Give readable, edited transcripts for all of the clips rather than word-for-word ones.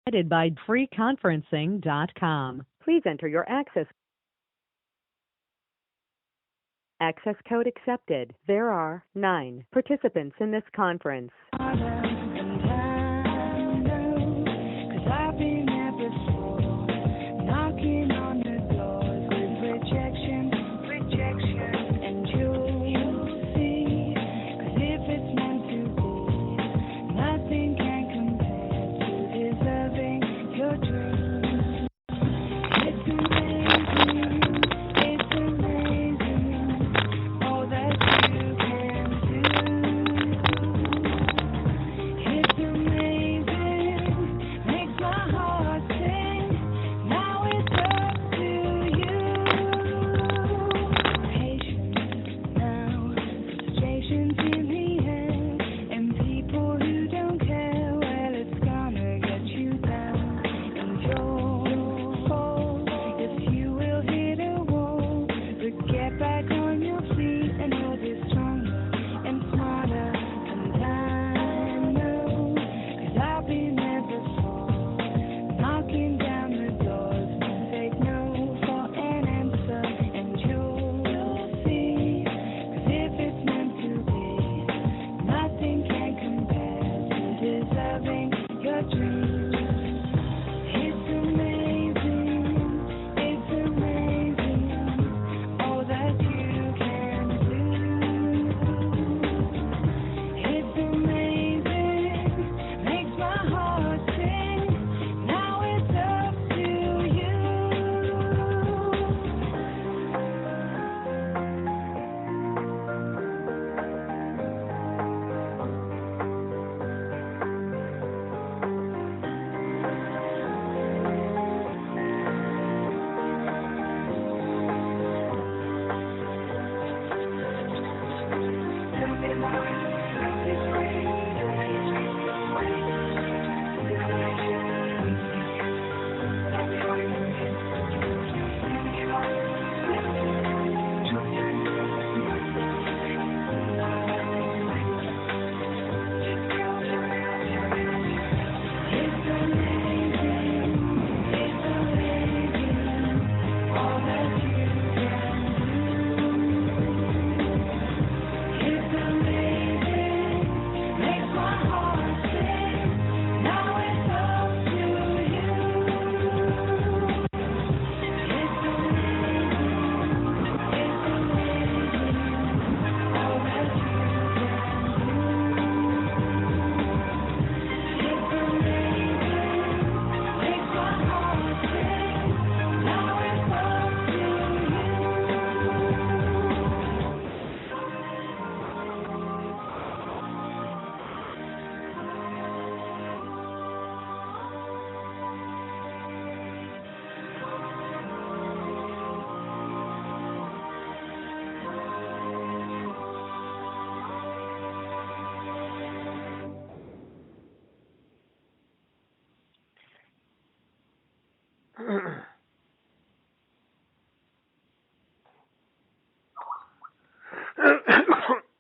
Provided by freeconferencing.com. Please enter your access code accepted. There are 9 participants in this conference.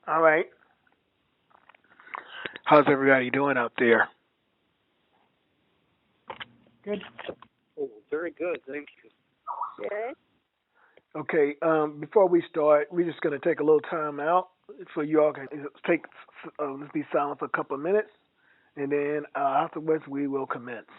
All right. How's everybody doing out there? Good. Oh, very good. Thank you. Good. Okay. Before we start, we're just going to take a little time out so you all can let's be silent for a couple of minutes, and then afterwards we will commence.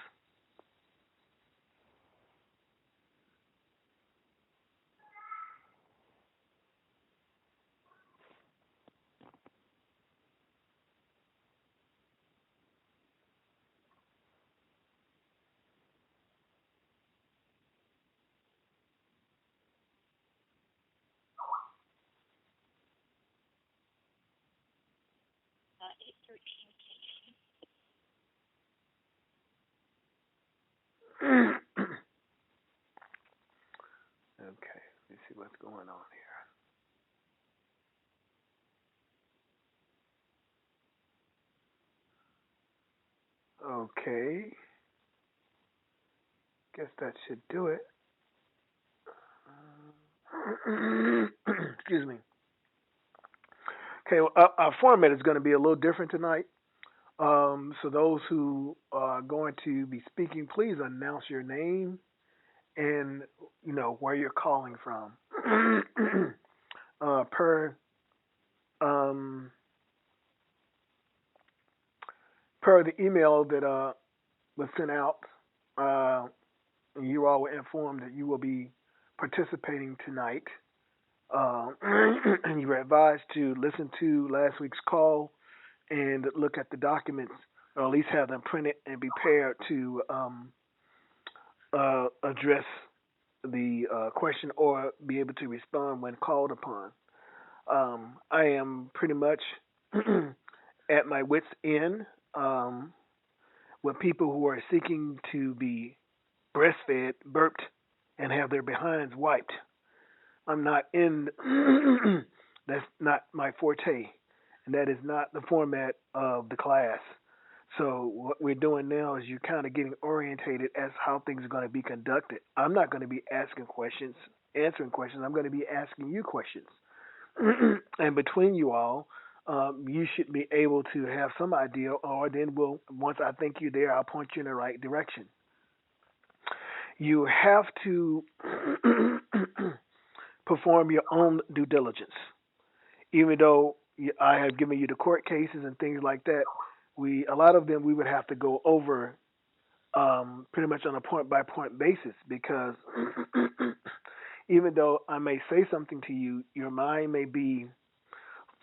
Okay, let's see what's going on here. Okay, guess that should do it. Excuse me. Okay, well, our format is going to be a little different tonight. So those who are going to be speaking, please announce your name and where you're calling from. Per um, per the email that was sent out, uh, you all were informed that you will be participating tonight. And you were advised to listen to last week's call and look at the documents, or at least have them printed and be prepared to address the question or be able to respond when called upon. I am pretty much at my wits' end with people who are seeking to be breastfed, burped, and have their behinds wiped. I'm not in. That's not my forte, and that is not the format of the class. So what we're doing now is you're kind of getting orientated as how things are going to be conducted. I'm not going to be asking questions, answering questions. I'm going to be asking you questions, and between you all, you should be able to have some idea, or then once I think you're there, I'll point you in the right direction. You have to perform your own due diligence. Even though I have given you the court cases and things like that, a lot of them we would have to go over pretty much on a point by point basis because even though I may say something to you, your mind may be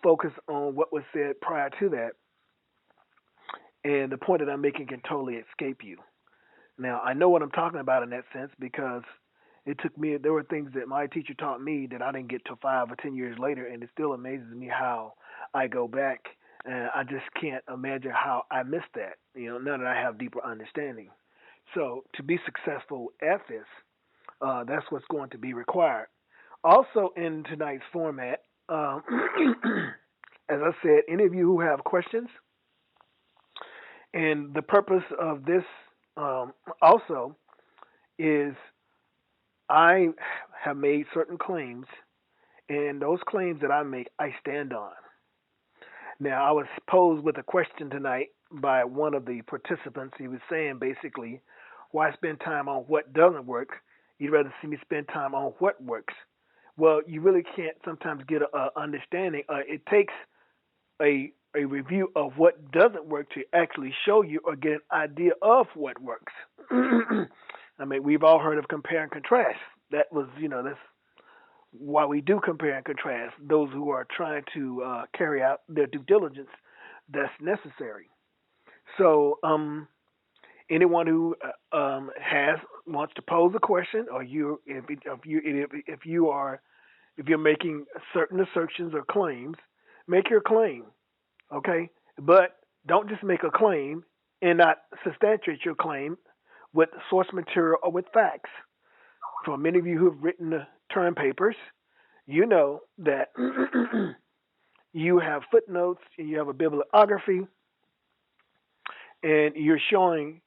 focused on what was said prior to that, and the point that I'm making can totally escape you. Now, I know what I'm talking about in that sense because there were things that my teacher taught me that I didn't get till 5 or 10 years later, and it still amazes me how I go back and I just can't imagine how I missed that, now that I have deeper understanding. So to be successful at this, that's what's going to be required. Also in tonight's format, as I said, any of you who have questions, and the purpose of this also is I have made certain claims, and those claims that I make, I stand on. Now, I was posed with a question tonight by one of the participants. He was saying basically, why spend time on what doesn't work? You'd rather see me spend time on what works. Well, you really can't sometimes get an understanding. It takes a review of what doesn't work to actually show you or get an idea of what works. I mean, we've all heard of compare and contrast. That's why we do compare and contrast. Those who are trying to carry out their due diligence, that's necessary. So, anyone who wants to pose a question, or if you're making certain assertions or claims, make your claim, okay? But don't just make a claim and not substantiate your claim with source material or with facts. For many of you who have written the term papers, you know that you have footnotes and you have a bibliography, and you're showing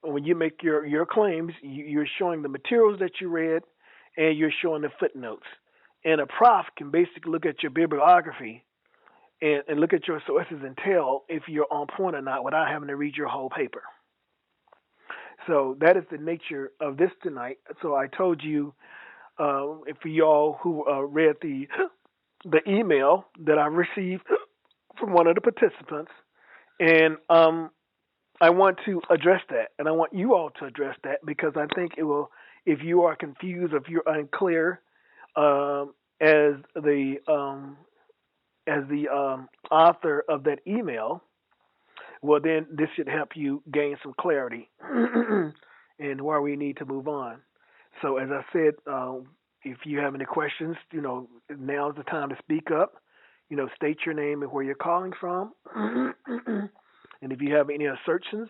when you make your claims, you're showing the materials that you read, and you're showing the footnotes. And a prof can basically look at your bibliography and look at your sources and tell if you're on point or not without having to read your whole paper. So that is the nature of this tonight. So I told you, for y'all who read the email that I received from one of the participants, and I want to address that, and I want you all to address that because I think it will. If you are confused, if you're unclear, as the author of that email, well, then this should help you gain some clarity and where we need to move on. So, as I said, if you have any questions, now is the time to speak up. State your name and where you're calling from. And if you have any assertions,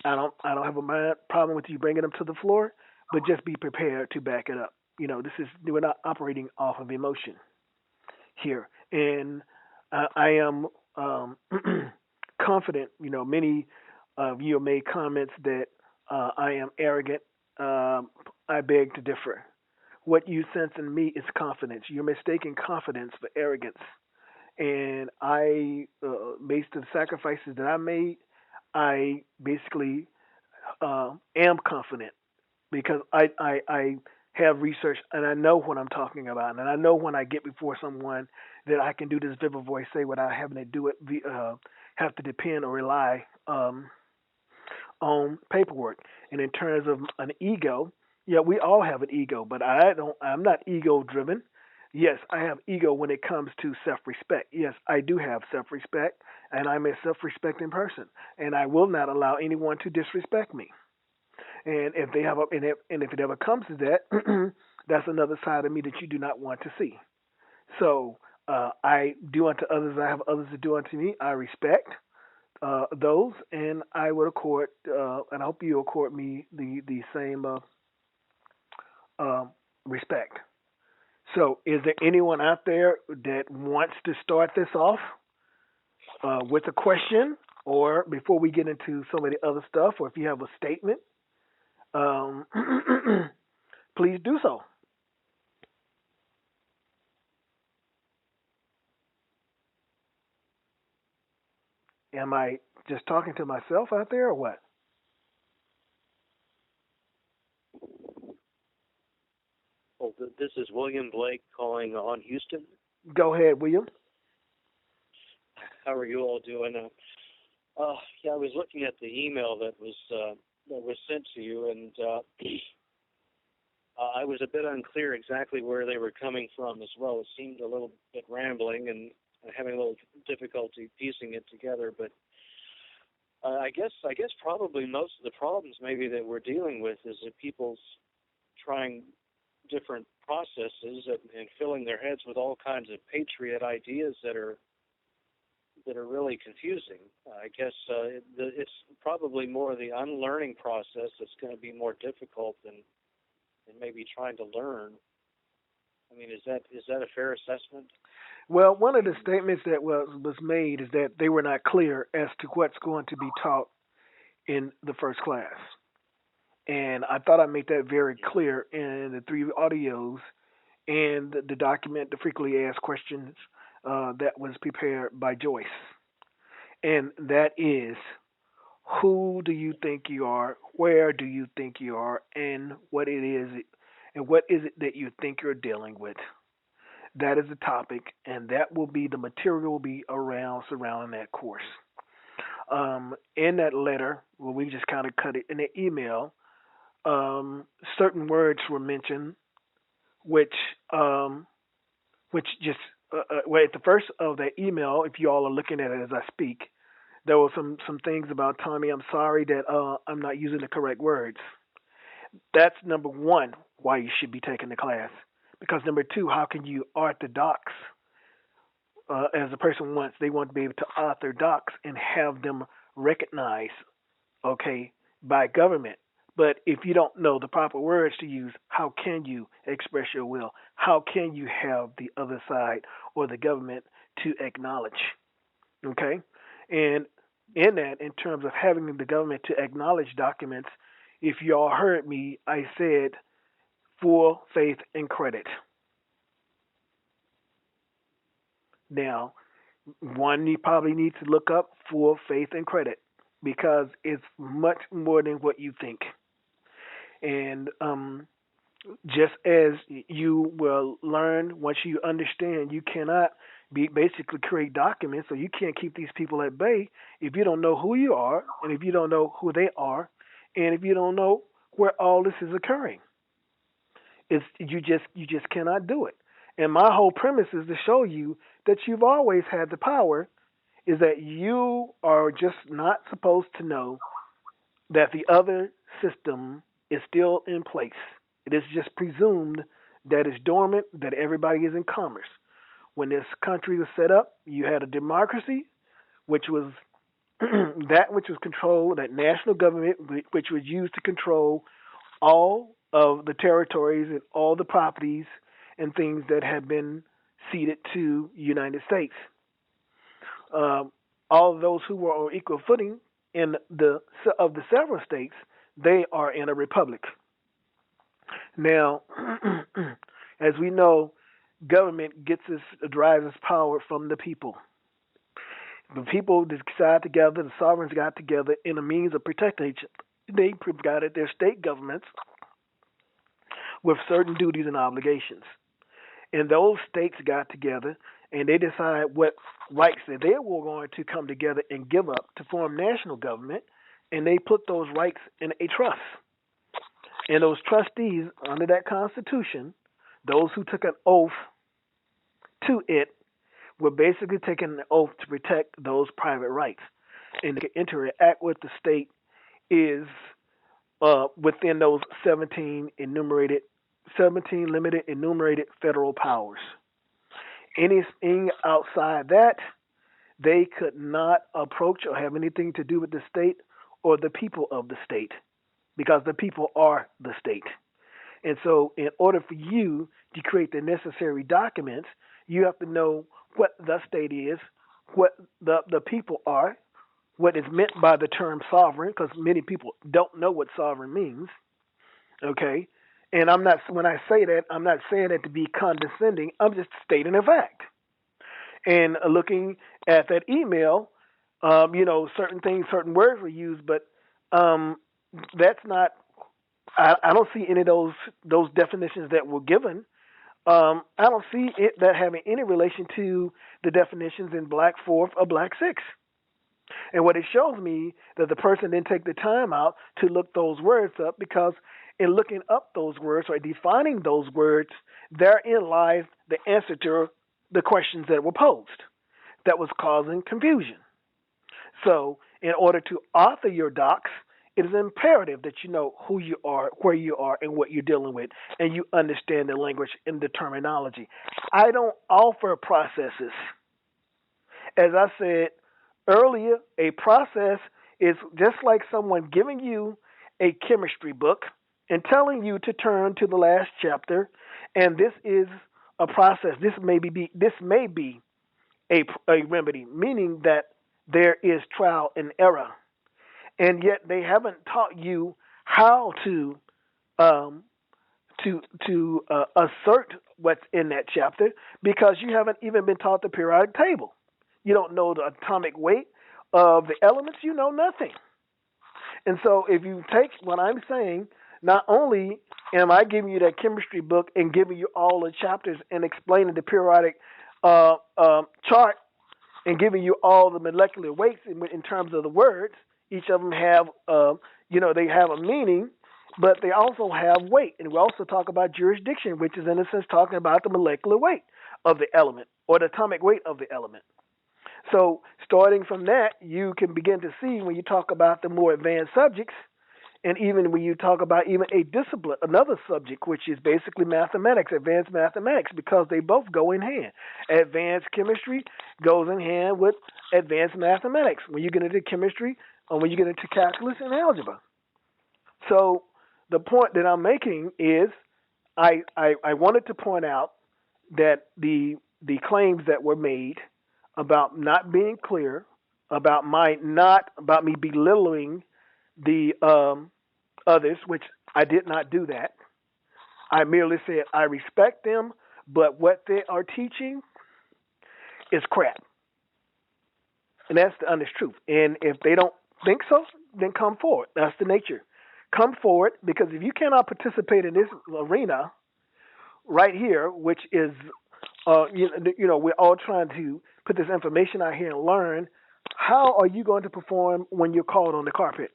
I don't have a problem with you bringing them to the floor, but just be prepared to back it up. We're not operating off of emotion here, and I am confident. Many of you have made comments that I am arrogant. I beg to differ. What you sense in me is confidence. You're mistaking confidence for arrogance, and I, based on the sacrifices that I made, I basically am confident because I have research and I know what I'm talking about, and I know when I get before someone that I can do this vivid voice say without having to do it, have to depend or rely on paperwork. And in terms of an ego, yeah, we all have an ego, but I don't. I'm not ego driven. Yes, I have ego when it comes to self-respect. Yes, I do have self-respect, and I'm a self-respecting person, and I will not allow anyone to disrespect me. And if they have a, and if it ever comes to that, that's another side of me that you do not want to see. So I do unto others, I have others to do unto me. I respect those, and I would accord, and I hope you accord me the same uh, respect. So, is there anyone out there that wants to start this off with a question, or before we get into some of the other stuff, or if you have a statement, um, please do so. Am I just talking to myself out there, or what? Well, this is William Blake calling on Houston. Go ahead, William. How are you all doing? Yeah, I was looking at the email that was sent to you, and I was a bit unclear exactly where they were coming from as well. It seemed a little bit rambling, and having a little difficulty piecing it together. But I guess probably most of the problems maybe that we're dealing with is that people's trying different processes and filling their heads with all kinds of patriot ideas that are really confusing. I guess it's probably more the unlearning process that's going to be more difficult than maybe trying to learn. I mean, is that a fair assessment? Well, one of the statements that was made is that they were not clear as to what's going to be taught in the first class. And I thought I made that very clear in the three audios and the document, the frequently asked questions that was prepared by Joyce. And that is, who do you think you are? Where do you think you are? And what is it that you think you're dealing with? That is the topic, and that will be the material will be around surrounding that course. In that letter, well, we just kind of cut it in the email. Certain words were mentioned, which um, which just well, at the first of that email, if you all are looking at it as I speak, there were some things about Tommy. I'm sorry that I'm not using the correct words. That's number one, why you should be taking the class. Because number two, how can you orthodox as a person wants? They want to be able to orthodox and have them recognized, okay, by government. But if you don't know the proper words to use, how can you express your will? How can you have the other side or the government to acknowledge? Okay? And in that, in terms of having the government to acknowledge documents, if you all heard me, I said full faith and credit. Now, one you probably need to look up full faith and credit because it's much more than what you think. And just as you will learn once you understand, you cannot be basically create documents, so you can't keep these people at bay if you don't know who you are, and if you don't know who they are, and if you don't know where all this is occurring. It's you just cannot do it. And my whole premise is to show you that you've always had the power. Is that you are just not supposed to know that the other system is still in place. It is just presumed that it's dormant, that everybody is in commerce. When this country was set up, you had a democracy, which was that which was controlled, that national government, which was used to control all of the territories and all the properties and things that had been ceded to the United States. Um, all of those who were on equal footing in the of the several states, they are in a republic. Now, as we know, government derives its power from the people. The people decide together, the sovereigns got together in a means of protecting each other. They provided their state governments with certain duties and obligations. And those states got together and they decided what rights that they were going to come together and give up to form national government, and they put those rights in a trust. And those trustees under that constitution, those who took an oath to it, were basically taking an oath to protect those private rights. And to interact with the state is within those 17 limited enumerated federal powers. Anything outside that, they could not approach or have anything to do with the state or the people of the state, because the people are the state. And so in order for you to create the necessary documents, you have to know what the state is, what the people are, what is meant by the term sovereign, because many people don't know what sovereign means. Okay? And when I say that, I'm not saying that to be condescending. I'm just stating a fact. And looking at that email, certain things, certain words were used, but that's not. I don't see any of those definitions that were given. I don't see that having any relation to the definitions in Black 4th or Black 6. And what it shows me that the person didn't take the time out to look those words up, because in looking up those words or defining those words, therein lies the answer to the questions that were posed that was causing confusion. So in order to author your docs, it is imperative that you know who you are, where you are, and what you're dealing with, and you understand the language and the terminology. I don't offer processes. As I said earlier, a process is just like someone giving you a chemistry book and telling you to turn to the last chapter, and this is a process. This may be a remedy, meaning that there is trial and error, and yet they haven't taught you how to assert what's in that chapter, because you haven't even been taught the periodic table. You don't know the atomic weight of the elements. You know nothing. And so if you take what I'm saying, not only am I giving you that chemistry book and giving you all the chapters and explaining the periodic chart and giving you all the molecular weights in terms of the words, each of them have, they have a meaning, but they also have weight. And we also talk about jurisdiction, which is in a sense talking about the molecular weight of the element or the atomic weight of the element. So starting from that, you can begin to see when you talk about the more advanced subjects, and even when you talk about even a discipline, another subject, which is basically mathematics, advanced mathematics, because they both go in hand. Advanced chemistry goes in hand with advanced mathematics when you get into chemistry or when you get into calculus and algebra. So the point that I'm making is I wanted to point out that the claims that were made about not being clear, about me belittling the others, which I did not do that. I merely said I respect them, but what they are teaching is crap. And that's the honest truth. And if they don't think so, then come forward. That's the nature. Come forward, because if you cannot participate in this arena right here, which is, we're all trying to put this information out here and learn, how are you going to perform when you're called on the carpet?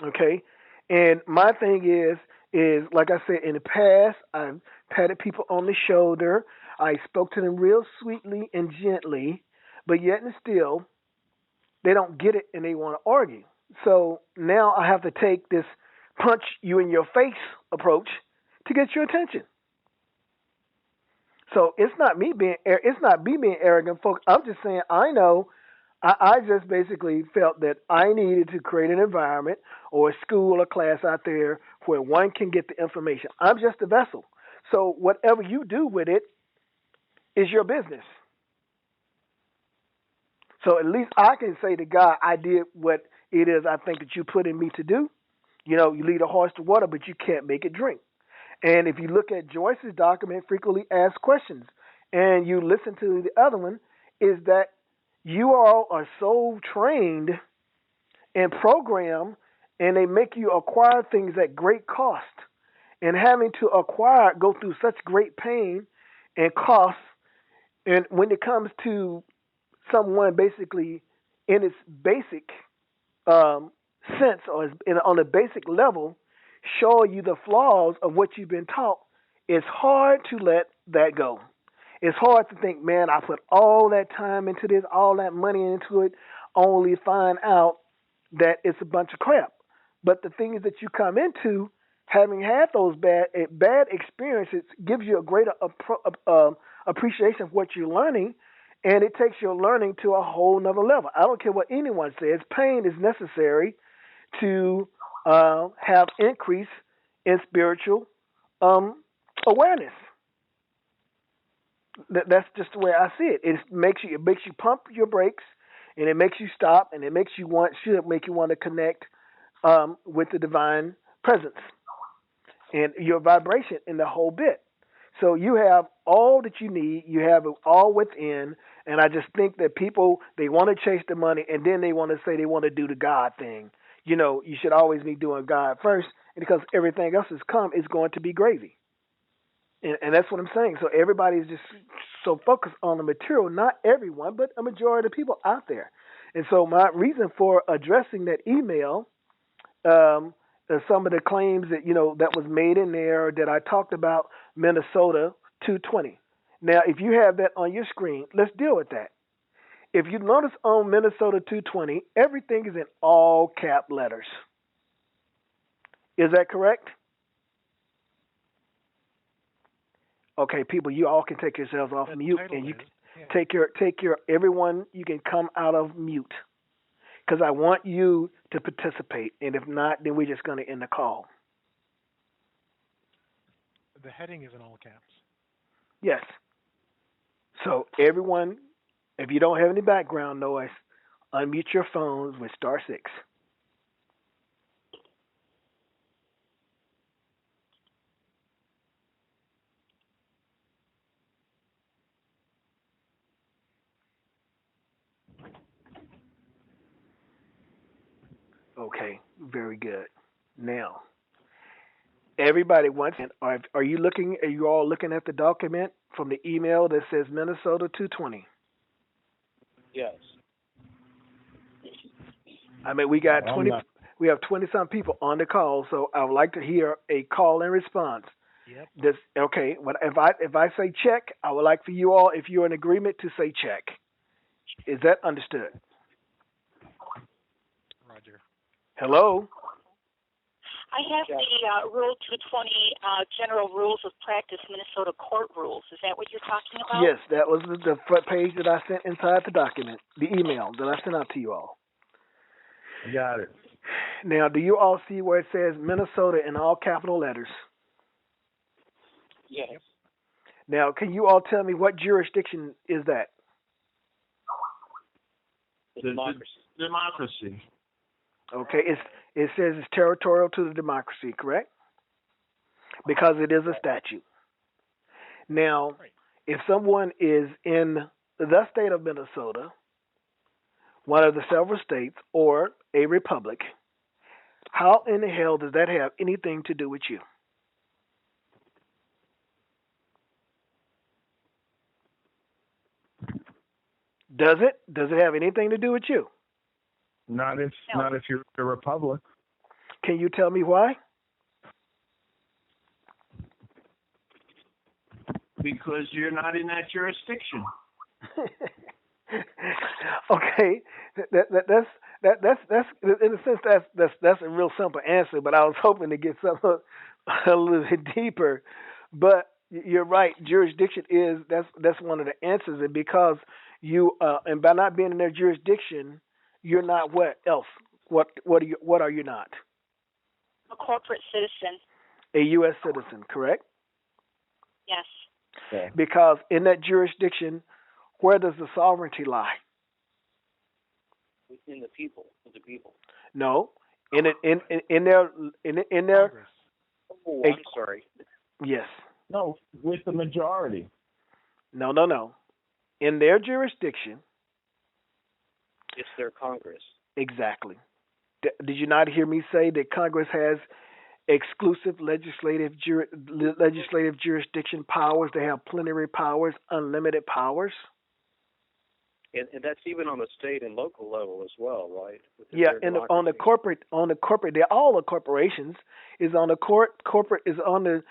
Okay? And my thing is like I said, in the past, I've patted people on the shoulder. I spoke to them real sweetly and gently, but yet and still, they don't get it and they want to argue. So now I have to take this punch you in your face approach to get your attention. So it's not me being arrogant, folks. I'm just saying I know. I just basically felt that I needed to create an environment or a school or class out there where one can get the information. I'm just a vessel. So whatever you do with it is your business. So at least I can say to God, I did what it is I think that you put in me to do. You lead a horse to water, but you can't make it drink. And if you look at Joyce's document, frequently asked questions, and you listen to the other one, is that you all are so trained and programmed, and they make you acquire things at great cost. And having to acquire, go through such great pain and cost, and when it comes to someone basically in its basic sense or on a basic level, show you the flaws of what you've been taught, it's hard to let that go. It's hard to think, man, I put all that time into this, all that money into it, only find out that it's a bunch of crap. But the thing is that you come into having had those bad experiences gives you a greater appreciation of what you're learning, and it takes your learning to a whole nother level. I don't care what anyone says. Pain is necessary to have increase in spiritual awareness. That's just the way I see it. It makes you pump your brakes, and it makes you stop, and it makes you should make you want to connect with the divine presence and your vibration in the whole bit. So you have all that you need. You have it all within. And I just think that people, they want to chase the money, and then they want to say they want to do the God thing. You know, you should always be doing God first, because everything else is going to be gravy. And that's what I'm saying. So everybody's just so focused on the material. Not everyone, but a majority of people out there. And so my reason for addressing that email, some of the claims that that was made in there, that I talked about Minnesota 220. Now, if you have that on your screen, let's deal with that. If you notice on Minnesota 220, everything is in all cap letters. Is that correct? Okay, people, you all can take yourselves off mute, and you can take your everyone. You can come out of mute, because I want you to participate, and if not, then we're just going to end the call. The heading is in all caps. Yes. So everyone, if you don't have any background noise, unmute your phones with *6. Okay, very good. Now, everybody wants. Are you looking? Are you all looking at the document from the email that says Minnesota 220? Yes. I mean, we got 20. We have 20-some people on the call, so I would like to hear a call and response. Yep. Okay. If I say check, I would like for you all, if you're in agreement, to say check. Is that understood? Roger. Hello? I have the Rule 220 General Rules of Practice Minnesota Court Rules. Is that what you're talking about? Yes, that was the front page that I sent inside the document, the email that I sent out to you all. I got it. Now, do you all see where it says Minnesota in all capital letters? Yes. Now, can you all tell me what jurisdiction is that? Democracy. Okay, it says it's territorial to the democracy, correct? Because it is a statute. Now, if someone is in the state of Minnesota, one of the several states, or a republic, how in the hell does that have anything to do with you? Does it? Does it have anything to do with you? Not if you're a republic. Can you tell me why? Because you're not in that jurisdiction. Okay, that's in a sense that's a real simple answer. But I was hoping to get something a little bit deeper. But you're right. Jurisdiction is that's one of the answers, and because you and by not being in their jurisdiction, you're not what else? What are you not? A corporate citizen. A U.S. citizen, correct? Yes. Okay. Because in that jurisdiction, where does the sovereignty lie? In the people. With the people. No, in their. Oh, I'm sorry. Yes. No, with the majority. No. In their jurisdiction. It's their Congress. Exactly. Did you not hear me say that Congress has exclusive legislative jurisdiction powers? They have plenary powers, unlimited powers. And that's even on the state and local level as well, right? Yeah, and on the corporate, they're all the corporations. Is on the corporate is on the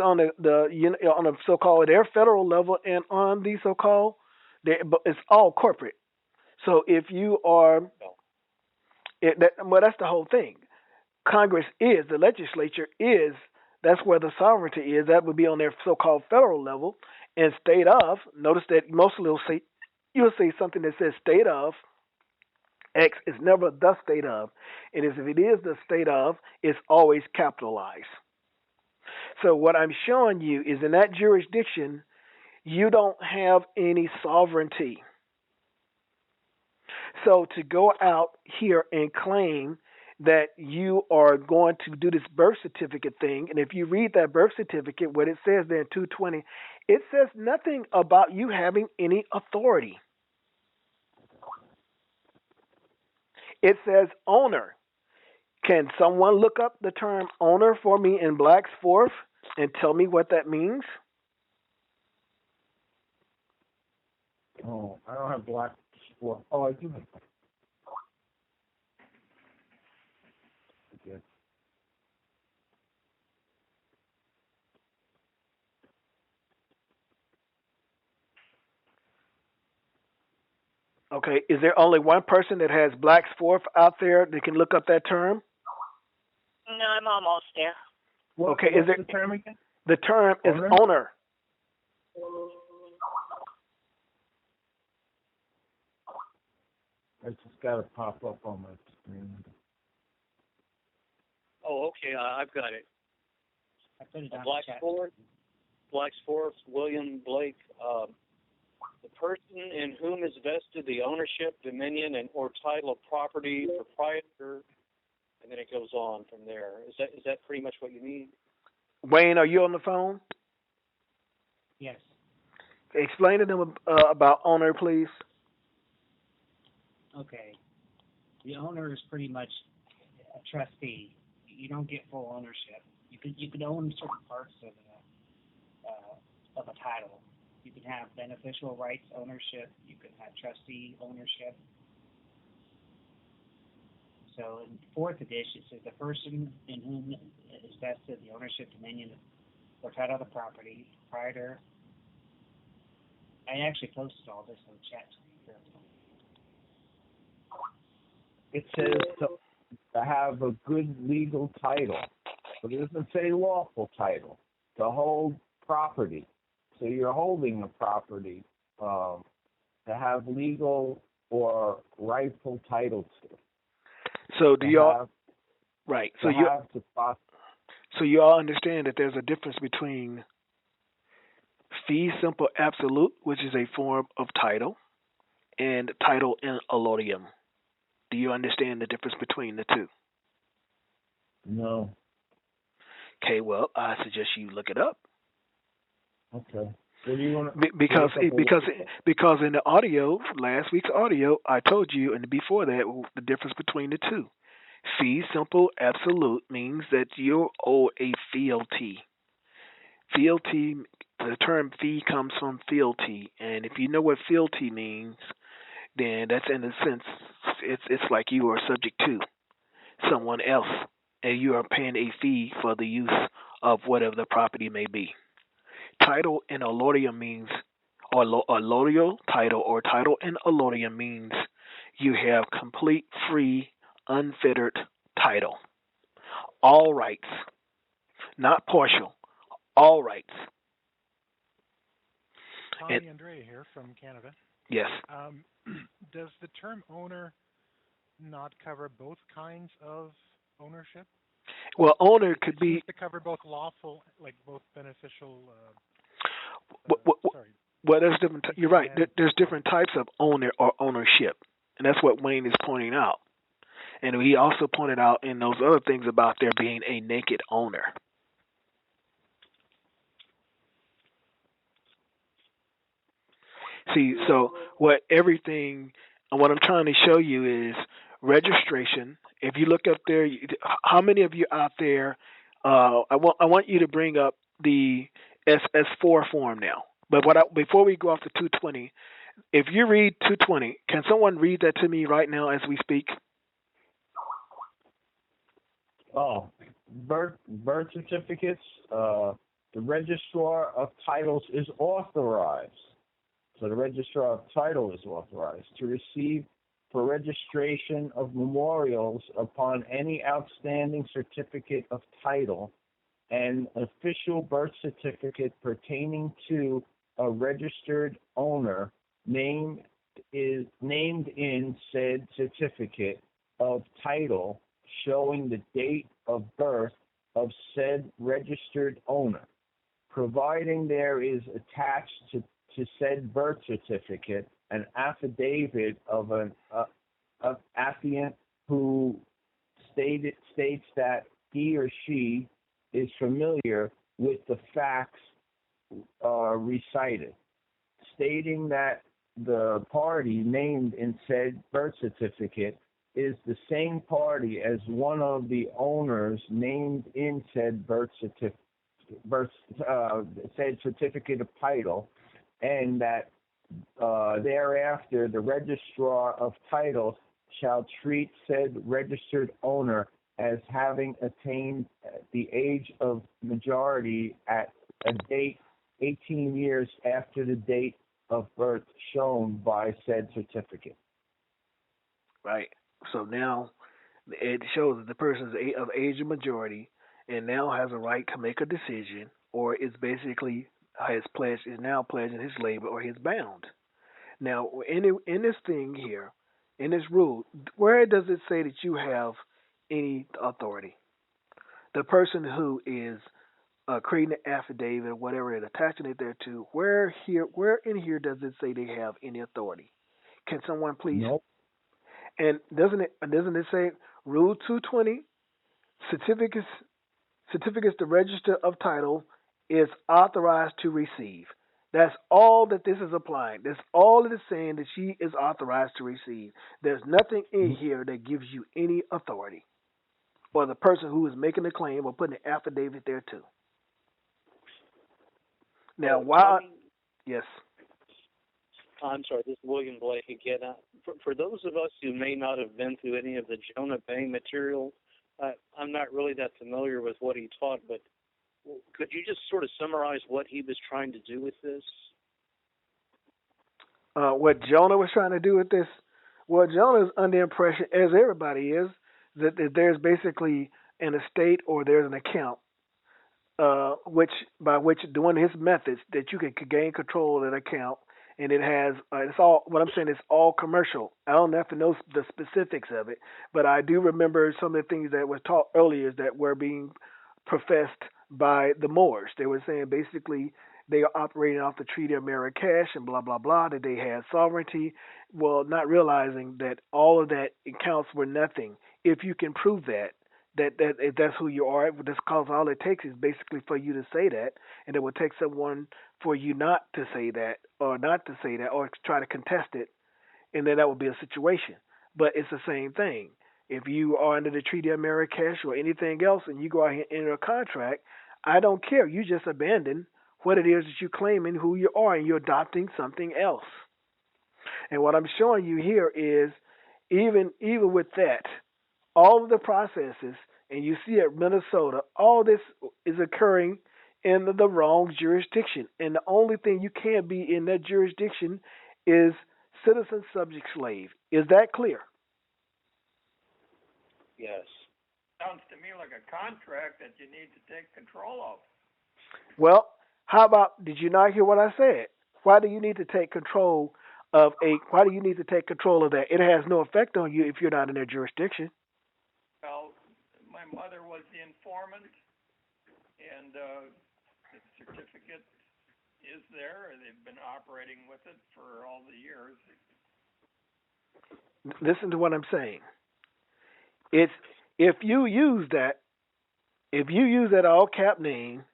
on the so-called their federal level and on the so-called it's all corporate. So if you are, that's the whole thing. Congress is the legislature is that's where the sovereignty is. That would be on their so-called federal level, and state of. Notice that mostly you'll see something that says state of. X is never the state of. It is if it is the state of, it's always capitalized. So what I'm showing you is in that jurisdiction, you don't have any sovereignty. So to go out here and claim that you are going to do this birth certificate thing, and if you read that birth certificate, what it says there in 220, it says nothing about you having any authority. It says owner. Can someone look up the term owner for me in Black's Fourth and tell me what that means? Oh, I don't have Black's Fourth. Oh, I do have. Okay. Okay, is there only one person that has Black's Fourth out there that can look up that term? No, I'm almost there. Okay, is there the term again? The term is owner. It's just got to pop up on my screen. Oh, okay, I've got it. I put it on Black's Fourth, William Blake. The person in whom is vested the ownership, dominion, and or title of property, proprietor, and then it goes on from there. Is that pretty much what you mean? Wayne, are you on the phone? Yes. Explain to them about owner, please. Okay. The owner is pretty much a trustee. You don't get full ownership. You could own certain parts of a title. You can have beneficial rights ownership. You can have trustee ownership. So in fourth edition, it says the person in whom is vested the ownership, dominion, or title of the property, proprietor. I actually posted all this on the chat. It says to have a good legal title, but it doesn't say lawful title. To hold property. So you're holding a property to have legal or rightful title to. So do y'all right? So you all understand that there's a difference between fee simple absolute, which is a form of title, and title in allodium. Do you understand the difference between the two? No. Okay, well, I suggest you look it up. Okay. What do you want to, because in the audio, last week's audio, I told you, and before that, the difference between the two. Fee simple absolute means that you owe a fealty. Fealty, the term fee comes from fealty, and if you know what fealty means, then that's in a sense, it's like you are subject to someone else, and you are paying a fee for the use of whatever the property may be. Title in allodium means, or allodial title, or title in allodium means you have complete, free, unfettered title. All rights, not partial, all rights. Tommy Andre here from Canada. Yes. Does the term owner not cover both kinds of ownership? Well, owner could be to cover both lawful, like both beneficial. Sorry. Well, there's different. You're right. There's different types of owner or ownership, and that's what Wayne is pointing out. And he also pointed out in those other things about there being a naked owner. See, so what I'm trying to show you is registration. If you look up there, how many of you out there? I want you to bring up the SS4 form now. But before we go off to 220, if you read 220, can someone read that to me right now as we speak? Oh, birth certificates. The registrar of titles is authorized. So the registrar of title is authorized to receive for registration of memorials upon any outstanding certificate of title and official birth certificate pertaining to a registered owner named in said certificate of title showing the date of birth of said registered owner, providing there is attached to said birth certificate an affidavit of an affiant who states that he or she is familiar with the facts recited, stating that the party named in said birth certificate is the same party as one of the owners named in said said certificate of title, and that thereafter the registrar of titles shall treat said registered owner as having attained the age of majority at a date 18 years after the date of birth shown by said certificate. Right. So now it shows that the person is of age of majority and now has a right to make a decision, or is basically is now pledging his labor or his bound. Now, in this thing here, in this rule, where does it say that you have any authority? The person who is creating an affidavit or whatever and attaching it thereto, where in here does it say they have any authority? Can someone please? Nope. And doesn't it say Rule 220 certificates the register of title is authorized to receive. That's all that this is applying. That's all it is saying, that she is authorized to receive. There's nothing in here that gives you any authority, or the person who is making the claim or putting an affidavit there too. Now, yes. I'm sorry, this is William Blake again. For those of us who may not have been through any of the Jonah Bang material, I'm not really that familiar with what he taught, but could you just sort of summarize what he was trying to do with this? What Jonah was trying to do with this? Well, Jonah is under the impression, as everybody is, that there's basically an estate or there's an account, which doing his methods that you can gain control of that account, and it has it's all what I'm saying is all commercial. I don't have to know the specifics of it, but I do remember some of the things that was taught earlier that were being professed by the Moors. They were saying basically they are operating off the Treaty of Marrakesh and blah blah blah, that they had sovereignty. Well, not realizing that all of that accounts were nothing if you can prove that if that's who you are. That's because all it takes is basically for you to say that, and it will take someone for you not to say that or try to contest it, and then that would be a situation. But it's the same thing. If you are under the Treaty of Marrakesh or anything else and you go out and enter a contract, I don't care. You just abandon what it is that you claim and who you are, and you're adopting something else. And what I'm showing you here is even with that, all of the processes, and you see at Minnesota, all this is occurring in the wrong jurisdiction. And the only thing you can be in that jurisdiction is citizen, subject, slave. Is that clear? Yes. Sounds to me like a contract that you need to take control of. Well, how about, did you not hear what I said? Why do you need to take control of that? It has no effect on you if you're not in their jurisdiction. Well, my mother was the informant, and the certificate is there. They've been operating with it for all the years. Listen to what I'm saying. It's if you use that all cap name,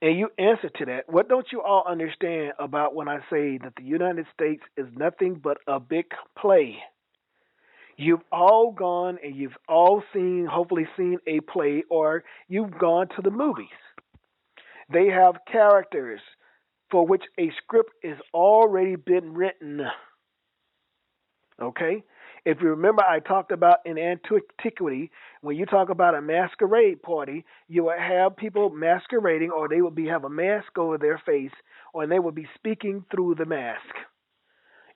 And you answer to that. What don't you all understand about when I say that the United States is nothing but a big play? You've all gone and you've all seen, hopefully seen a play, or you've gone to the movies. They have characters for which a script is already been written. Okay? If you remember, I talked about in antiquity, when you talk about a masquerade party, you would have people masquerading, or they would have a mask over their face, or they would be speaking through the mask.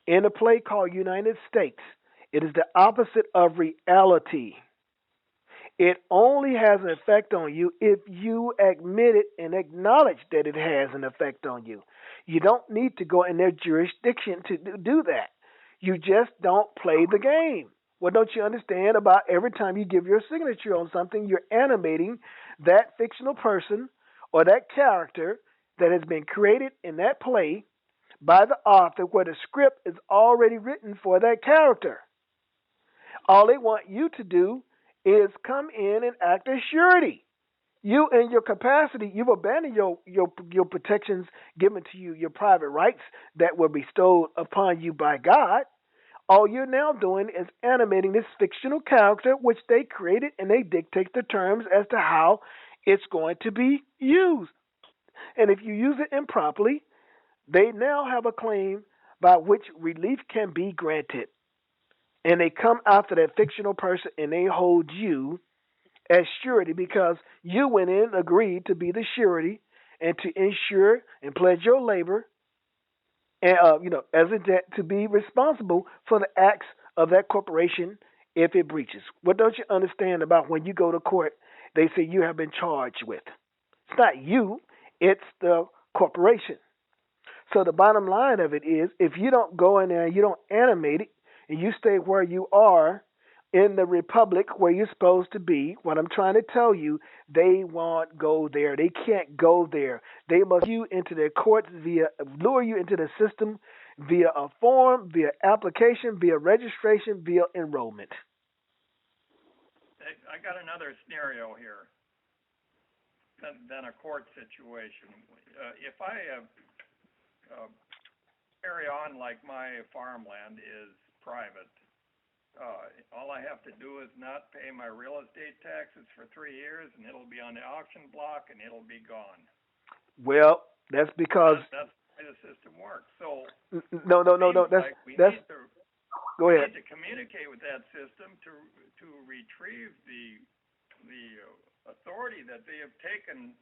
In a play called United States, it is the opposite of reality. It only has an effect on you if you admit it and acknowledge that it has an effect on you. You don't need to go in their jurisdiction to do that. You just don't play the game. What don't you understand about every time you give your signature on something, you're animating that fictional person or that character that has been created in that play by the author where the script is already written for that character. All they want you to do is come in and act as surety. You, in your capacity, you've abandoned your protections given to you, your private rights that were bestowed upon you by God. All you're now doing is animating this fictional character, which they created, and they dictate the terms as to how it's going to be used. And if you use it improperly, they now have a claim by which relief can be granted. And they come after that fictional person and they hold you as surety because you went in and agreed to be the surety and to insure and pledge your labor and as a debt to be responsible for the acts of that corporation if it breaches. What don't you understand about when you go to court? They say you have been charged with. It's not you; it's the corporation. So the bottom line of it is, if you don't go in there and you don't animate it, and you stay where you are in the republic where you're supposed to be, what I'm trying to tell you, they won't go there. They can't go there. They must lure you into their courts lure you into the system via a form, via application, via registration, via enrollment. I got another scenario here than a court situation. If I carry on like my farmland is private, all I have to do is not pay my real estate taxes for 3 years, and it'll be on the auction block, and it'll be gone. Well, that's because that's the way the system works. So no. That's go ahead. We need to communicate with that system to retrieve the authority that they have taken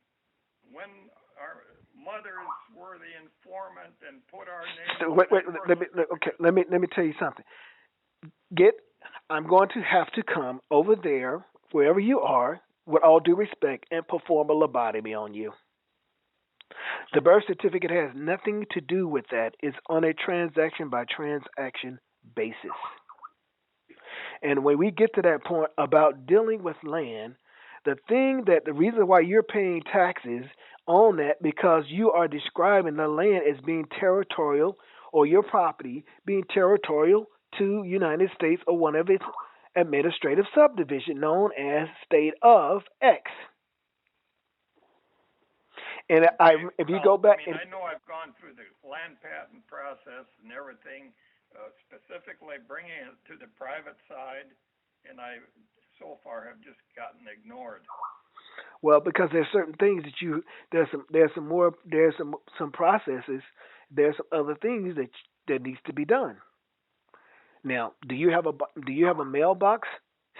when our mothers were the informant and put our name. Let me tell you something. I'm going to have to come over there, wherever you are, with all due respect, and perform a lobotomy on you. The birth certificate has nothing to do with that. It's on a transaction by transaction basis. And when we get to that point about dealing with land, the reason why you're paying taxes on that because you are describing the land as being territorial or your property being territorial to United States or one of its administrative subdivision known as State of X. And if you go back, I know I've gone through the land patent process and everything, specifically bringing it to the private side, and I so far have just gotten ignored. Well, because there's certain things that there's some processes, there's some other things that needs to be done. Now, do you have a mailbox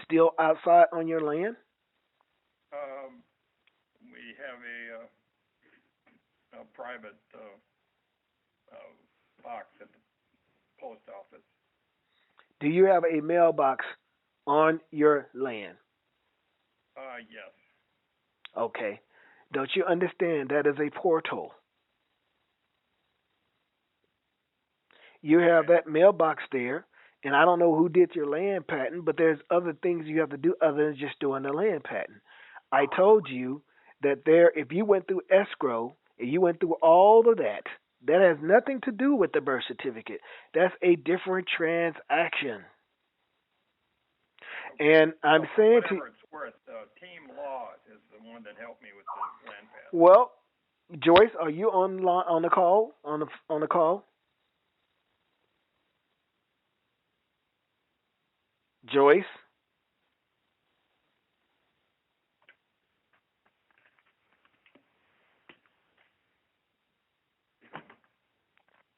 still outside on your land? We have a private box at the post office. Do you have a mailbox on your land? Yes. Okay. Don't you understand that is a portal? You have that mailbox there, and I don't know who did your land patent, but there's other things you have to do other than just doing the land patent. I told you that if you went through escrow and you went through all of that, that has nothing to do with the birth certificate. That's a different transaction. And I'm saying whatever it's worth, Team Law is the one that helped me with the land patent. Well, Joyce, are you on the call on the call? Joyce.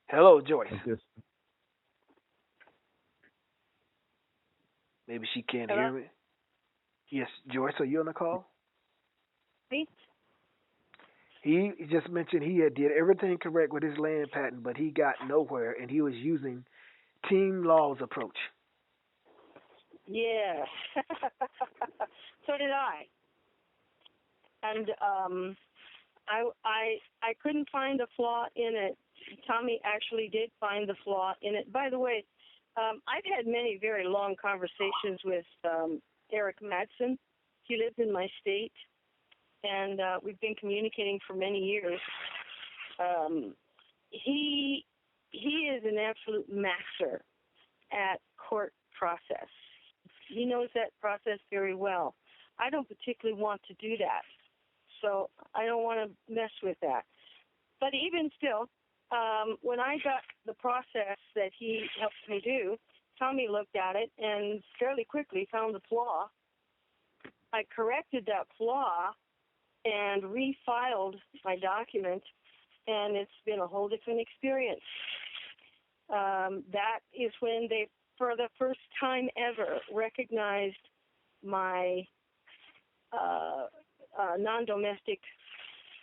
Hello, Joyce. Maybe she can't hear me. Yes, Joyce, are you on the call? Me? He just mentioned he had did everything correct with his land patent, but he got nowhere, and he was using team laws approach. Yeah. So did I. And I couldn't find a flaw in it. Tommy actually did find the flaw in it. By the way, I've had many very long conversations with Eric Madsen. He lives in my state, and we've been communicating for many years. He is an absolute master at court process. He knows that process very well. I don't particularly want to do that, so I don't want to mess with that. But even still, when I got the process that he helped me do, Tommy looked at it and fairly quickly found the flaw. I corrected that flaw and refiled my document, and it's been a whole different experience. That is when they, for the first time ever, recognized my non-domestic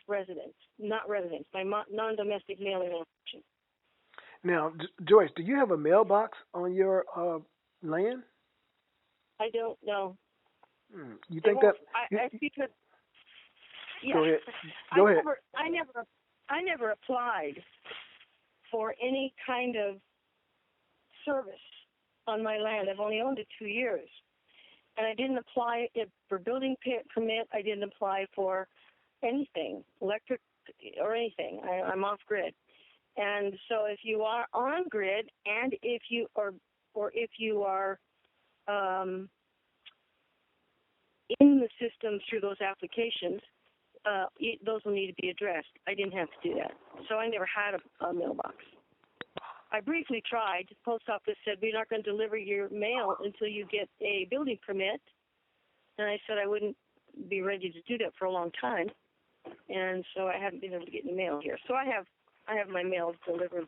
my non-domestic mailing option. Now, Joyce, do you have a mailbox on your land? I don't know. You think that? Because yeah, Go ahead. Go ahead. I never applied for any kind of service on my land. I've only owned it 2 years, and I didn't apply for building permit. I didn't apply for anything, electric or anything. I'm off grid, and so if you are on grid, and if you are in the system through those applications, those will need to be addressed. I didn't have to do that, so I never had a mailbox. I briefly tried. The post office said, we're not going to deliver your mail until you get a building permit. And I said I wouldn't be ready to do that for a long time. And so I haven't been able to get any mail here. So I have my mail delivered.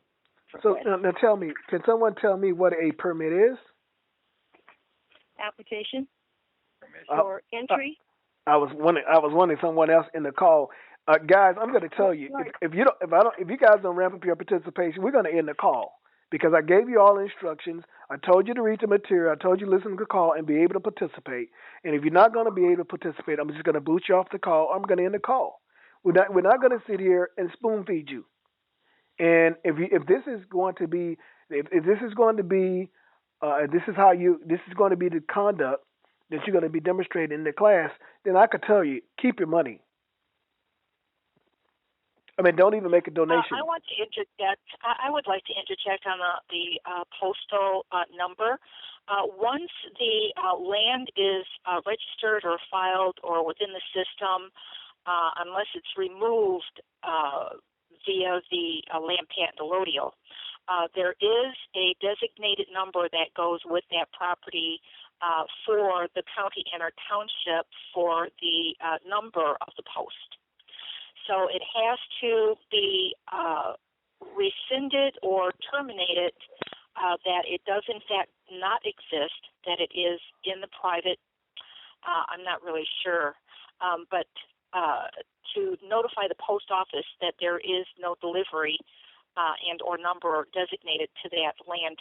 So now tell me, can someone tell me what a permit is? Application for entry. I was wondering someone else in the call. Guys, I'm going to tell you, if you guys don't ramp up your participation, we're going to end the call because I gave you all instructions. I told you to read the material. I told you to listen to the call and be able to participate. And if you're not going to be able to participate, I'm just going to boot you off the call. I'm going to end the call. We're not going to sit here and spoon feed you. And if this is going to be the conduct that you're going to be demonstrating in the class, then I could tell you, keep your money. I mean, don't even make a donation. I want to interject. I would like to interject on the postal number. Once the land is registered or filed or within the system, unless it's removed via the land patent allodial, there is a designated number that goes with that property for the county and or township for the number of the post. So it has to be rescinded or terminated, that it does in fact not exist, that it is in the private, I'm not really sure, but to notify the post office that there is no delivery and or number designated to that land,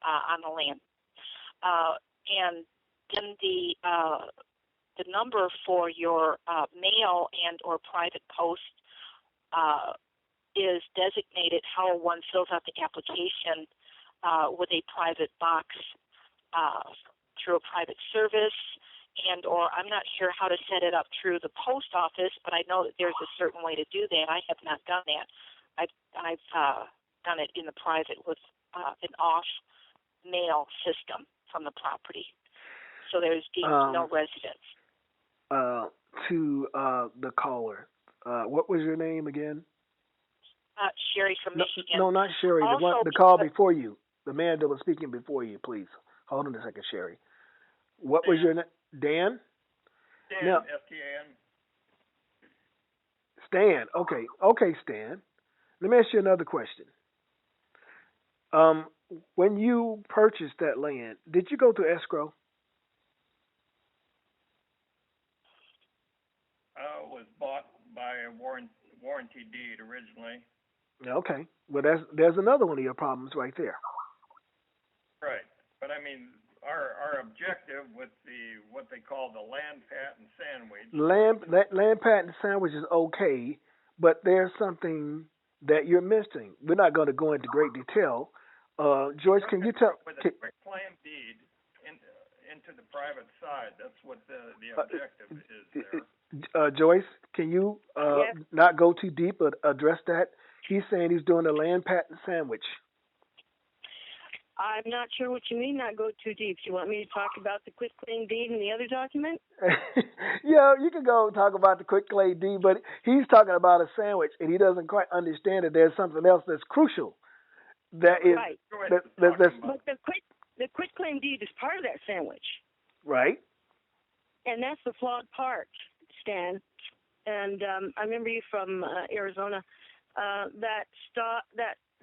on the land. And then the number for your mail and or private post is designated how one fills out the application with a private box through a private service, and or I'm not sure how to set it up through the post office, but I know that there's a certain way to do that. I have not done that. I've done it in the private with an off mail system from the property. So there's no residence. To the caller, What was your name again? Sherry from No, Michigan. no, not Sherry. Also, The call before you. The man that was speaking before you, please. Hold on a second, Sherry. What was your name? Dan? Dan, Now, S-T-A-N. Stan. Okay, Stan. Let me ask you another question. When you purchased that land, did you go to escrow? Was bought by a warranty deed originally. Okay. Well, there's another one of your problems right there. Right. But I mean, our objective with what they call the land patent sandwich. Land patent sandwich is okay, but there's something that you're missing. We're not going to go into great detail. Joyce, can you tell? With a quick claim deed into the private side, that's what the objective is there. Joyce, can you Yes. not go too deep but address that? He's saying he's doing a land patent sandwich. I'm not sure what you mean, not go too deep. You want me to talk about the quitclaim deed and the other document? Yeah, you can go talk about the quick claim deed, but he's talking about a sandwich, and he doesn't quite understand that there's something else that's crucial. That is, right. that's But the quitclaim deed is part of that sandwich, right. and that's the flawed part, Stan. And I remember you from Arizona.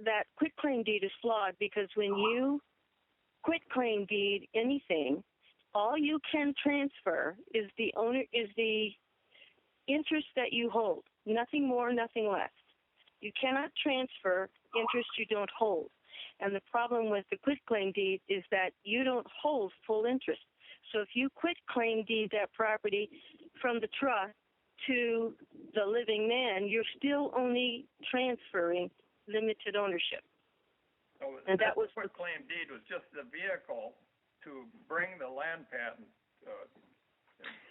That quitclaim deed is flawed because when you quitclaim deed anything, all you can transfer is the interest that you hold. Nothing more, nothing less. You cannot transfer interest you don't hold. And the problem with the quitclaim deed is that you don't hold full interest. So if you quitclaim deed that property from the trust to the living man, you're still only transferring limited ownership. So and that was quick claim deed was just the vehicle to bring the land patent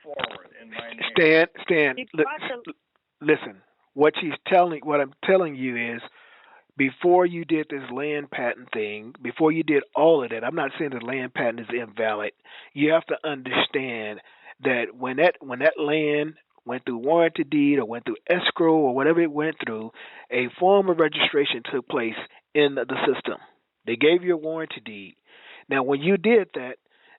forward in my name. Stan, listen. What I'm telling you is, before you did this land patent thing, before you did all of that, I'm not saying the land patent is invalid. You have to understand that when that land went through warranty deed or went through escrow or whatever it went through, a form of registration took place in the system. They gave you a warranty deed. Now, when you did that,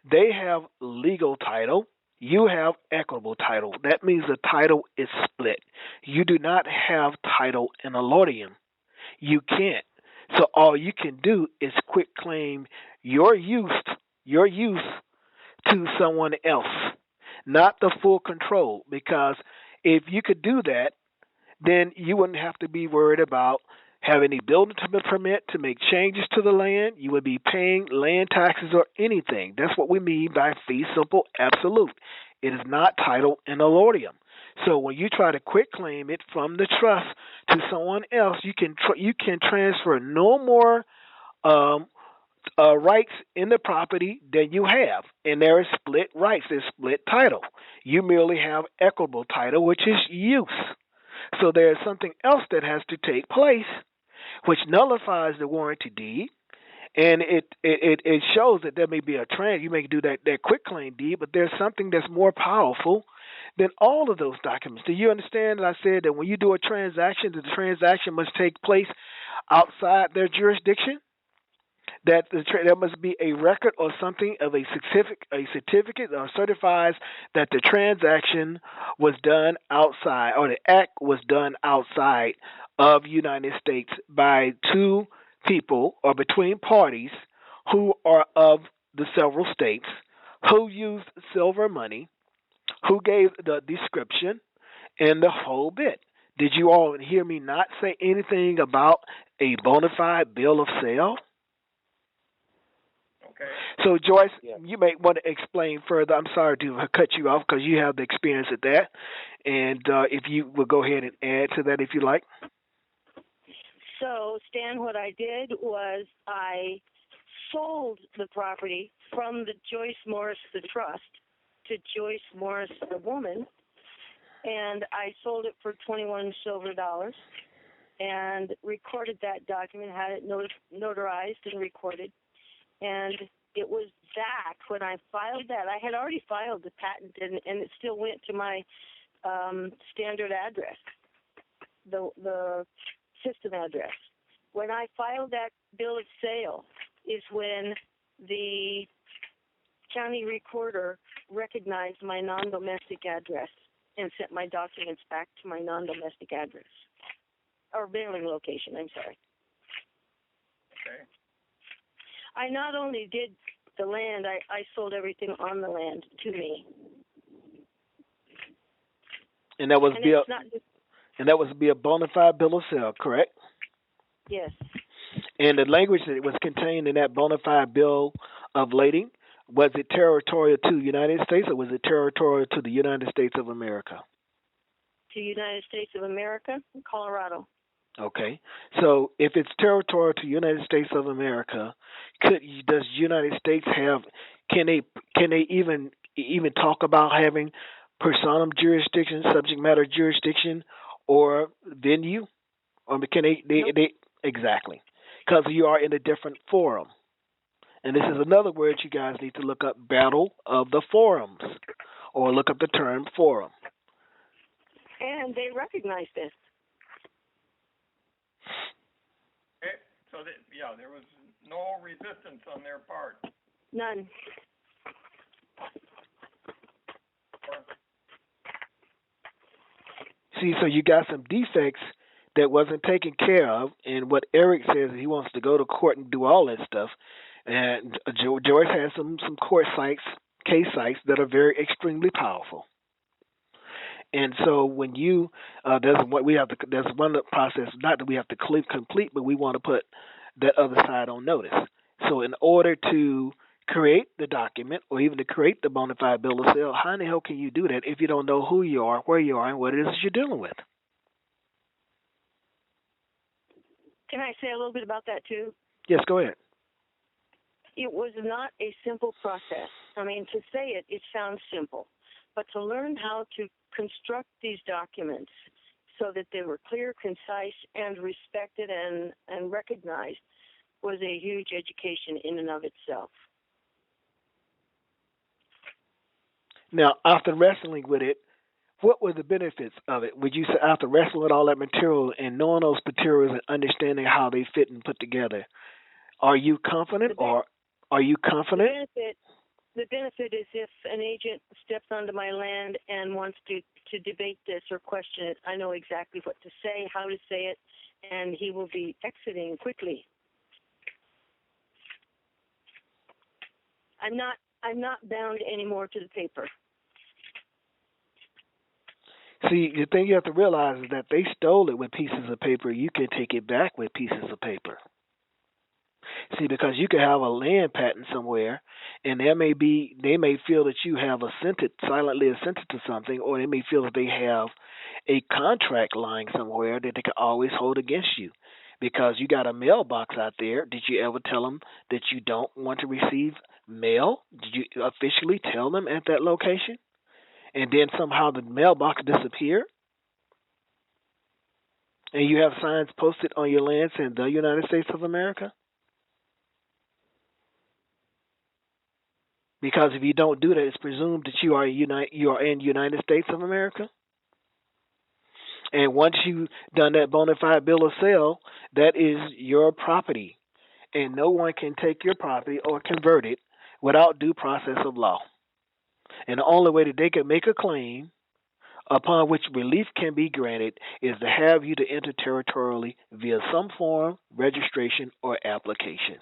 they have legal title. You have equitable title. That means the title is split. You do not have title in a laudium. You can't. So all you can do is quit claim your use to someone else, not the full control. Because if you could do that, then you wouldn't have to be worried about having a building permit to make changes to the land. You would be paying land taxes or anything. That's what we mean by fee simple absolute. It is not title in a laudium. So when you try to quit claim it from the trust to someone else, you can transfer no more rights in the property than you have, and there is split rights. There's split title. You merely have equitable title, which is use. So there is something else that has to take place, which nullifies the warranty deed, and it shows that there may be a trend. You may do that quick claim deed, but there's something that's more powerful than all of those documents. Do you understand that I said that when you do a transaction, that the transaction must take place outside their jurisdiction? That there must be a record or something of a certificate or certifies that the transaction was done outside, or the act was done outside of United States by two people or between parties who are of the several states, who used silver money, who gave the description, and the whole bit. Did you all hear me not say anything about a bona fide bill of sale? Okay. So, Joyce, you may want to explain further. I'm sorry to cut you off because you have the experience at that. And if you would go ahead and add to that if you like. So, Stan, what I did was I sold the property from the Joyce Morris, the trust, to Joyce Morris, the woman, and I sold it for $21 silver and recorded that document, had it notarized and recorded. And it was back when I filed that. I had already filed the patent, and it still went to my standard address. the system address. When I filed that bill of sale is when the county recorder recognized my non-domestic address and sent my documents back to my non-domestic address, or mailing location, I'm sorry. Okay. I not only did the land, I sold everything on the land to me. And that was be a bona fide bill of sale, correct? Yes. And the language that was contained in that bona fide bill of lading, was it territorial to the United States or was it territorial to the United States of America? To United States of America, Colorado. Okay. So if it's territorial to the United States of America, does United States have, can they even talk about having personam jurisdiction, subject matter jurisdiction, or venue? Or can they exactly? Because you are in a different forum. And this is another word you guys need to look up, battle of the forums, or look up the term forum. And they recognize this. Okay. So, there was no resistance on their part. None. See, so you got some defects that wasn't taken care of, and what Eric says is he wants to go to court and do all that stuff. And George has some court sites, case sites that are very extremely powerful. And so when you there's one process, not that we have to complete, but we want to put that other side on notice. So in order to create the document or even to create the bona fide bill of sale, how in the hell can you do that if you don't know who you are, where you are, and what it is you're dealing with? Can I say a little bit about that too? Yes, go ahead. It was not a simple process. I mean, to say it sounds simple, but to learn how to construct these documents so that they were clear, concise, and respected and recognized was a huge education in and of itself. Now, after wrestling with it, what were the benefits of it? Would you say after wrestling with all that material and knowing those materials and understanding how they fit and put together, are you confident or are you confident? The benefit is if an agent steps onto my land and wants to debate this or question it, I know exactly what to say, how to say it, and he will be exiting quickly. I'm not bound anymore to the paper. See, the thing you have to realize is that they stole it with pieces of paper. You can take it back with pieces of paper. See, because you could have a land patent somewhere, and they may feel that you have silently assented to something, or they may feel that they have a contract lying somewhere that they can always hold against you. Because you got a mailbox out there. Did you ever tell them that you don't want to receive mail? Did you officially tell them at that location? And then somehow the mailbox disappeared? And you have signs posted on your land saying the United States of America? Because if you don't do that, it's presumed that you are in United States of America. And once you've done that bona fide bill of sale, that is your property. And no one can take your property or convert it without due process of law. And the only way that they can make a claim upon which relief can be granted is to have you to enter territorially via some form, registration, or application.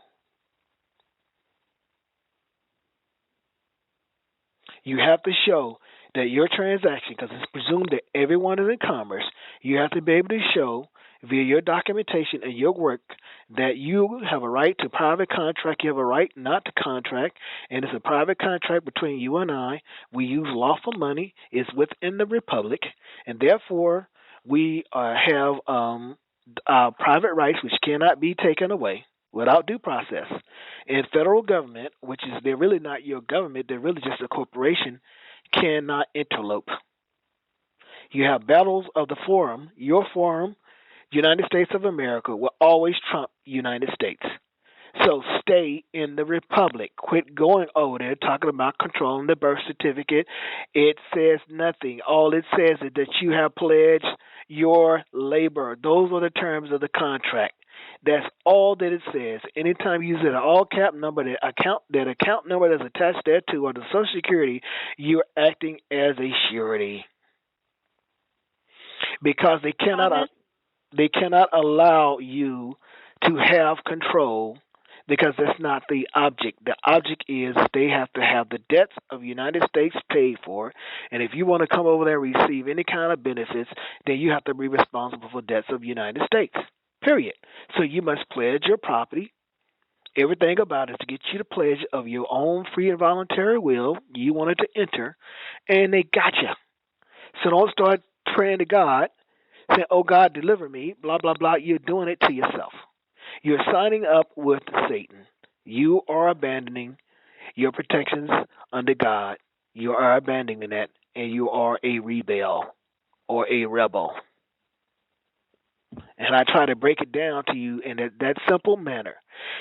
You have to show that your transaction, because it's presumed that everyone is in commerce, you have to be able to show via your documentation and your work that you have a right to private contract, you have a right not to contract, and it's a private contract between you and I. We use lawful money. It's within the republic, and therefore we have private rights which cannot be taken away without due process. And federal government, which is they're really not your government, they're really just a corporation, cannot interlope. You have battles of the forum. Your forum, United States of America, will always trump United States. So stay in the republic. Quit going over there talking about controlling the birth certificate. It says nothing. All it says is that you have pledged your labor. Those are the terms of the contract. That's all that it says. Anytime you use an all cap number, that account number that's attached thereto, or the Social Security, you're acting as a surety because they cannot allow you to have control because that's not the object. The object is they have to have the debts of the United States paid for, and if you want to come over there and receive any kind of benefits, then you have to be responsible for debts of the United States. Period. So you must pledge your property. Everything about it to get you the pledge of your own free and voluntary will. You wanted to enter, and they got you. So don't start praying to God, saying, "Oh God, deliver me." Blah blah blah. You're doing it to yourself. You're signing up with Satan. You are abandoning your protections under God. You are abandoning that, and you are a rebel or a rebel. And I try to break it down to you in that simple manner.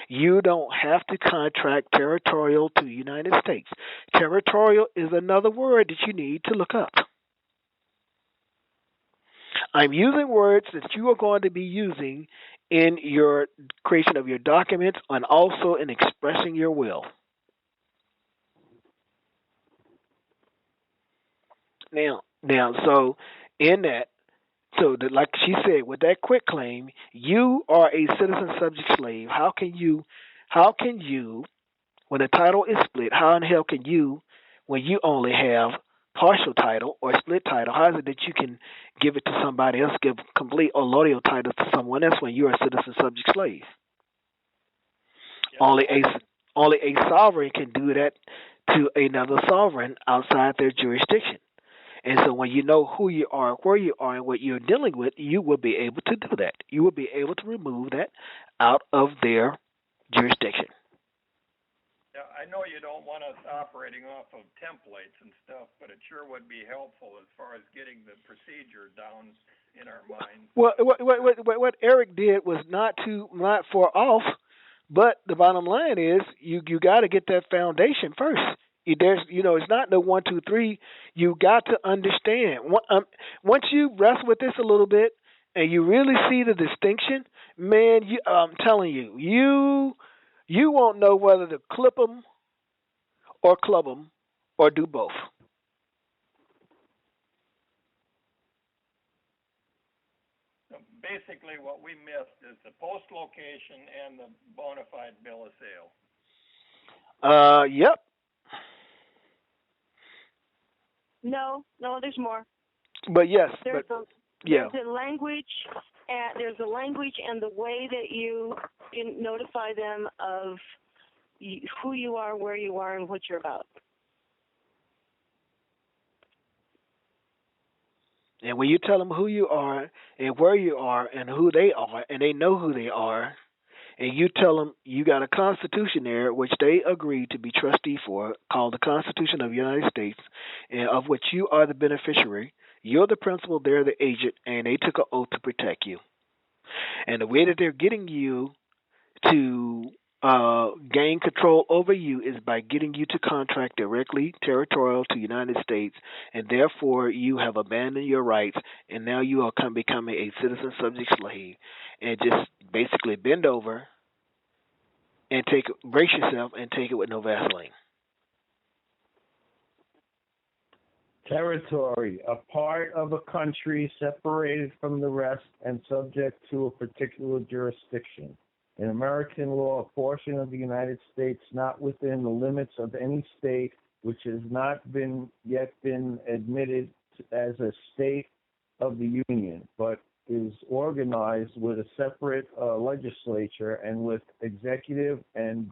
You don't have to contract territorial to the United States. Territorial is another word that you need to look up. I'm using words that you are going to be using in your creation of your documents and also in expressing your will. Now, so in that, like she said, with that quick claim, you are a citizen subject slave. How can you, when the title is split, how in hell can you, when you only have partial title or split title, how is it that you can give it to somebody else, give complete or loyal title to someone else when you're a citizen subject slave? Yeah. Only a sovereign can do that to another sovereign outside their jurisdiction. And so when you know who you are, where you are, and what you're dealing with, you will be able to do that. You will be able to remove that out of their jurisdiction. Yeah, I know you don't want us operating off of templates and stuff, but it sure would be helpful as far as getting the procedure down in our minds. Well, what Eric did was not far off, but the bottom line is you got to get that foundation first. It's not no 1, 2, 3. You got to understand. Once you wrestle with this a little bit and you really see the distinction, man, I'm telling you, you won't know whether to clip them or club them or do both. So basically, what we missed is the post location and the bona fide bill of sale. Yep. No, there's more. But yes, there's a language, and the way that you notify them of who you are, where you are, and what you're about. And when you tell them who you are and where you are and who they are, and they know who they are, and you tell them you got a constitution there, which they agreed to be trustee for, called the Constitution of the United States, and of which you are the beneficiary. You're the principal, they're the agent, and they took an oath to protect you. And the way that they're getting you to gain control over you is by getting you to contract directly territorial to the United States, and therefore you have abandoned your rights, and now you are becoming a citizen subject slave, and just basically bend over and brace yourself and take it with no Vaseline. Territory, a part of a country separated from the rest and subject to a particular jurisdiction. In American law, a portion of the United States not within the limits of any state which has not yet been admitted as a state of the Union, but is organized with a separate legislature and with executive and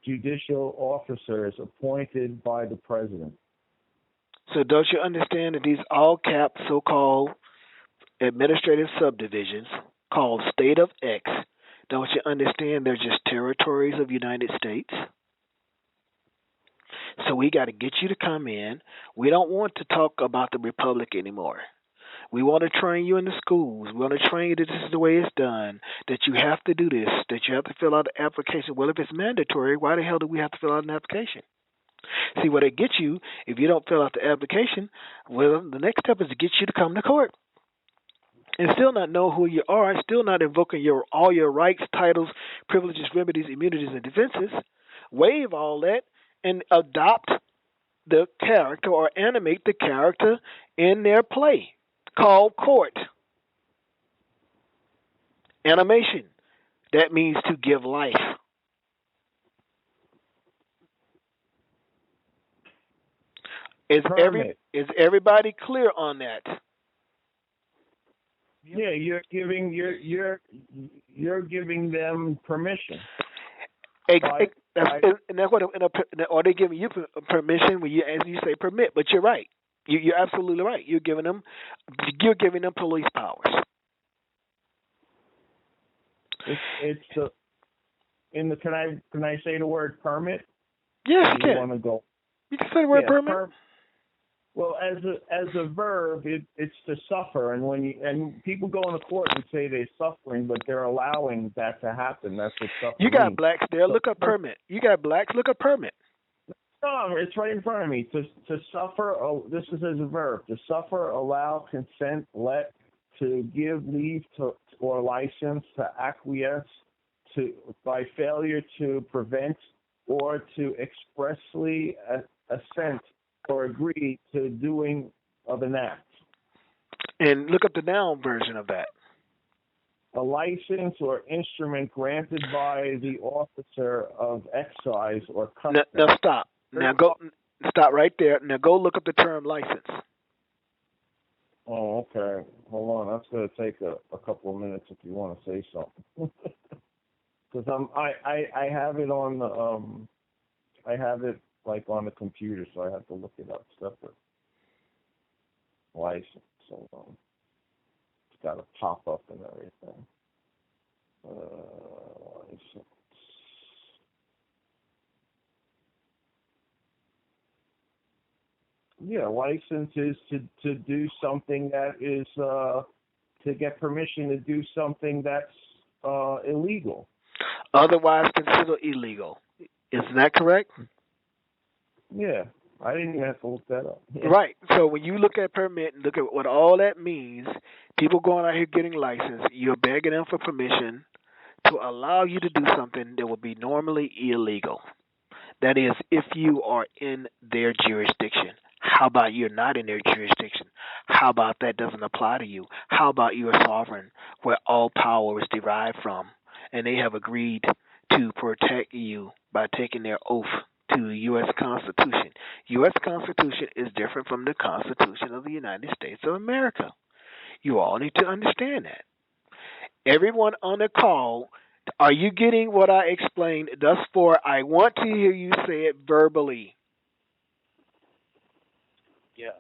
judicial officers appointed by the president. So don't you understand that these all-cap so-called administrative subdivisions called State of X, don't you understand they're just territories of the United States? So we got to get you to come in. We don't want to talk about the Republic anymore. We want to train you in the schools. We want to train you that this is the way it's done, that you have to do this, that you have to fill out the application. Well, if it's mandatory, why the hell do we have to fill out an application? See, what it gets you, if you don't fill out the application, well, the next step is to get you to come to court and still not know who you are, still not invoking all your rights, titles, privileges, remedies, immunities, and defenses. Waive all that and adopt the character or animate the character in their play called court. Animation. That means to give life. Is everybody clear on that? Yeah, you're giving them permission. And that's what. Are they giving you permission when as you say permit? But you're right. You're absolutely right. You're giving them police powers. Can I say the word permit? Yes, you can. Want to go? You can say the word permit. Well, as a verb, it's to suffer, and people go into court and say they're suffering, but they're allowing that to happen. That's what suffering You got means. blacks there. Look up permit. You got blacks. Look up permit. No, it's right in front of me. To suffer. This is as a verb. To suffer, allow, consent, let, to give leave to or license, to acquiesce, to by failure to prevent, or to expressly assent or agree to doing of an act. And look up the noun version of that. A license or instrument granted by the officer of excise or customs. Now stop. Stop right there. Now go look up the term license. Oh, okay. Hold on. That's going to take a couple of minutes if you want to say something. Because I have it on the I have it like on the computer, so I have to look it up separate. License. Hold on. It's got to pop up and everything. License. Yeah, license is to do something that is to get permission to do something that's illegal. Otherwise considered illegal. Isn't that correct? Yeah, I didn't even have to look that up. Yeah. Right. So when you look at permit and look at what all that means, people going out here getting licensed, you're begging them for permission to allow you to do something that would be normally illegal. That is, if you are in their jurisdiction. How about you're not in their jurisdiction? How about that doesn't apply to you? How about you're sovereign, where all power is derived from, and they have agreed to protect you by taking their oath to the U.S. Constitution. U.S. Constitution is different from the Constitution of the United States of America. You all need to understand that. Everyone on the call, are you getting what I explained thus far? I want to hear you say it verbally. Yes.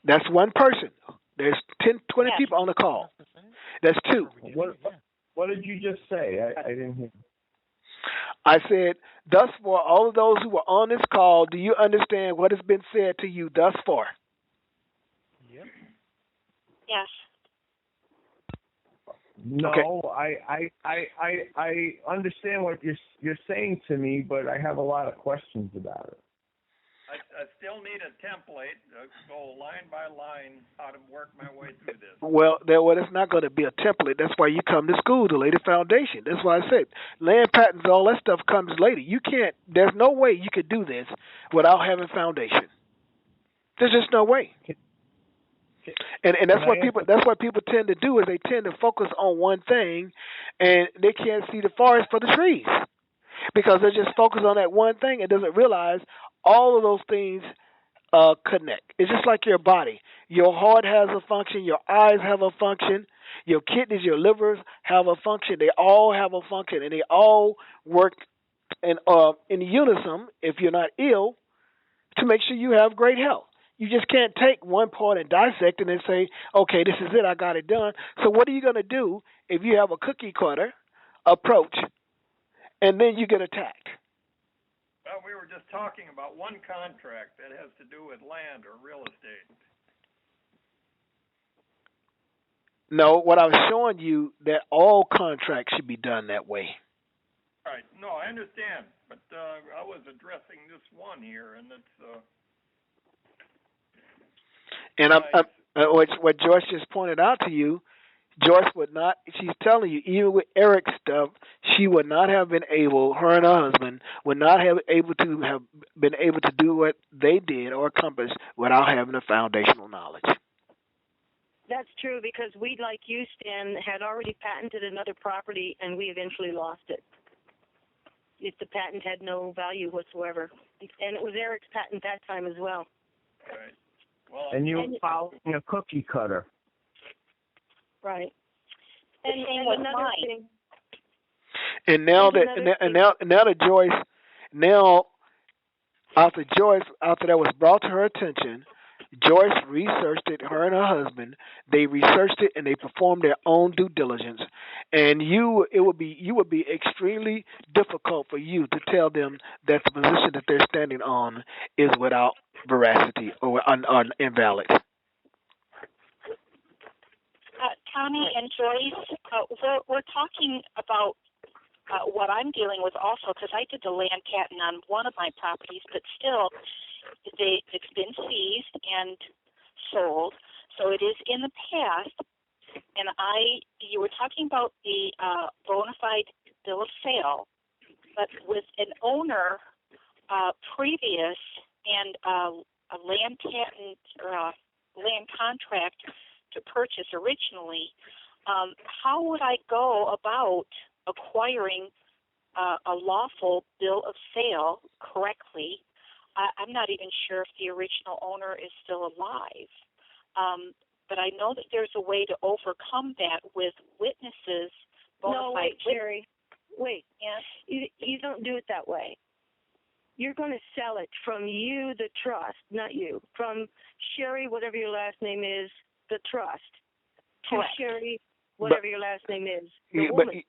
That's one person. There's 10, 20 people on the call. That's two. What did you just say? I didn't hear. I said, thus far, all of those who were on this call, do you understand what has been said to you thus far? Yep. Yes. No, okay. I understand what you're saying to me, but I have a lot of questions about it. I still need a template to go line by line how to work my way through this. Well, it's not going to be a template. That's why you come to school to lay the foundation. That's why I said land patents, all that stuff comes later. You can't. There's no way you could do this without having foundation. There's just no way. And that's what people tend to do is they tend to focus on one thing, and they can't see the forest for the trees because they're just focused on that one thing and doesn't realize all of those things connect. It's just like your body. Your heart has a function. Your eyes have a function. Your kidneys, your livers have a function. They all have a function, and they all work in unison, if you're not ill, to make sure you have great health. You just can't take one part and dissect it and say, okay, this is it, I got it done. So what are you going to do if you have a cookie cutter approach and then you get attacked? Well, we were just talking about one contract that has to do with land or real estate. No, what I was showing you that all contracts should be done that way. Right. No, I understand, but I was addressing this one here, and it's. And what Joyce just pointed out to you, Joyce would not. She's telling you, even with Eric's stuff, she would not have been able. Her and her husband would not have been able to do what they did or accomplish without having the foundational knowledge. That's true because we, like you, Stan, had already patented another property and we eventually lost it. If the patent had no value whatsoever. And it was Eric's patent that time as well. Right. Well, and you were following a cookie cutter. Right. And another mine. thing. And now that Joyce, after that was brought to her attention, Joyce researched it, her and her husband. They researched it and they performed their own due diligence. And you would be extremely difficult for you to tell them that the position that they're standing on is without veracity or invalid. Tommy and Joyce, we're talking about what I'm dealing with also because I did the land patent on one of my properties, but still it's been seized and sold, so it is in the past. And you were talking about the bona fide bill of sale, but with an owner previous and a land patent or a land contract to purchase originally, how would I go about acquiring a lawful bill of sale correctly? I'm not even sure if the original owner is still alive. But I know that there's a way to overcome that with witnesses. No, wait, Sherry. Wait. Yeah. You don't do it that way. You're going to sell it from you, the trust, not you. From Sherry, whatever your last name is, the trust, to Correct. Sherry, whatever your last name is, the woman.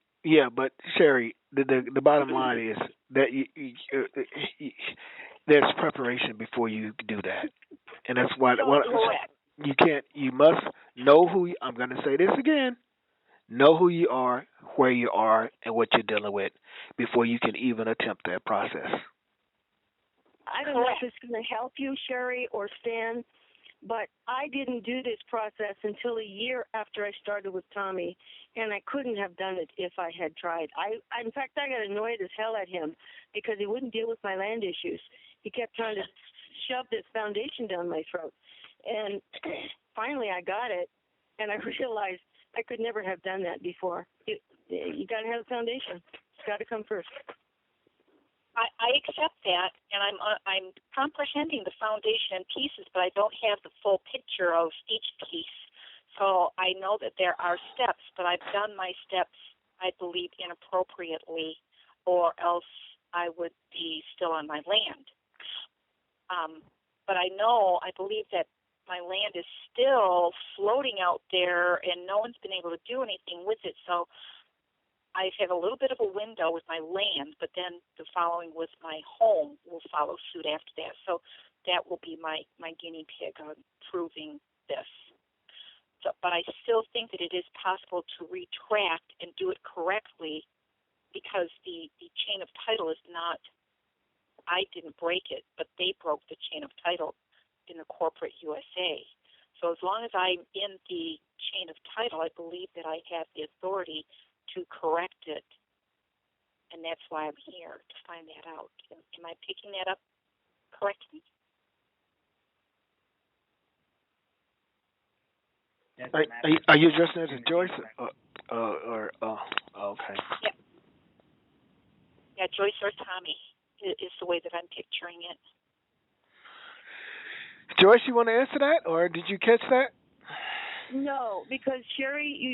But Sherry, the bottom line is that there's preparation before you do that, and that's why you can't. You must know who. I'm going to say this again. Know who you are, where you are, and what you're dealing with before you can even attempt that process. I don't know if it's going to help you, Sherry or Stan, but I didn't do this process until a year after I started with Tommy, and I couldn't have done it if I had tried. In fact, I got annoyed as hell at him because he wouldn't deal with my land issues. He kept trying to shove this foundation down my throat. And finally I got it, and I realized I could never have done that before. You got to have a foundation. It's got to come first. I accept that, and I'm comprehending the foundation in pieces, but I don't have the full picture of each piece. So I know that there are steps, but I've done my steps, I believe, inappropriately, or else I would be still on my land. But I believe that my land is still floating out there, and no one's been able to do anything with it. So I have a little bit of a window with my land, but then the following with my home will follow suit after that. So that will be my guinea pig on proving this. So, but I still think that it is possible to retract and do it correctly because the chain of title is not, I didn't break it, but they broke the chain of title in the corporate USA. So as long as I'm in the chain of title, I believe that I have the authority to correct it, and that's why I'm here, to find that out. Am I picking that up correctly? Are you addressing that to Joyce? Okay. Yeah, Joyce or Tommy is the way that I'm picturing it. Joyce, you want to answer that, or did you catch that? No, because Sherry, you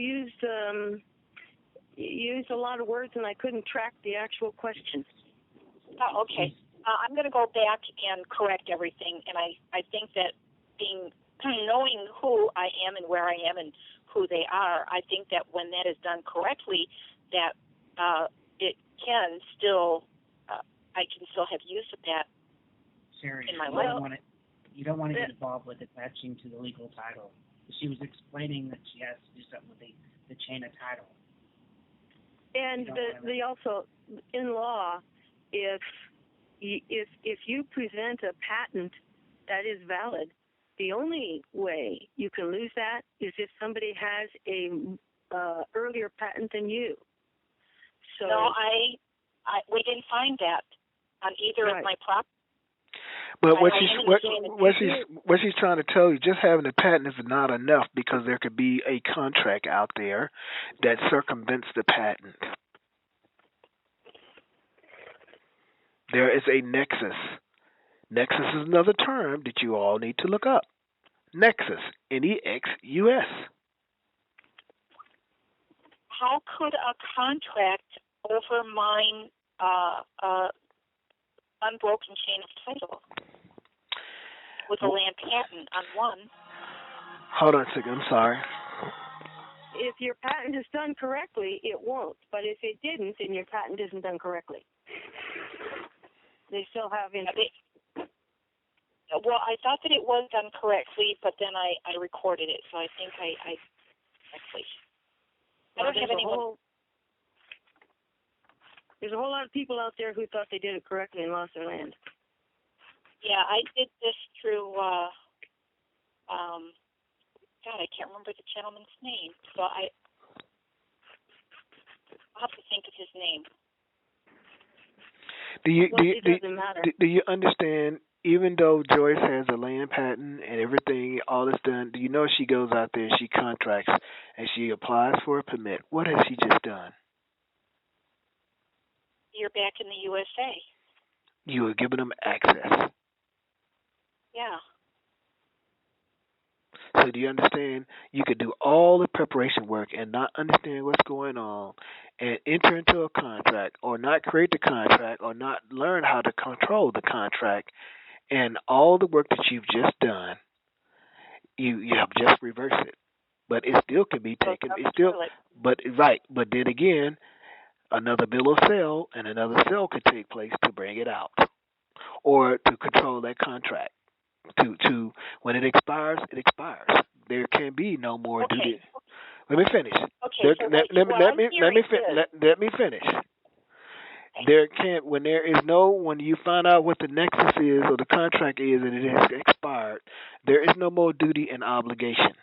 used a lot of words, and I couldn't track the actual question. Oh, okay. I'm going to go back and correct everything, and I think that knowing who I am and where I am and who they are, I think that when that is done correctly, that it can still, I can still have use of that in my life. You don't want to get involved with attaching to the legal title. She was explaining that she has to do something with the chain of title. And the also in law, if you present a patent that is valid, the only way you can lose that is if somebody has a earlier patent than you. So no, we didn't find that on either of my properties. But what she's trying to tell you, just having a patent is not enough, because there could be a contract out there that circumvents the patent. There is a nexus. Nexus is another term that you all need to look up. Nexus, Nexus. How could a contract overmine unbroken chain of title with a land patent on one? Hold on a second, I'm sorry. If your patent is done correctly, it won't. But if it didn't, then your patent isn't done correctly. They still have interest. Well, I thought that it was done correctly, but then I recorded it, so I think I actually. I don't have anyone. There's a whole lot of people out there who thought they did it correctly and lost their land. Yeah, I did this through, God, I can't remember the gentleman's name. So I'll have to think of his name. Do you understand, even though Joyce has a land patent and everything, all is done, do you know she goes out there and she contracts and she applies for a permit? What has she just done? You're back in the USA. You are giving them access. Yeah. So do you understand? You could do all the preparation work and not understand what's going on and enter into a contract, or not create the contract, or not learn how to control the contract, and all the work that you've just done, you have just reversed it. But it still can be taken. But then again, another bill of sale and another sale could take place to bring it out, or to control that contract. To when it expires, it expires. There can be no more duty. Let me finish. Okay. Let me finish. There can't when you find out what the nexus is or the contract is and it has expired, there is no more duty and obligation.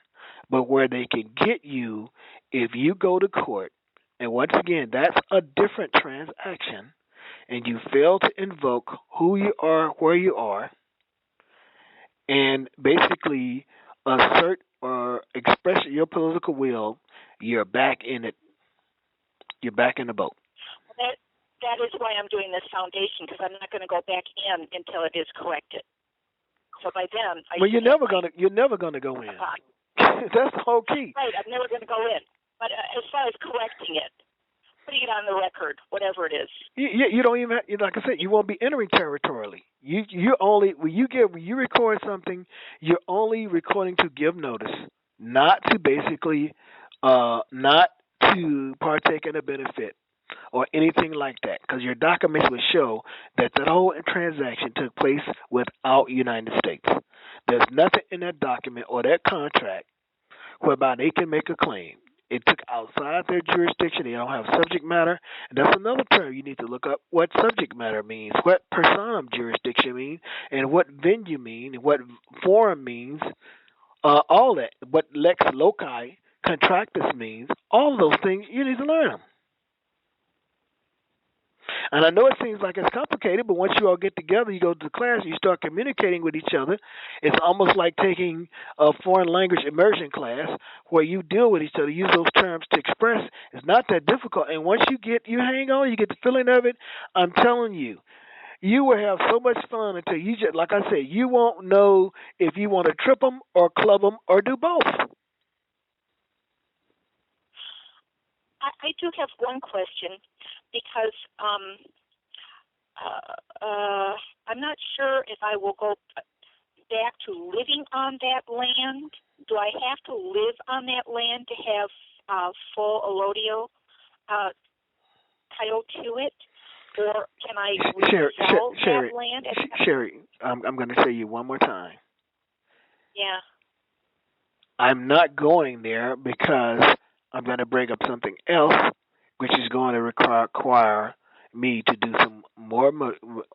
But where they can get you, if you go to court, and once again, that's a different transaction, and you fail to invoke who you are, where you are, and basically assert or express your political will, you're back in it. You're back in the boat. That is why I'm doing this foundation, because I'm not going to go back in until it is corrected. So by then, you're never gonna go in. That's the whole key. Right, I'm never going to go in. But as far as correcting it, putting it on the record, whatever it is. You don't even like I said, you won't be entering territorially. You only when you record something, you're only recording to give notice, not to basically not to partake in a benefit or anything like that, because your documents would show that the whole transaction took place without United States. There's nothing in that document or that contract whereby they can make a claim. It took outside their jurisdiction. They don't have subject matter. And that's another term you need to look up, what subject matter means, what personam jurisdiction means, and what venue means, and what forum means, all that. What lex loci contractus means, all of those things, you need to learn them. And I know it seems like it's complicated, but once you all get together, you go to the class, you start communicating with each other. It's almost like taking a foreign language immersion class where you deal with each other, use those terms to express. It's not that difficult. And once you hang on, you get the feeling of it, I'm telling you, you will have so much fun until you just, like I said, you won't know if you want to trip them or club them or do both. I do have one question, because I'm not sure if I will go back to living on that land. Do I have to live on that land to have full allodial title to it? Or can I sell that land? Sherry, I'm going to say you one more time. Yeah. I'm not going there because I'm going to bring up something else which is going to require me to do some more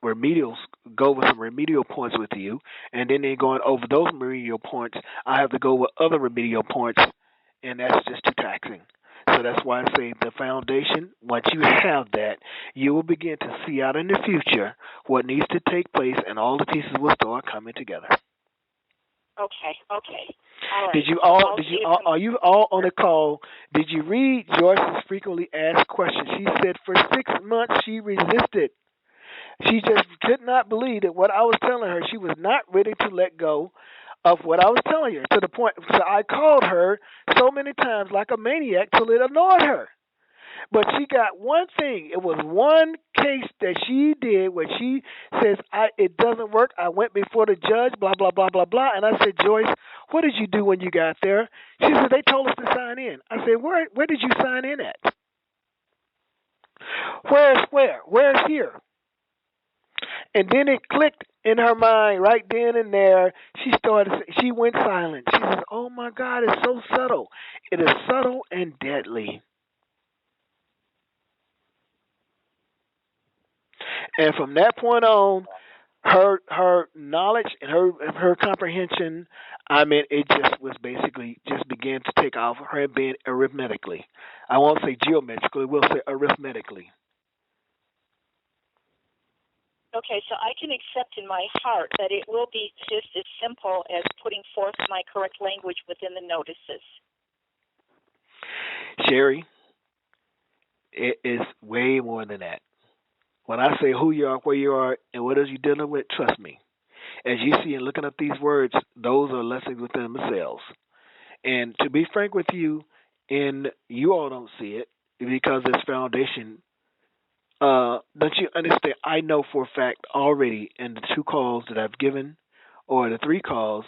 remedials, go over some remedial points with you, and then going over those remedial points, I have to go with other remedial points, and that's just too taxing. So that's why I say the foundation, once you have that, you will begin to see out in the future what needs to take place, and all the pieces will start coming together. Okay. All right. Are you all on the call? Did you read Joyce's frequently asked questions? She said for 6 months she resisted. She just could not believe that what I was telling her, she was not ready to let go of what I was telling her, to the point, so I called her so many times like a maniac till it annoyed her. But she got one thing. It was one case that she did where she says, it doesn't work. I went before the judge, blah, blah, blah, blah, blah. And I said, Joyce, what did you do when you got there? She said, they told us to sign in. I said, where did you sign in at? Where's where? Where's here? And then it clicked in her mind right then and there. She went silent. She says, oh, my God, it's so subtle. It is subtle and deadly. And from that point on, her knowledge and her comprehension, I mean, it just was basically just began to take off. Her being arithmetically, I won't say geometrically, we'll say arithmetically. Okay, so I can accept in my heart that it will be just as simple as putting forth my correct language within the notices. Sherry, it is way more than that. When I say who you are, where you are, and what else you're dealing with, trust me. As you see in looking up these words, those are lessons within themselves. And to be frank with you, and you all don't see it because it's foundation. Don't you understand? I know for a fact already in the 2 calls that I've given, or the 3 calls,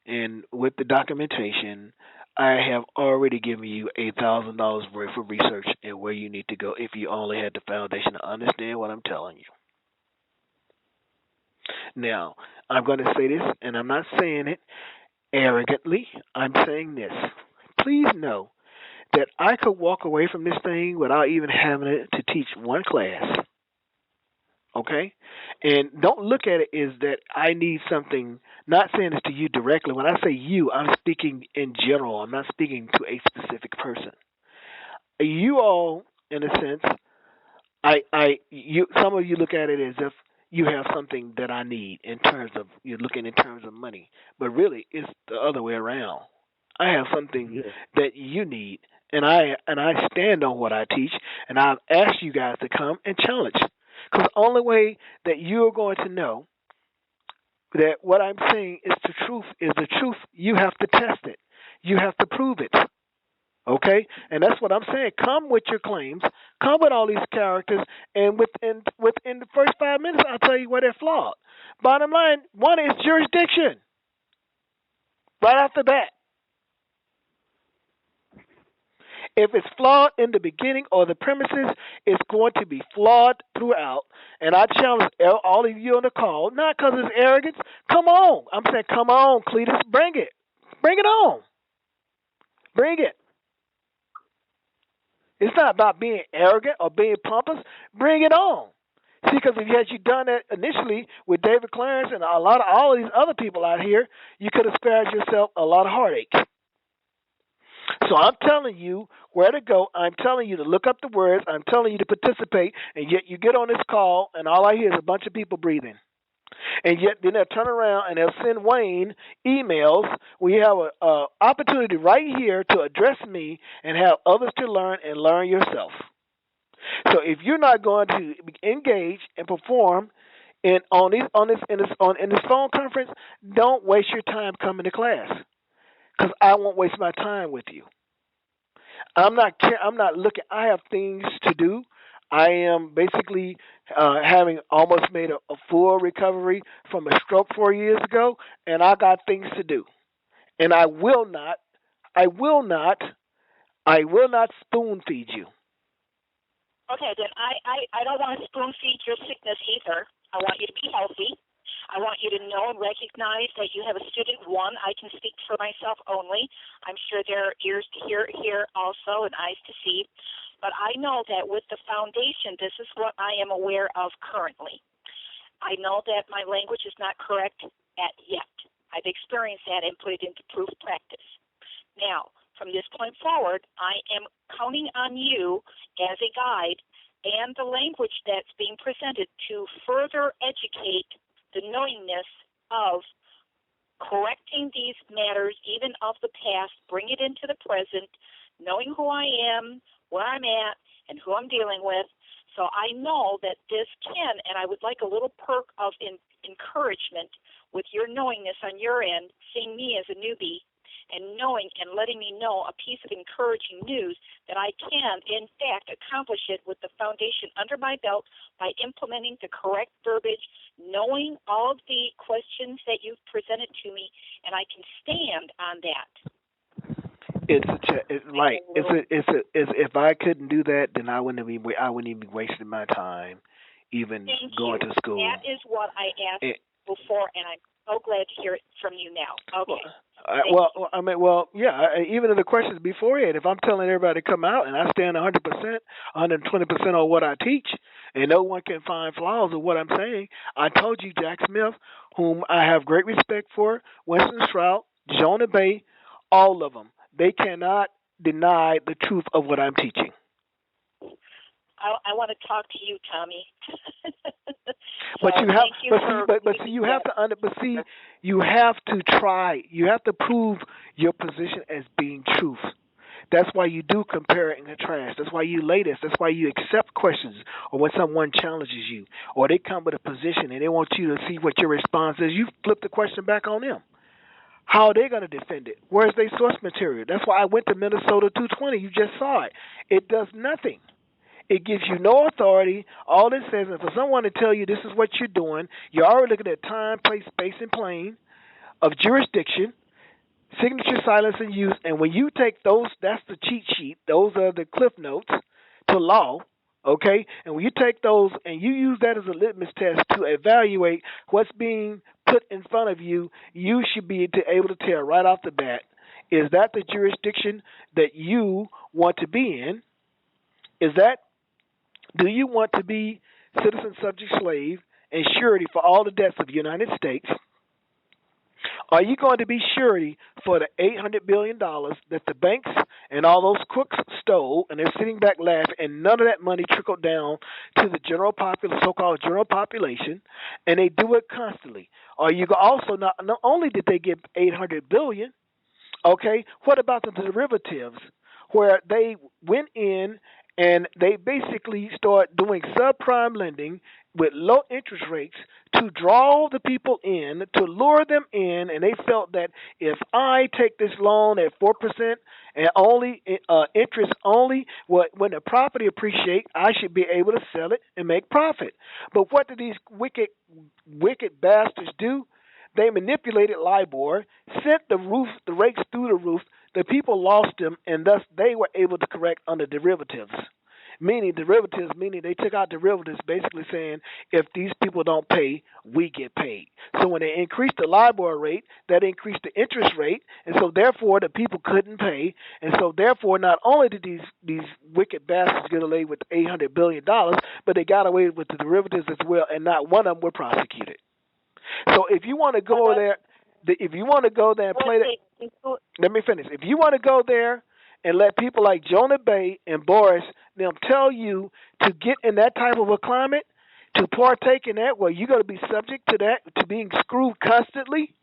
and with the documentation, I have already given you $8,000 worth of research and where you need to go if you only had the foundation to understand what I'm telling you. Now, I'm going to say this, and I'm not saying it arrogantly. I'm saying this. Please know that I could walk away from this thing without even having it to teach one class. Okay? And don't look at it as that I need something, not saying this to you directly. When I say you, I'm speaking in general. I'm not speaking to a specific person. You all, in a sense, some of you look at it as if you have something that I need in terms of, you're looking in terms of money. But really, it's the other way around. I have something that you need, and I stand on what I teach, and I've asked you guys to come and challenge. Because the only way that you're going to know that what I'm saying is the truth, you have to test it. You have to prove it. Okay? And that's what I'm saying. Come with your claims. Come with all these characters. And within the first 5 minutes, I'll tell you where they're flawed. Bottom line, one is jurisdiction. Right off the bat. If it's flawed in the beginning or the premises, it's going to be flawed throughout. And I challenge all of you on the call, not because it's arrogance. Come on. I'm saying, come on, Cletus. Bring it. Bring it on. Bring it. It's not about being arrogant or being pompous. Bring it on. See, because if had you done that initially with David Clarence and all of these other people out here, you could have spared yourself a lot of heartache. So I'm telling you where to go. I'm telling you to look up the words. I'm telling you to participate. And yet you get on this call, and all I hear is a bunch of people breathing. And yet then they'll turn around and they'll send Wayne emails. We have an opportunity right here to address me and have others to learn and learn yourself. So if you're not going to engage and perform in this phone conference, don't waste your time coming to class. Because I won't waste my time with you. I'm not looking. I have things to do. I am basically having almost made a full recovery from a stroke 4 years ago, and I got things to do. And I will not spoon feed you. Okay, then I don't want to spoon feed your sickness either. I want you to be healthy. I want you to know and recognize that you have a student 1. I can speak for myself only. I'm sure there are ears to hear also and eyes to see. But I know that with the foundation, this is what I am aware of currently. I know that my language is not correct yet. I've experienced that and put it into proof practice. Now, from this point forward, I am counting on you as a guide and the language that's being presented to further educate the knowingness of correcting these matters, even of the past, bring it into the present, knowing who I am, where I'm at, and who I'm dealing with. So I know that this can, and I would like a little perk of encouragement with your knowingness on your end, seeing me as a newbie, and knowing and letting me know a piece of encouraging news that I can, in fact, accomplish it with the foundation under my belt by implementing the correct verbiage, knowing all of the questions that you've presented to me, and I can stand on that. If I couldn't do that, then I wouldn't even be wasting my time even going to school. That is what I asked before, and I'm so glad to hear it from you now. Okay. Even in the questions beforehand, if I'm telling everybody to come out and I stand 100%, 120% on what I teach, and no one can find flaws in what I'm saying, I told you Jack Smith, whom I have great respect for, Winston Stroud, Jonah Bay, all of them, they cannot deny the truth of what I'm teaching. I want to talk to you, Tommy. You have to try. You have to prove your position as being truth. That's why you do compare it and contrast. That's why you lay this. That's why you accept questions, or when someone challenges you, or they come with a position and they want you to see what your response is. You flip the question back on them. How are they going to defend it? Where's their source material? That's why I went to Minnesota 220. You just saw it. It does nothing. It gives you no authority. All it says is for someone to tell you this is what you're doing, you're already looking at time, place, space, and plane of jurisdiction, signature, silence, and use. And when you take those, that's the cheat sheet. Those are the cliff notes to law, okay? And when you take those and you use that as a litmus test to evaluate what's being put in front of you, you should be able to tell right off the bat, is that the jurisdiction that you want to be in? Do you want to be citizen, subject, slave, and surety for all the debts of the United States? Are you going to be surety for the $800 billion that the banks and all those crooks stole, and they're sitting back laughing, and none of that money trickled down to the so-called general population, and they do it constantly? Are you also not only did they get $800 billion, okay? What about the derivatives, where they went in and they basically start doing subprime lending with low interest rates to draw the people in, to lure them in, and they felt that if I take this loan at 4% and only interest only, when the property appreciates, I should be able to sell it and make profit. But what do these wicked bastards do? They manipulated LIBOR, sent the rates through the roof. The people lost them, and thus they were able to correct under derivatives. Meaning they took out derivatives, basically saying if these people don't pay, we get paid. So when they increased the LIBOR rate, that increased the interest rate, and so therefore the people couldn't pay, and so therefore not only did these wicked bastards get away with $800 billion, but they got away with the derivatives as well, and not one of them were prosecuted. So if you want to go there, and play that, let me finish. If you want to go there and let people like Jonah Bay and Boris them tell you to get in that type of a climate, to partake in that, where you're going to be subject to that, to being screwed constantly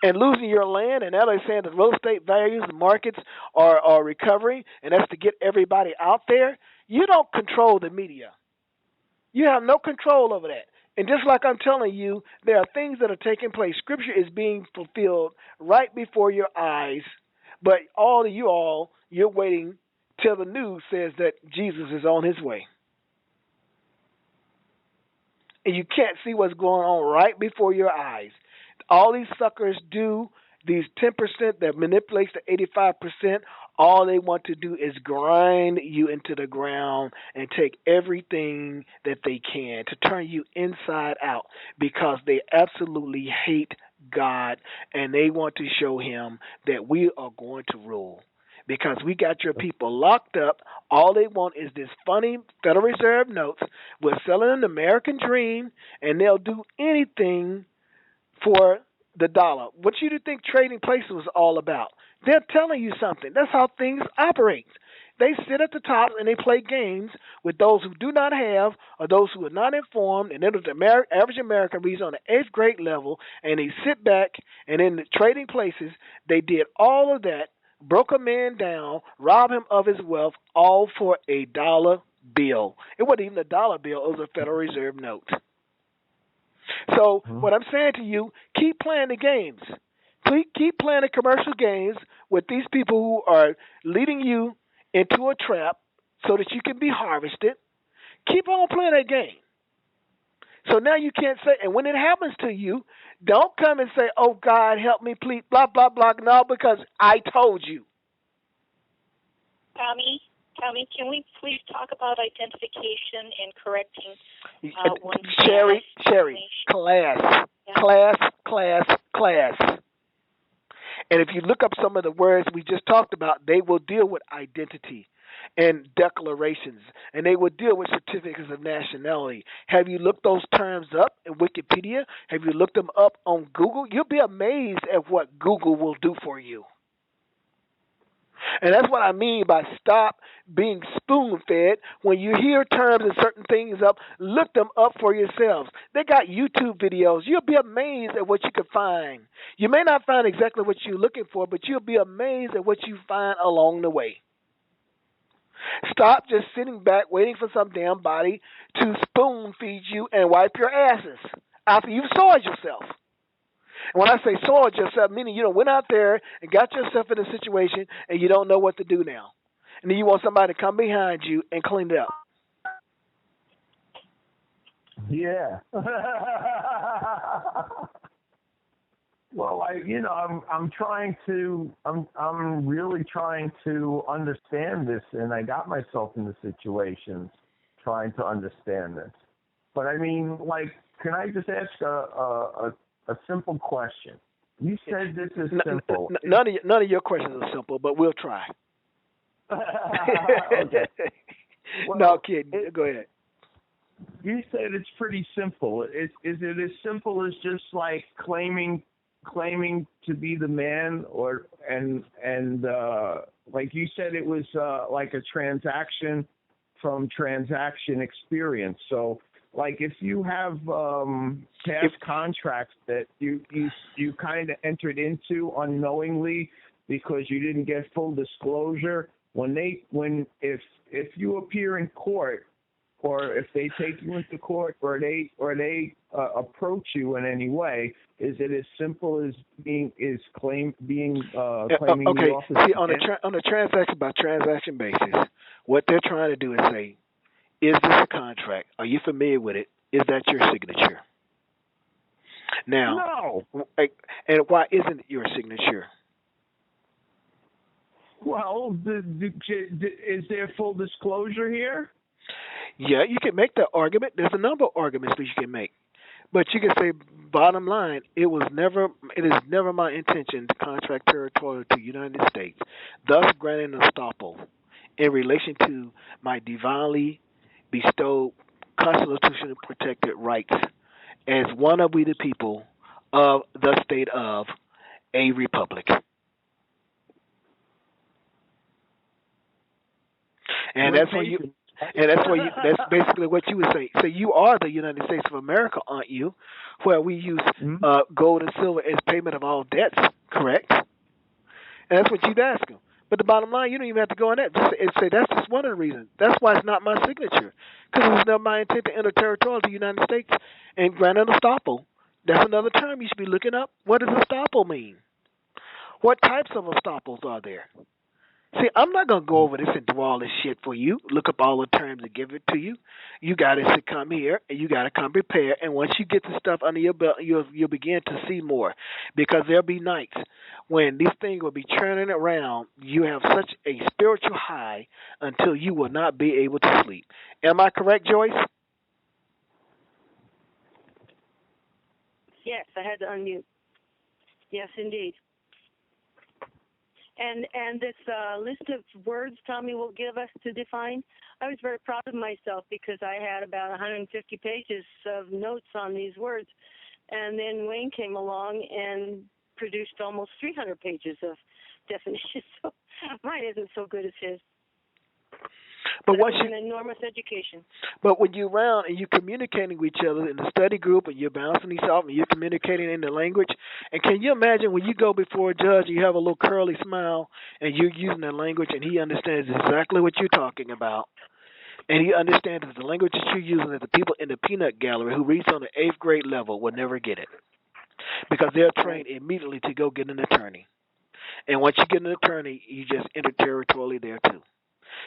and losing your land, and now they're saying that real estate values and markets are recovering, and that's to get everybody out there. You don't control the media. You have no control over that. And just like I'm telling you, there are things that are taking place. Scripture is being fulfilled right before your eyes. But you're waiting till the news says that Jesus is on his way. And you can't see what's going on right before your eyes. All these suckers do, these 10% that manipulates the 85%, all they want to do is grind you into the ground and take everything that they can to turn you inside out, because they absolutely hate God, and they want to show him that we are going to rule. because we got your people locked up. All they want is this funny Federal Reserve notes. We're selling an American dream, and they'll do anything for the dollar. What you think Trading Places was all about? They're telling you something. That's how things operate. They sit at the top and they play games with those who do not have or those who are not informed. And then the average American reads on the 8th grade level, and they sit back and in the Trading Places, they did all of that, broke a man down, robbed him of his wealth, all for a dollar bill. It wasn't even a dollar bill. It was a Federal Reserve note. So what I'm saying to you, keep playing the games. Keep playing the commercial games with these people who are leading you into a trap so that you can be harvested. Keep on playing that game. So now you can't say, and when it happens to you, don't come and say, oh, God, help me, please, blah, blah, blah. No, because I told you. Tommy, can we please talk about identification and correcting one's Sherry, class. And if you look up some of the words we just talked about, they will deal with identity and declarations, and they will deal with certificates of nationality. Have you looked those terms up in Wikipedia? Have you looked them up on Google? You'll be amazed at what Google will do for you. And that's what I mean by stop being spoon-fed. When you hear terms and certain things up, look them up for yourselves. They got YouTube videos. You'll be amazed at what you can find. You may not find exactly what you're looking for, but you'll be amazed at what you find along the way. Stop just sitting back waiting for some damn body to spoon-feed you and wipe your asses after you've soiled yourself. And when I say soiled yourself, meaning you went out there and got yourself in a situation and you don't know what to do now. And then you want somebody to come behind you and clean it up. Yeah. Well, I'm really trying to understand this, and I got myself in the situations trying to understand this. But I mean, can I just ask a simple question? You said this is simple. None of your questions are simple, but we'll try. Okay. Well, no, kid. Go ahead. You said it's pretty simple. Is it as simple as just like claiming to be the man, and like you said, it was like a transaction from transaction experience. So, like if you have past contracts that you kind of entered into unknowingly because you didn't get full disclosure, if you appear in court, or if they take you into court, or they approach you in any way, is it as simple as claiming okay. the office? See, on a transaction by transaction basis, what they're trying to do is say, is this a contract? Are you familiar with it? Is that your signature? Now, no. And why isn't it your signature? Well, is there full disclosure here? Yeah, you can make that argument. There's a number of arguments that you can make. But you can say, bottom line, it is never my intention to contract territorial to the United States, thus granting estoppel in relation to my divinely bestowed constitutionally protected rights as one of we the people of the state of a republic. And that's basically what you would say. So you are the United States of America, aren't you? Where we use gold and silver as payment of all debts, correct? And that's what you'd ask them. But the bottom line, you don't even have to go on that. Just say that's just one of the reasons. That's why it's not my signature, because it was never my intent to enter territorial to the United States and grant an estoppel. That's another term you should be looking up. What does estoppel mean? What types of estoppels are there? See, I'm not going to go over this and do all this shit for you. Look up all the terms and give it to you. You got to come here, and you got to come prepared. And once you get the stuff under your belt, you'll begin to see more. Because there'll be nights when these things will be churning around. You have such a spiritual high until you will not be able to sleep. Am I correct, Joyce? Yes, I had to unmute. Yes, indeed. And this list of words Tommy will give us to define, I was very proud of myself because I had about 150 pages of notes on these words. And then Wayne came along and produced almost 300 pages of definitions. So mine isn't so good as his. But it once was you, an enormous education. but when you're around and you're communicating with each other in the study group and you're bouncing these off and you're communicating in the language, and can you imagine when you go before a judge and you have a little curly smile and you're using the language and he understands exactly what you're talking about, and he understands that the language that you're using that the people in the peanut gallery who reads on the 8th grade level will never get it because they're trained immediately to go get an attorney. And once you get an attorney, you just enter territorially there too.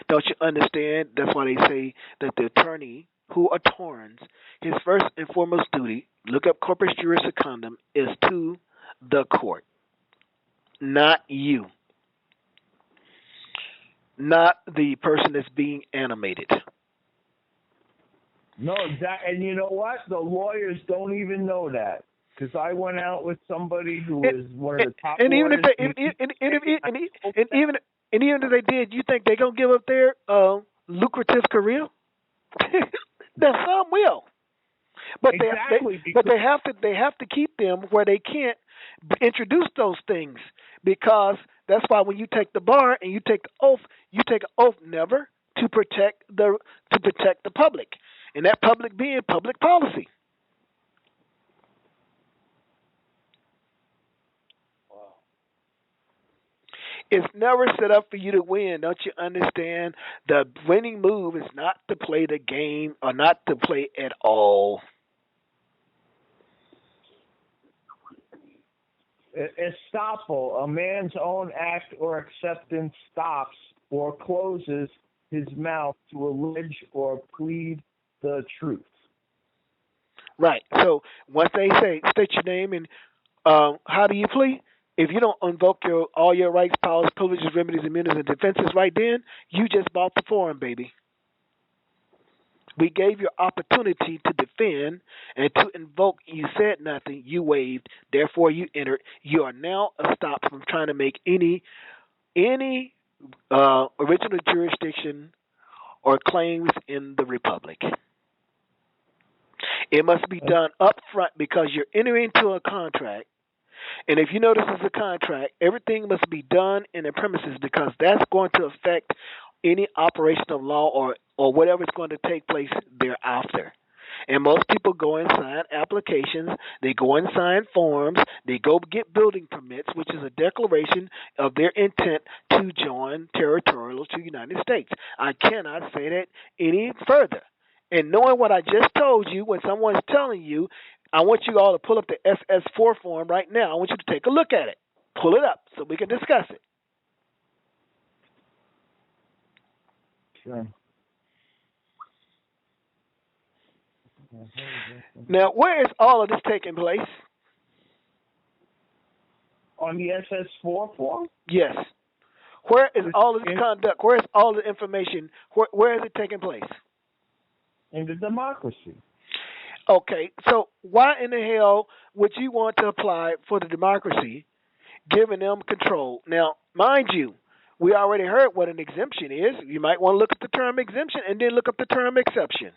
Don't you understand? That's why they say that the attorney who attorneys, his first and foremost duty, look up corpus juris secundum, is to the court, not you, not the person that's being animated. No, and you know what? The lawyers don't even know that. Because I went out with somebody who was one of the top and even lawyers. And even if they did, you think they're gonna give up their lucrative career? That some will, but exactly, they have to keep them where they can't introduce those things, because that's why when you take the bar and you take the oath, you take an oath never to protect the public, and that public being public policy. It's never set up for you to win. Don't you understand? The winning move is not to play the game or not to play at all. Estoppel, a man's own act or acceptance stops or closes his mouth to allege or plead the truth. Right. So once they say, state your name and how do you plead? If you don't invoke all your rights, powers, privileges, remedies, immunities, and defenses right then, you just bought the forum, baby. We gave you opportunity to defend and to invoke. You said nothing. You waived. Therefore, you entered. You are now stopped from trying to make any original jurisdiction or claims in the republic. It must be done up front because you're entering into a contract. And if you know this is a contract, everything must be done in the premises because that's going to affect any operation of law or whatever is going to take place thereafter. And most people go and sign applications, they go and sign forms, they go get building permits, which is a declaration of their intent to join territorial to the United States. I cannot say that any further. And knowing what I just told you, when someone's telling you, I want you all to pull up the SS4 form right now. I want you to take a look at it. Pull it up so we can discuss it. Sure. Now, where is all of this taking place? On the SS4 form? Yes. Where is all of this conduct? Where is all the information? Where is it taking place? In the democracy. Okay, so why in the hell would you want to apply for the democracy, giving them control? Now, mind you, we already heard what an exemption is. You might want to look at the term exemption and then look up the term exception.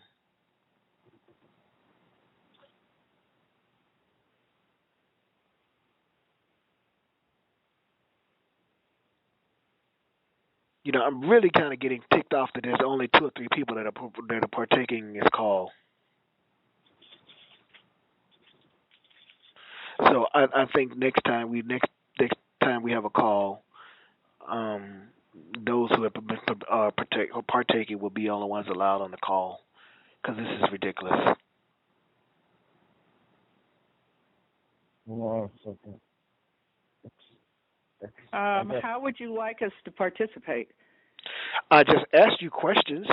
You know, I'm really kind of getting ticked off that there's only 2 or 3 people that are partaking in this call. So I think next time we have a call, those who have been partaking will be the only ones allowed on the call, because this is ridiculous. Well, how would you like us to participate? I just asked you questions.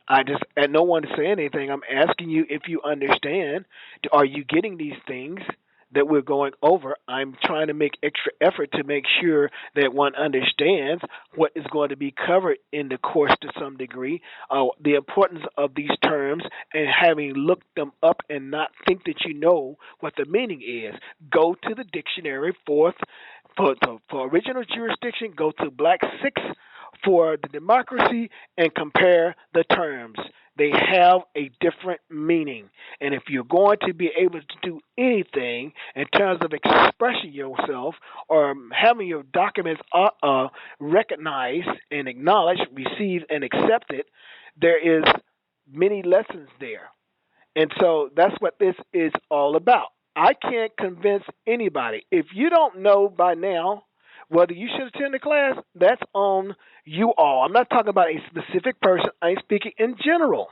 And no one say anything. I'm asking you if you understand. Are you getting these things that we're going over? I'm trying to make extra effort to make sure that one understands what is going to be covered in the course to some degree, the importance of these terms, and having looked them up and not think that you know what the meaning is. Go to the dictionary, For original jurisdiction, go to Black 6 for the democracy and compare the terms. They have a different meaning. And if you're going to be able to do anything in terms of expressing yourself or having your documents recognized and acknowledged, received, and accepted, there is many lessons there. And so that's what this is all about. I can't convince anybody. If you don't know by now whether you should attend the class, that's on you all. I'm not talking about a specific person. I'm speaking in general.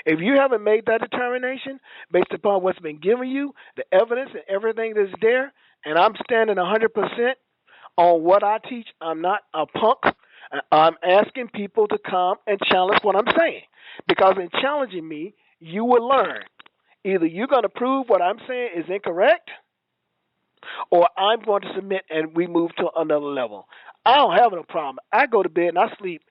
If you haven't made that determination based upon what's been given you, the evidence and everything that's there, and I'm standing 100% on what I teach, I'm not a punk. I'm asking people to come and challenge what I'm saying. Because in challenging me, you will learn. Either you're going to prove what I'm saying is incorrect, or I'm going to submit and we move to another level. I don't have no problem. I go to bed and I sleep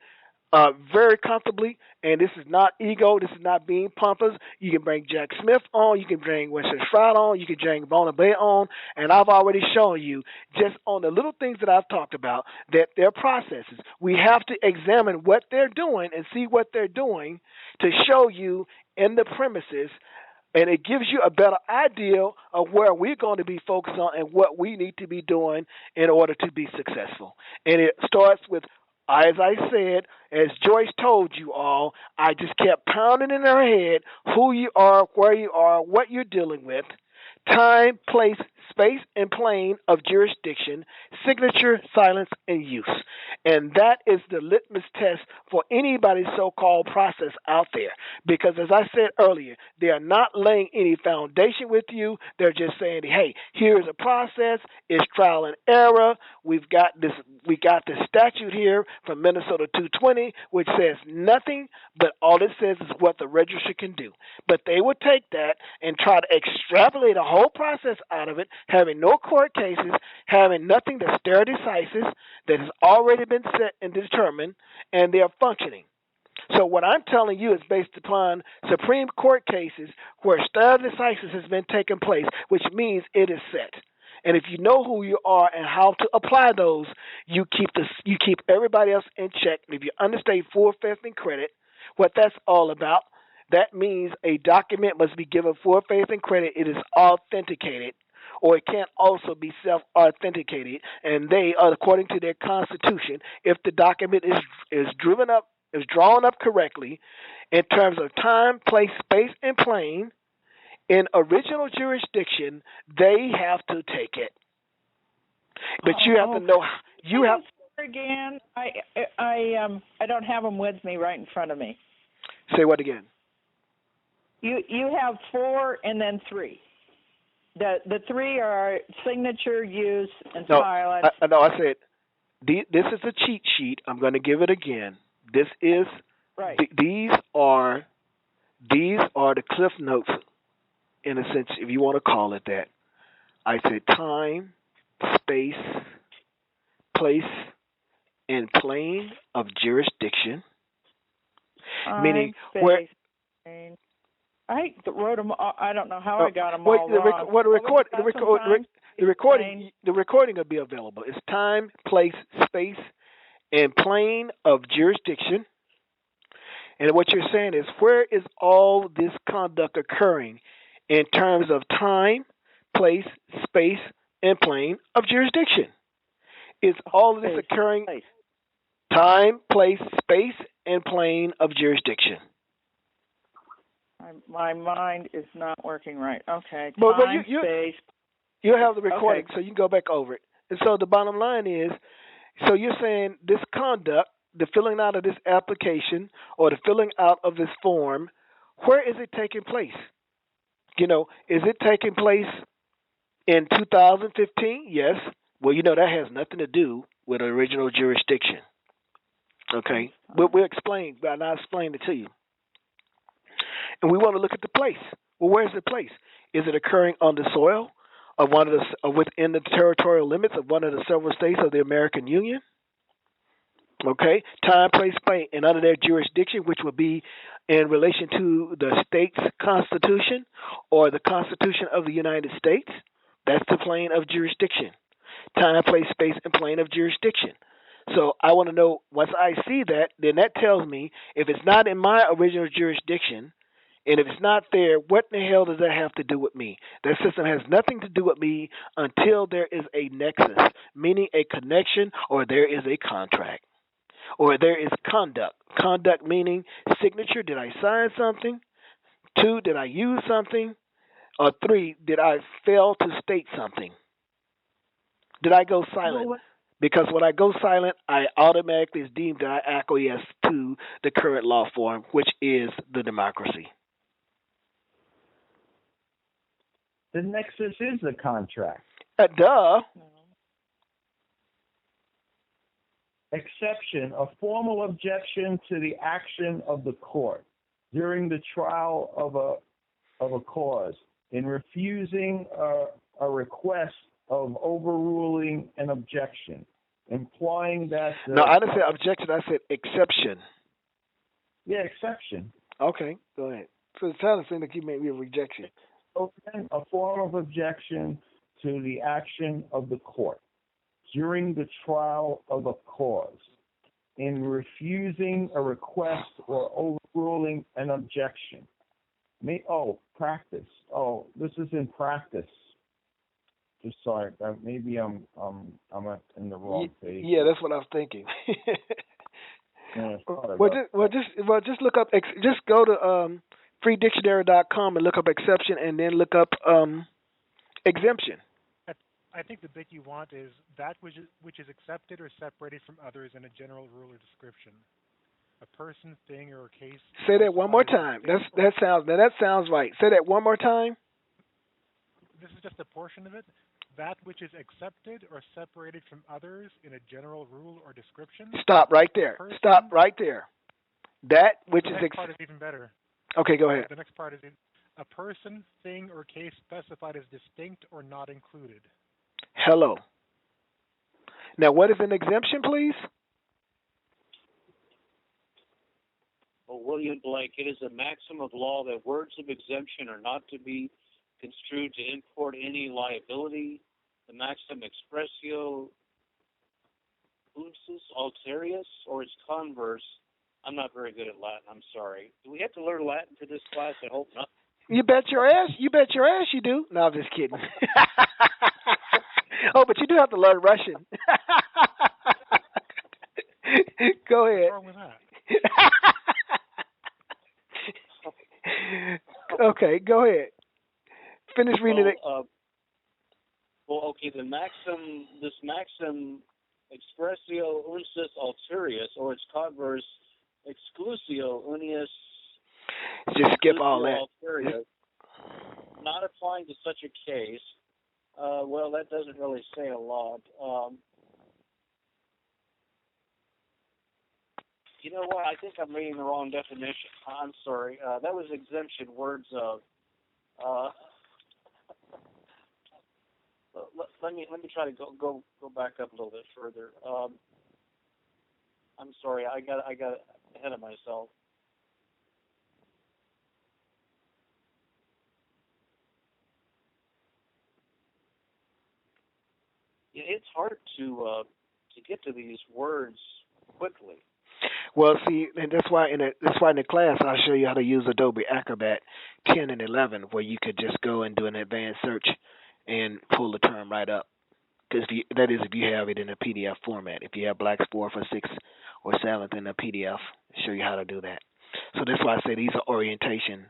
very comfortably, and this is not ego. This is not being pompous. You can bring Jack Smith on. You can bring Wesley Stroud on. You can bring bonafide on. And I've already shown you just on the little things that I've talked about that they're processes. We have to examine what they're doing and see what they're doing to show you in the premises, and it gives you a better idea of where we're going to be focused on and what we need to be doing in order to be successful. And it starts with, as I said, as Joyce told you all, I just kept pounding in her head who you are, where you are, what you're dealing with, time, place, space, and plane of jurisdiction, signature, silence, and use. And that is the litmus test for anybody's so-called process out there. Because as I said earlier, they are not laying any foundation with you. They're just saying, hey, here's a process. It's trial and error. We got this statute here from Minnesota 220, which says nothing, but all it says is what the registrar can do. But they would take that and try to extrapolate a whole process out of it, having no court cases, having nothing that's stare decisis, that has already been set and determined, and they are functioning. So what I'm telling you is based upon Supreme Court cases where stare decisis has been taking place, which means it is set. And if you know who you are and how to apply those, you keep everybody else in check. And if you understand full faith and credit, what that's all about, that means a document must be given full faith and credit. It is authenticated, or it can't also be self-authenticated. And they, according to their constitution, if the document is drawn up correctly in terms of time, place, space, and plane, in original jurisdiction, they have to take it. But you have to know. You have again. I don't have them with me right in front of me. Say what again? You have 4 and then 3. The 3 are signature, use, and silence. No, I said this is a cheat sheet. I'm going to give it again. This is right. These are the Cliff Notes, in a sense, if you want to call it that. I said time, space, place, and plane of jurisdiction. Time, meaning space, where. Plane. I wrote them. I don't know how I got them all wrong. The recording will be available. It's time, place, space, and plane of jurisdiction. And what you're saying is, where is all this conduct occurring in terms of time, place, space, and plane of jurisdiction? Is all of this occurring time, place, space, and plane of jurisdiction? My mind is not working right. Okay. But time, space. You have the recording, so you can go back over it. And so the bottom line is, so you're saying this conduct, the filling out of this application or the filling out of this form, where is it taking place? Is it taking place in 2015? Yes. Well, that has nothing to do with original jurisdiction. Okay? But we'll explain, but I'll explain it to you. And we want to look at the place. Well, where's the place? Is it occurring on the soil of within the territorial limits of one of the several states of the American Union? Okay, time, place, plane, and under their jurisdiction, which would be in relation to the state's constitution or the Constitution of the United States. That's the plane of jurisdiction. time, place, space, and plane of jurisdiction. So I want to know, once I see that, then that tells me if it's not in my original jurisdiction, and if it's not there, what in the hell does that have to do with me? That system has nothing to do with me until there is a nexus, meaning a connection, or there is a contract, or there is conduct. Conduct meaning signature, did I sign something? 2, did I use something? Or 3, did I fail to state something? Did I go silent? Because when I go silent, I automatically is deemed that I acquiesce to the current law form, which is the democracy. The nexus is a contract. Duh. Exception, a formal objection to the action of the court during the trial of a cause in refusing a request of overruling an objection, implying that... No, I didn't say objection, I said exception. Yeah, exception. Okay, go ahead. So it's kind of saying that you made me a rejection. Okay, a form of objection to the action of the court during the trial of a cause in refusing a request or overruling an objection. Practice. Oh, this is in practice. Just sorry, maybe I'm in the wrong page. Yeah, that's what I was thinking. Yeah, just look up. Just go to freedictionary.com and look up exception, and then look up exemption. I think the bit you want is that which is accepted or separated from others in a general rule or description. A person, thing, or case. Say that one more time. That sounds right. Say that one more time. This is just a portion of it. That which is accepted or separated from others in a general rule or description. Stop right there. Stop right there. That which the is... next part is even better. Okay, go ahead. The next part is a person, thing, or case specified as distinct or not included. Hello. Now, what is an exemption, please? Well, William Blake, it is a maxim of law that words of exemption are not to be construed to import any liability. The maxim expressio usus alterius, or its converse. I'm not very good at Latin. I'm sorry. Do we have to learn Latin for this class? I hope not. You bet your ass. You bet your ass you do. No, I'm just kidding. Oh, but you do have to learn Russian. Go ahead. What's wrong with that? Okay, go ahead. Finish reading it. Okay, this maxim expressio usus alterius, or its converse exclusio unius. Just skip all that. Alterius, not applying to such a case. Well, that doesn't really say a lot. You know what? I think I'm reading the wrong definition. I'm sorry. That was exemption words of. Let me try to go back up a little bit further. I'm sorry. I got ahead of myself. Yeah, it's hard to get to these words quickly. Well, see, and that's why in the class I'll show you how to use Adobe Acrobat 10 and 11, where you could just go and do an advanced search and pull the term right up. Because that is if you have it in a PDF format. If you have Black's 4 for 6 or 7th in a PDF, I'll show you how to do that. So that's why I say these are orientation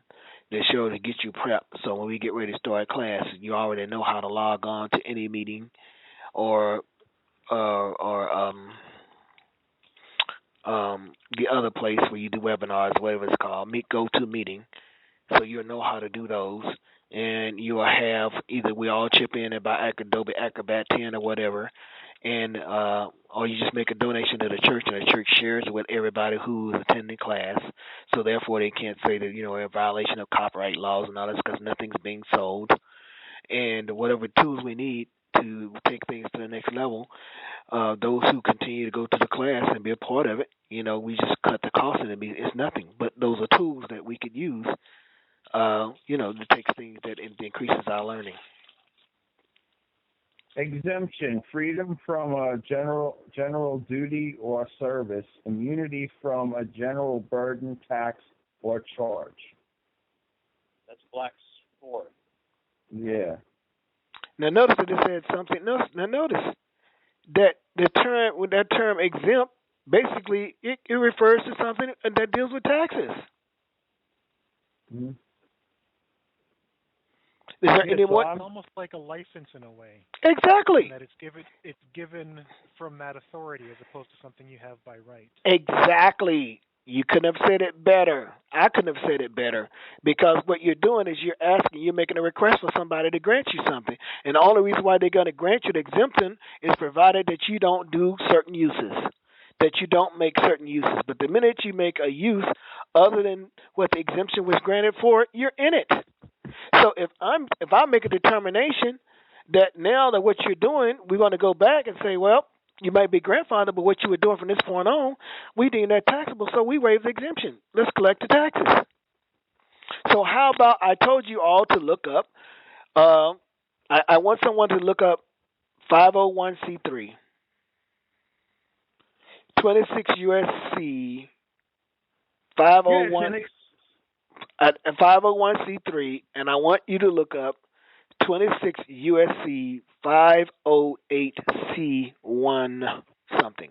that show to get you prepped. So when we get ready to start class, you already know how to log on to any meeting or the other place where you do webinars, whatever it's called, GoToMeeting. So you'll know how to do those, and you will have either we all chip in about Adobe Acrobat 10 or whatever, and or you just make a donation to the church, and the church shares it with everybody who's attending class. So therefore, they can't say that a violation of copyright laws and all this because nothing's being sold. And whatever tools we need to take things to the next level, those who continue to go to the class and be a part of it, we just cut the cost and it's nothing. But those are tools that we could use, to take things that increases our learning. Exemption, freedom from a general duty or service, immunity from a general burden, tax, or charge. That's Black's 4. Yeah. Now notice that it said something. Now notice that that term exempt basically it refers to something that deals with taxes. Mm-hmm. Is there any more? It's almost like a license in a way. Exactly. In that it's given from that authority as opposed to something you have by right. Exactly. You couldn't have said it better. I couldn't have said it better because what you're doing is you're making a request for somebody to grant you something, and the only reason why they're going to grant you the exemption is provided that you don't do certain uses, that you don't make certain uses. But the minute you make a use other than what the exemption was granted for, you're in it. So if I make a determination that now that what you're doing, we're going to go back and say, well, you might be grandfathered, but what you were doing from this point on, we deem that taxable, so we waive the exemption. Let's collect the taxes. So how about I told you all to look up, I want someone to look up 501c3, 26 USC 501. 501c3, and I want you to look up 26 USC 508c1 something.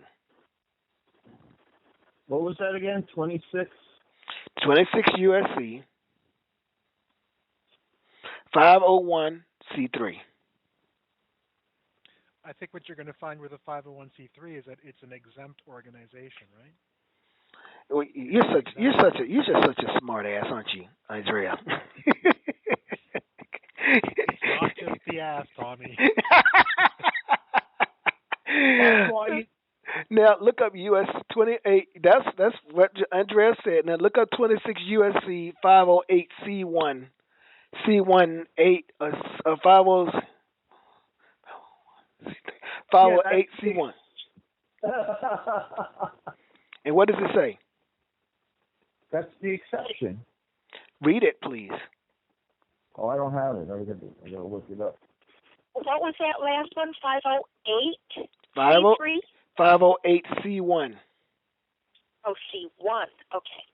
What was that again? 26? 26 USC 501c3. I think what you're going to find with a 501c3 is that it's an exempt organization, right? Well, you're just such a smart ass, aren't you, Andrea? It's not just the ass, Tommy. Now look up US 28. That's what Andrea said. Now look up 26 USC 508 C1 C18 508 C1. And what does it say? That's the exception. Read it, please. Oh, I don't have it. I gotta look it up. What was that last one? 508? 508 C1. Oh, C1. Okay.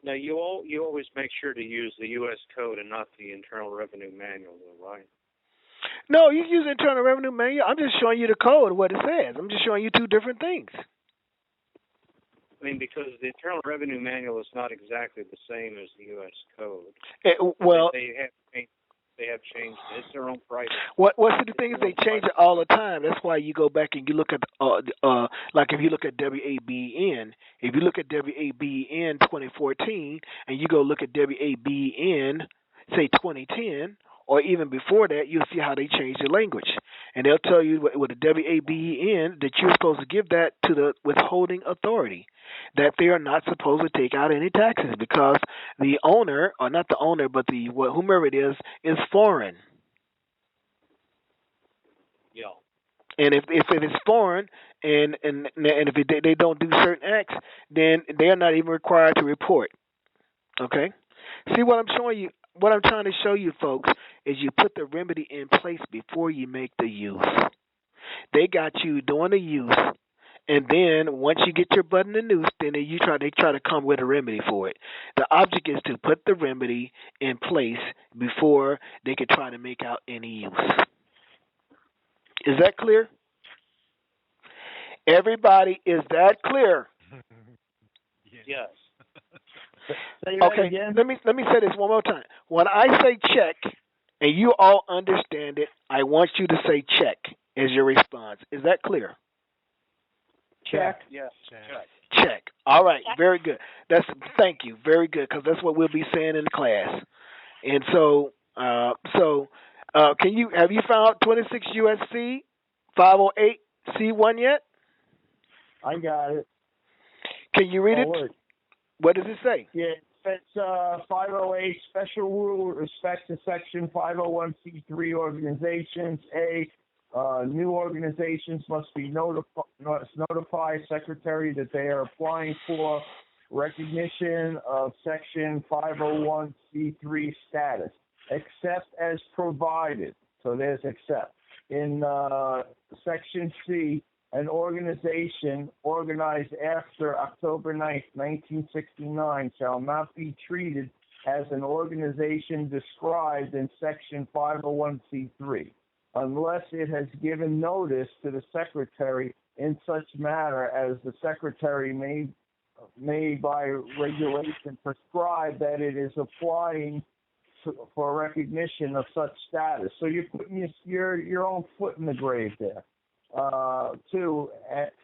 Now, you always make sure to use the U.S. Code and not the Internal Revenue Manual, though, right? No, you use Internal Revenue Manual. I'm just showing you the code, what it says. I'm just showing you two different things. I mean, because the Internal Revenue Manual is not exactly the same as the U.S. Code. They have changed it. It's their own private. What's the thing is they change it all the time. That's why you go back and you look at like if you look at WABN, if you look at WABN 2014 and you go look at WABN say 2010 or even before that, you'll see how they change the language. And they'll tell you with the WABN that you're supposed to give that to the withholding authority, that they are not supposed to take out any taxes because the owner, or not the owner, but whomever it is foreign. Yeah. And if it is foreign and if they don't do certain acts, then they are not even required to report. Okay? See what I'm showing you? What I'm trying to show you, folks, is you put the remedy in place before you make the use. They got you doing the use, and then once you get your butt in the noose, then they try to come with a remedy for it. The object is to put the remedy in place before they can try to make out any use. Is that clear? Everybody, is that clear? Yes. Okay, let me say this one more time. When I say check, and you all understand it, I want you to say check as your response. Is that clear? Check. Yes. Check. All right. Very good. Thank you. Very good, because that's what we'll be saying in class. And so, have you found 26 USC 508 C1 yet? I got it. Can you read it? What does it say? Yeah, it's 508 special rule with respect to section 501c3 organizations. New organizations must notify secretary that they are applying for recognition of Section 501c3 status, except as provided. So there's except. In Section C, an organization organized after October 9th, 1969 shall not be treated as an organization described in Section 501c3 unless it has given notice to the Secretary in such manner as the Secretary may by regulation prescribe that it is applying for recognition of such status. So you're putting your own foot in the grave there. Two,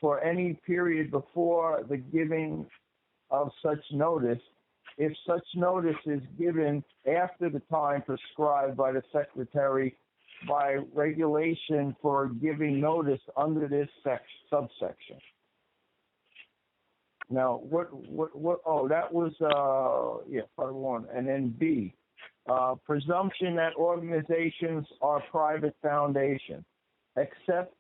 for any period before the giving of such notice, if such notice is given after the time prescribed by the Secretary by regulation for giving notice under this subsection. Now, oh, that was, part one. And then B, presumption that organizations are private foundations, except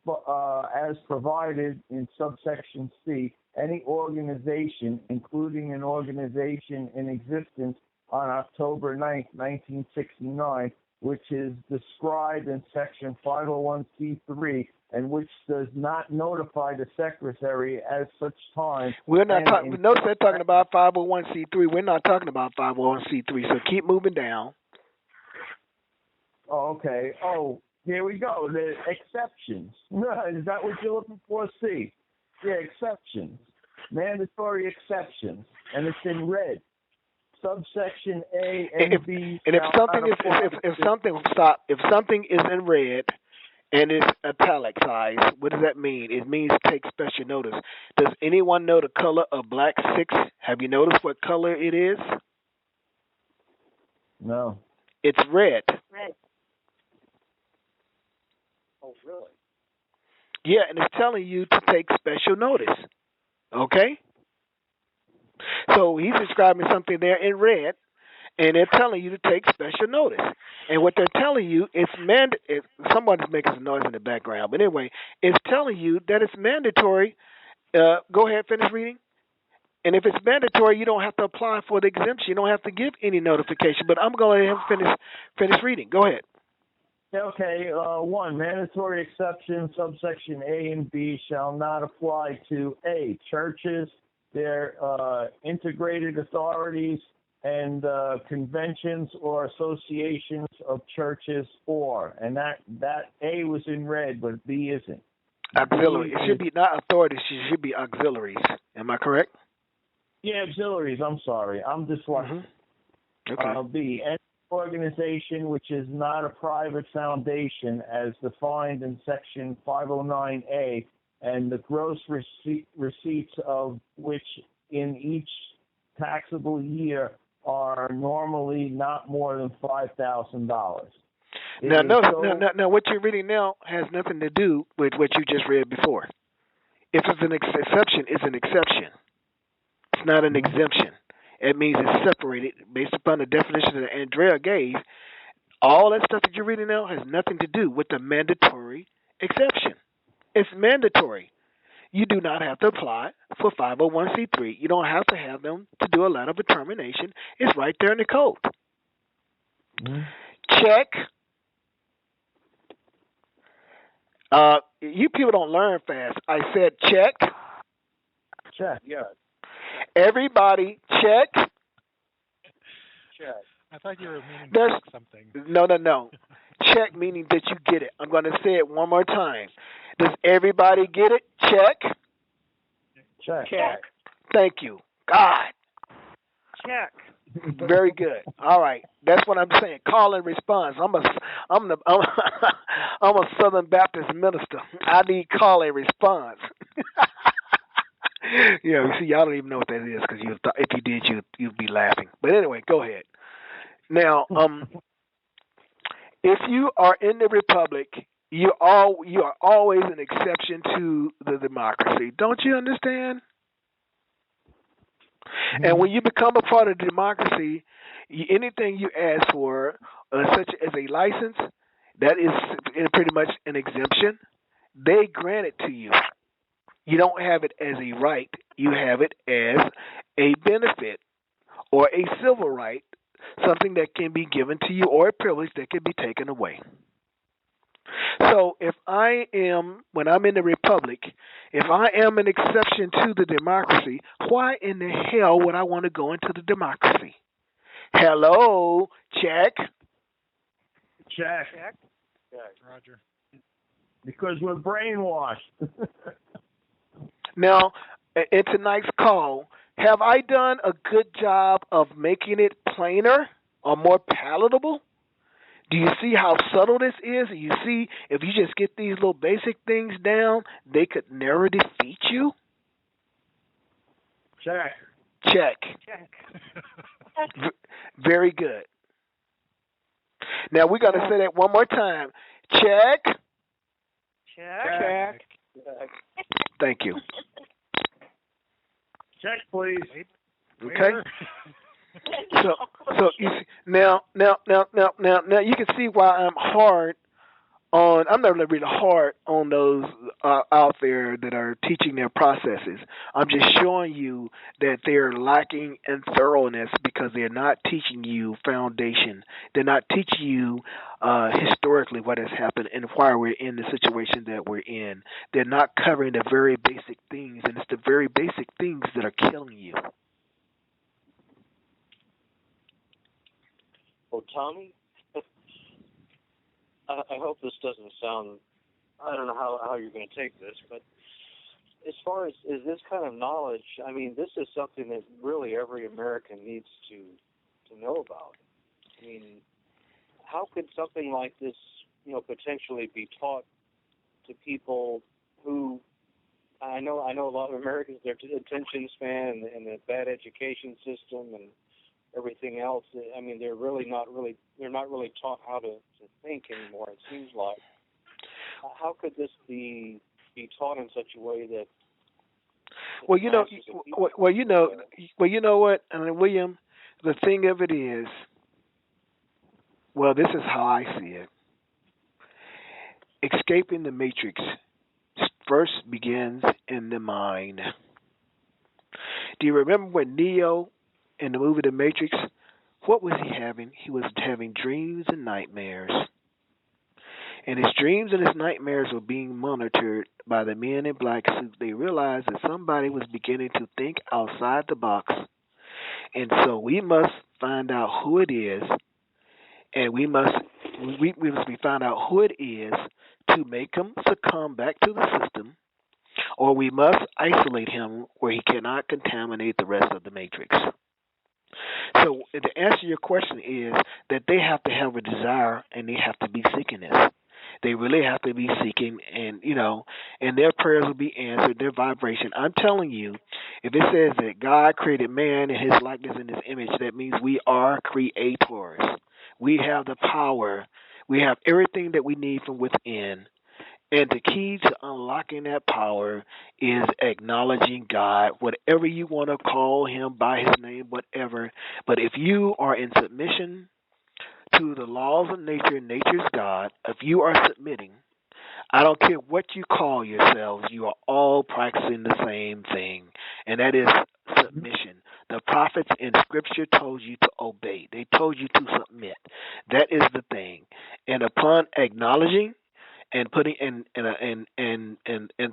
as provided in subsection C, any organization, including an organization in existence on October 9th, 1969, which is described in Section 501c3 and which does not notify the Secretary at such time. We're not talking. Notice they're talking about 501c3. We're not talking about 501c3. So keep moving down. Oh, okay. Oh, here we go. The exceptions. Is that what you're looking for? C. Yeah, exceptions. Mandatory exceptions, and it's in red. Subsection A and B. And if something is in red and it's italicized, what does that mean? It means take special notice. Does anyone know the color of black 6? Have you noticed what color it is? No. It's red. Red. Oh, really? Yeah, and it's telling you to take special notice. Okay? So he's describing something there in red, and they're telling you to take special notice. And what they're telling you is somebody's making some noise in the background, but anyway, it's telling you that it's mandatory. Go ahead, finish reading. And if it's mandatory, you don't have to apply for the exemption. You don't have to give any notification. But I'm going to let him finish reading. Go ahead. Okay, 1, mandatory exception, subsection A and B shall not apply to A, churches, their integrated authorities, and conventions or associations of churches, and that A was in red, but B isn't. Auxiliary. It should be not authorities. It should be auxiliaries. Am I correct? Yeah, auxiliaries. I'm sorry. I'm dyslexic. Okay. B, any organization which is not a private foundation as defined in Section 509A, and the gross receipts of which in each taxable year are normally not more than $5,000. Now, what you're reading now has nothing to do with what you just read before. If it's an exception, it's an exception. It's not an exemption. It means it's separated based upon the definition that Andrea gave. All that stuff that you're reading now has nothing to do with the mandatory exception. It's mandatory. You do not have to apply for 501c3. You don't have to have them to do a letter of determination. It's right there in the code. Check. You people don't learn fast. I said check. Check. Yeah. Everybody check. Check. I thought you were meaning to check something. No. Check meaning that you get it. I'm going to say it one more time. Does everybody get it? Check. Check. Thank you. God. Check. Very good. All right. That's what I'm saying. Call and response. I'm a Southern Baptist minister. I need call and response. Yeah, you see, y'all don't even know what that is because if you did, you'd be laughing. But anyway, go ahead. Now, if you are in the republic, you are always an exception to the democracy. Don't you understand? And when you become a part of the democracy, anything you ask for, such as a license, that is pretty much an exemption. They grant it to you. You don't have it as a right. you have it as a benefit or a civil right, something that can be given to you, or a privilege that can be taken away. So if I am, when I'm in the republic, if I am an exception to the democracy, why in the hell would I want to go into the democracy? Hello, check. Check. Roger. Because we're brainwashed. Now, in tonight's call, have I done a good job of making it plainer or more palatable? Do you see how subtle this is? You see, if you just get these little basic things down, they could never defeat you? Check. Check. Very good. Now, we're going to say that one more time. Check. Check. Thank you. Check, please. Okay. So you see, now you can see why I'm hard on. I'm not really hard on those out there that are teaching their processes. I'm just showing you that they're lacking in thoroughness because they're not teaching you foundation. They're not teaching you historically what has happened and why we're in the situation that we're in. They're not covering the very basic things, and it's the very basic things that are killing you. Oh, Tommy, I hope this doesn't sound, I don't know how you're going to take this, but as far as is this kind of knowledge, I mean, this is something that really every American needs to know about. I mean, how could something like this, potentially be taught to people who, I know a lot of Americans, their attention span and the bad education system and everything else, I mean, they're not really taught how to think anymore, it seems like. How could this be taught in such a way that you know what, William, the thing of it is, well, this is how I see it. Escaping the matrix first begins in the mind. Do you remember when Neo in the movie The Matrix, what was he having? He was having dreams and nightmares. And his dreams and his nightmares were being monitored by the men in black suits. They realized that somebody was beginning to think outside the box. And so we must find out who it is, and we must find out who it is to make him succumb back to the system, or we must isolate him where he cannot contaminate the rest of the matrix. So the answer to your question is that they have to have a desire and they have to be seeking this. They really have to be seeking, and and their prayers will be answered, their vibration. I'm telling you, if it says that God created man in his likeness and his image, that means we are creators. We have the power. We have everything that we need from within. And the key to unlocking that power is acknowledging God, whatever you want to call him by his name, whatever. But if you are in submission to the laws of nature, nature's God, if you are submitting, I don't care what you call yourselves, you are all practicing the same thing, and that is submission. The prophets in Scripture told you to obey. They told you to submit. That is the thing. And upon acknowledging and putting and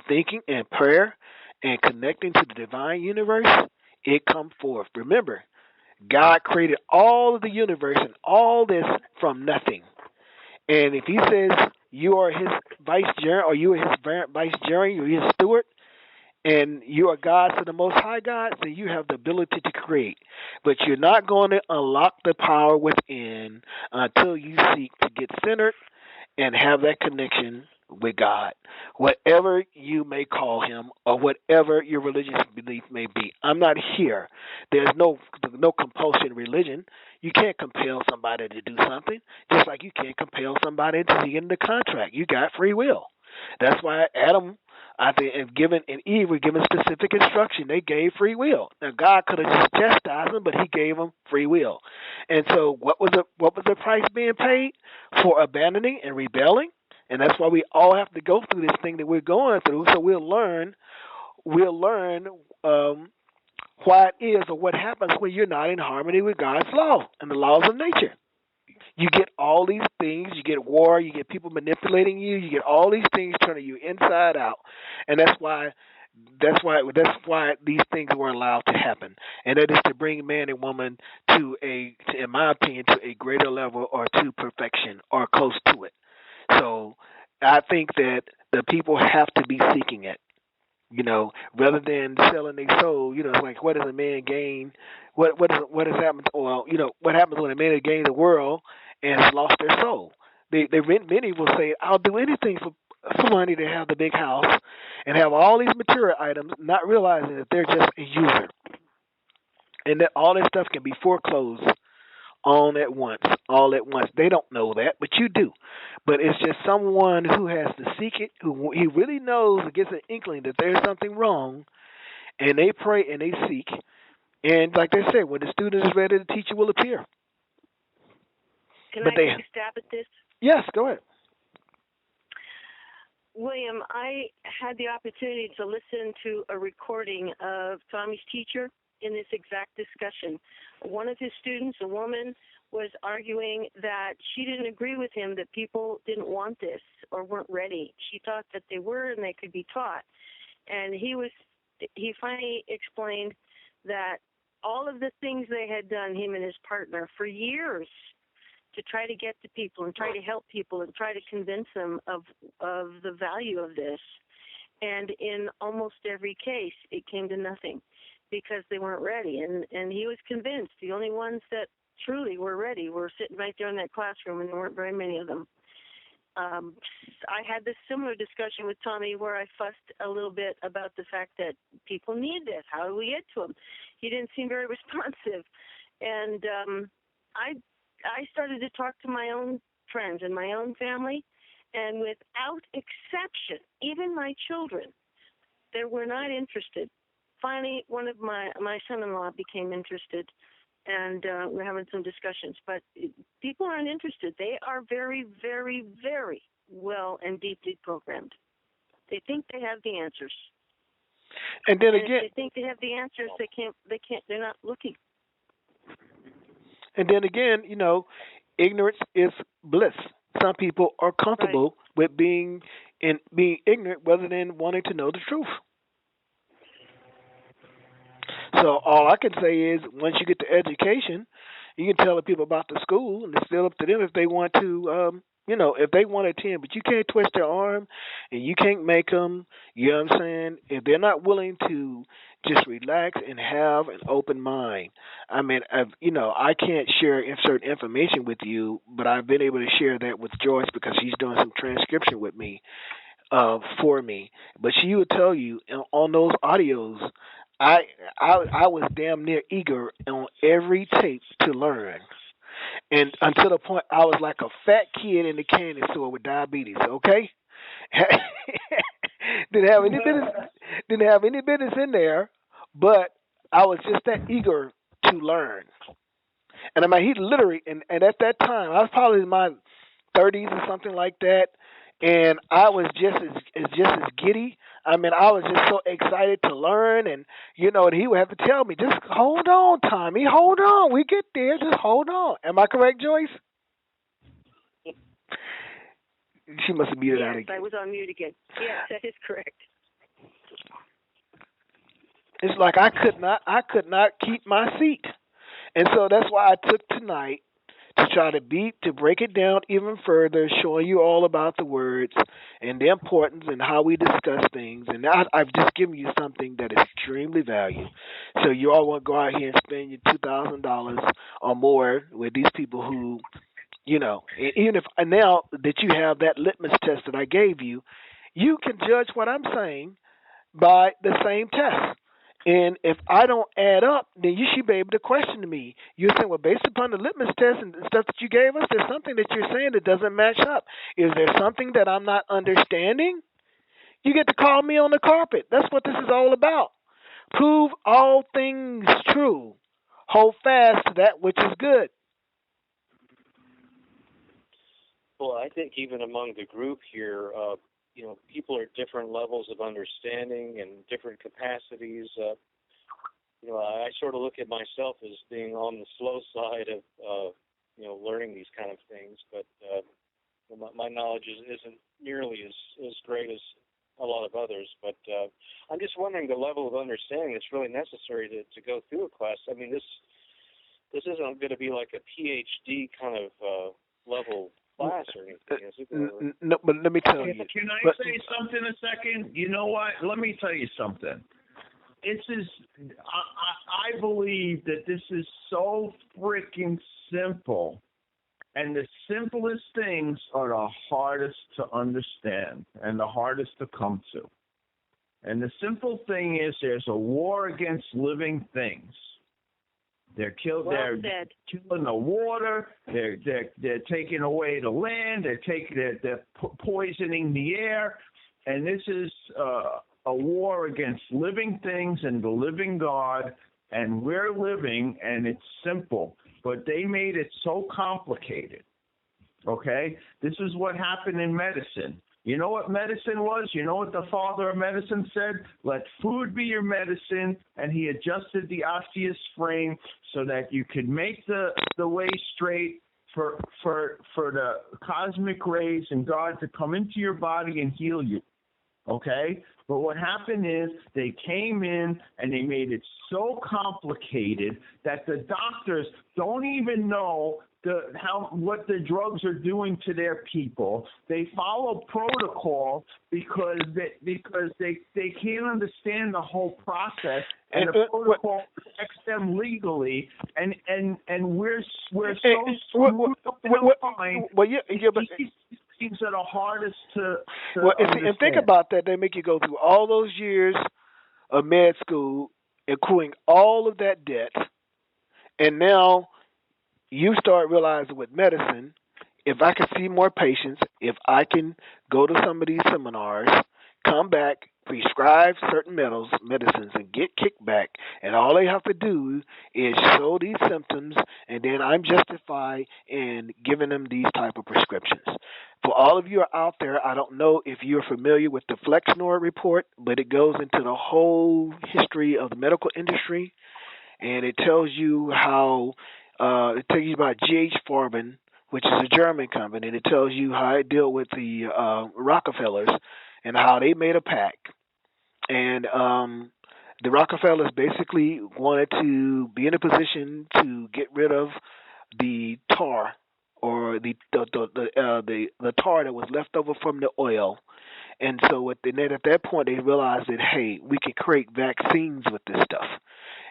thinking and prayer and connecting to the divine universe, it comes forth. Remember, God created all of the universe and all this from nothing. And if he says you are his vicegerent, or you are his vicegerent, you're his steward, and you are God to the Most High God, then you have the ability to create. But you're not going to unlock the power within until you seek to get centered and have that connection with God, whatever you may call him or whatever your religious belief may be. I'm not here. There's no compulsion religion. You can't compel somebody to do something, just like you can't compel somebody to get in the contract. You got free will. That's why Adam, I think, and Eve were given specific instruction. They gave free will. Now God could have just chastised them, but he gave them free will. And so what was the price being paid for abandoning and rebelling? And that's why we all have to go through this thing that we're going through, so we'll learn why it is or what happens when you're not in harmony with God's law and the laws of nature. You get all these things. You get war. You get people manipulating you. You get all these things turning you inside out, and that's why these things were allowed to happen, and that is to bring man and woman in my opinion, to a greater level or to perfection or close to it. So I think that the people have to be seeking it. Rather than selling their soul, it's like, what does a man gain? What has happened? Well, what happens when a man has gained the world and has lost their soul? Many will say, I'll do anything for money to have the big house and have all these material items, not realizing that they're just a user, and that all this stuff can be foreclosed all at once. They don't know that, but you do. But it's just someone who has to seek it, who he really knows, gets an inkling that there's something wrong, and they pray and they seek. And like they say, when the student is ready, the teacher will appear. Can I take a stab at this? Yes, go ahead. William, I had the opportunity to listen to a recording of Tommy's teacher in this exact discussion. One of his students, a woman, was arguing that she didn't agree with him that people didn't want this or weren't ready. She thought that they were and they could be taught. And he finally explained that all of the things they had done, him and his partner, for years to try to get to people and try to help people and try to convince them of the value of this. And in almost every case, it came to nothing because they weren't ready. And he was convinced the only ones that truly were ready were sitting right there in that classroom, and there weren't very many of them. I had this similar discussion with Tommy where I fussed a little bit about the fact that people need this. How do we get to them? He didn't seem very responsive. And I started to talk to my own friends and my own family, and without exception, even my children, they were not interested. Finally, one of my son-in-law became interested, and we're having some discussions. But people aren't interested. They are very, very, very well and deeply programmed. They think they have the answers. And then if again, they think they have the answers, they can't. They're not looking. And then again, ignorance is bliss. Some people are comfortable with being ignorant rather than wanting to know the truth. So all I can say is, once you get the education, you can tell the people about the school, and it's still up to them if they want to, if they want to attend. But you can't twist their arm, and you can't make them. You know what I'm saying? If they're not willing to just relax and have an open mind. I mean, I can't share certain information with you, but I've been able to share that with Joyce because she's doing some transcription with me for me. But she would tell you on those audios, I was damn near eager on every tape to learn. And until the point I was like a fat kid in the candy store with diabetes, okay? didn't have any business in there, but I was just that eager to learn. And I mean, he literally, and at that time, I was probably in my 30s or something like that, and I was just as giddy. I mean, I was just so excited to learn, and and he would have to tell me, just hold on, Tommy, hold on, we get there, just hold on. Am I correct, Joyce? She must have muted out again. Yes, I was on mute again. Yes, that is correct. It's like I could not keep my seat, and so that's why I took tonight to try to break it down even further, showing you all about the words and the importance and how we discuss things. And I've just given you something that is extremely valuable. So you all want to go out here and spend your $2,000 or more with these people who, even if now that you have that litmus test that I gave you, you can judge what I'm saying by the same test. And if I don't add up, then you should be able to question me. You're saying, well, based upon the litmus test and stuff that you gave us, there's something that you're saying that doesn't match up. Is there something that I'm not understanding? You get to call me on the carpet. That's what this is all about. Prove all things true. Hold fast to that which is good. Well, I think even among the group here, people are at different levels of understanding and different capacities. I sort of look at myself as being on the slow side of learning these kind of things, but my knowledge isn't nearly as great as a lot of others. But I'm just wondering the level of understanding that's really necessary to go through a class. I mean, this isn't going to be like a PhD kind of level class or anything, is it? No, but let me tell you. Can I say something a second? You know what? Let me tell you something. I believe that this is so freaking simple. And the simplest things are the hardest to understand and the hardest to come to. And the simple thing is there's a war against living things. They're killing the water. They're taking away the land. They're poisoning the air. And this is a war against living things and the living God. And we're living, and it's simple. But they made it so complicated, okay? This is what happened in medicine. You know what medicine was? You know what the father of medicine said? Let food be your medicine, and he adjusted the osseous frame so that you could make the way straight for the cosmic rays and God to come into your body and heal you, okay? But what happened is they came in and they made it so complicated that the doctors don't even know what the drugs are doing to their people. They follow protocol because they can't understand the whole process, and the protocol protects them legally. And we're so screwed up in the mind. Things that are hardest to understand. And think about that. They make you go through all those years of med school, accruing all of that debt, and now you start realizing with medicine, if I can see more patients, if I can go to some of these seminars, come back, prescribe certain medicines, and get kicked back, and all they have to do is show these symptoms, and then I'm justified in giving them these type of prescriptions. For all of you out there, I don't know if you're familiar with the Nora report, but it goes into the whole history of the medical industry, and it tells you how it tells you about G.H. Farben, which is a German company, and it tells you how it dealt with the Rockefellers and how they made a pact. And the Rockefellers basically wanted to be in a position to get rid of the tar, or the tar that was left over from the oil. And so at that point, they realized that, hey, we could create vaccines with this stuff.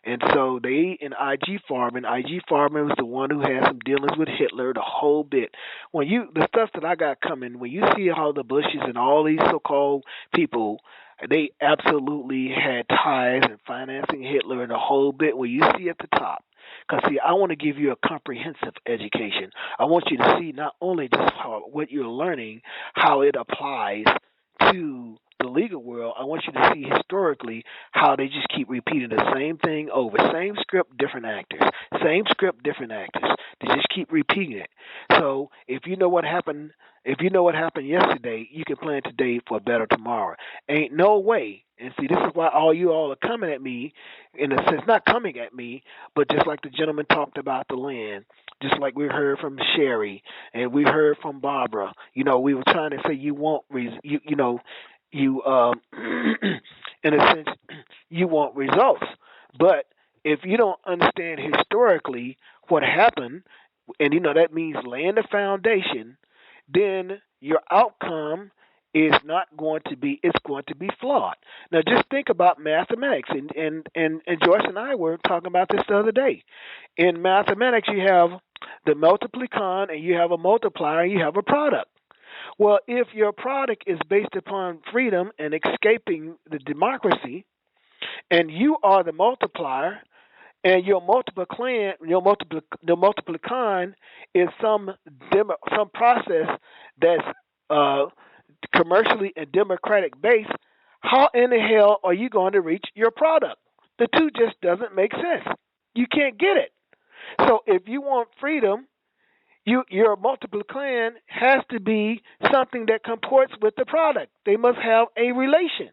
And so they, in I.G. Farben was the one who had some dealings with Hitler, the whole bit. The stuff that I got coming, when you see how the Bushes and all these so-called people, they absolutely had ties and financing Hitler and the whole bit, when you see at the top. Because, see, I want to give you a comprehensive education. I want you to see not only just what you're learning, how it applies to the legal world. I want you to see historically how they just keep repeating the same thing over. Same script, different actors. Same script, different actors. They just keep repeating it. So if you know what happened yesterday, you can plan today for a better tomorrow. Ain't no way. And see, this is why all you all are coming at me, in a sense, not coming at me, but just like the gentleman talked about the land, just like we heard from Sherry and we heard from Barbara. We were trying to say you want, in a sense, you want results. But if you don't understand historically what happened, and that means laying the foundation, then your outcome is not going to be, it's going to be flawed. Now just think about mathematics, and Joyce and I were talking about this the other day. In mathematics, you have the multiplicand, and you have a multiplier, and you have a product. Well, if your product is based upon freedom and escaping the democracy, and you are the multiplier, and your multiplicand is some process that's commercially and democratic based, how in the hell are you going to reach your product? The two just doesn't make sense. You can't get it. So if you want freedom, your multiplicand has to be something that comports with the product. They must have a relation.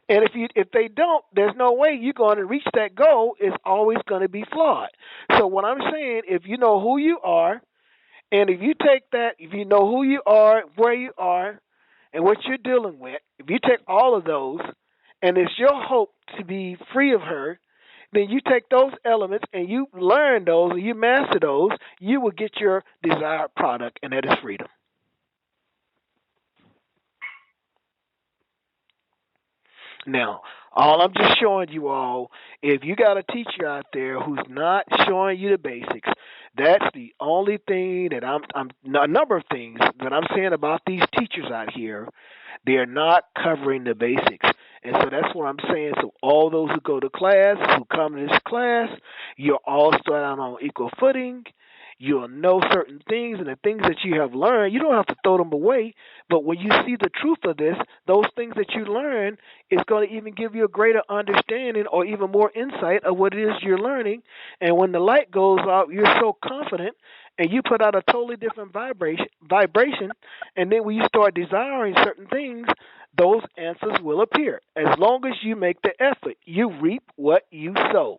And if they don't, there's no way you're going to reach that goal. It's always going to be flawed. So what I'm saying, if you know who you are, and if you take that, if you know who you are, where you are, and what you're dealing with, if you take all of those, and it's your hope to be free of her, then you take those elements and you learn those and you master those, you will get your desired product, and that is freedom. Now, all I'm just showing you all, if you got a teacher out there who's not showing you the basics, that's the only thing that I'm a number of things that I'm saying about these teachers out here. They're not covering the basics. And so that's what I'm saying. So all those who go to class, who come to this class, you'll all start out on equal footing. You'll know certain things, and the things that you have learned, you don't have to throw them away. But when you see the truth of this, those things that you learn is going to even give you a greater understanding or even more insight of what it is you're learning. And when the light goes out, you're so confident, and you put out a totally different vibration. And then when you start desiring certain things, those answers will appear. As long as you make the effort, you reap what you sow.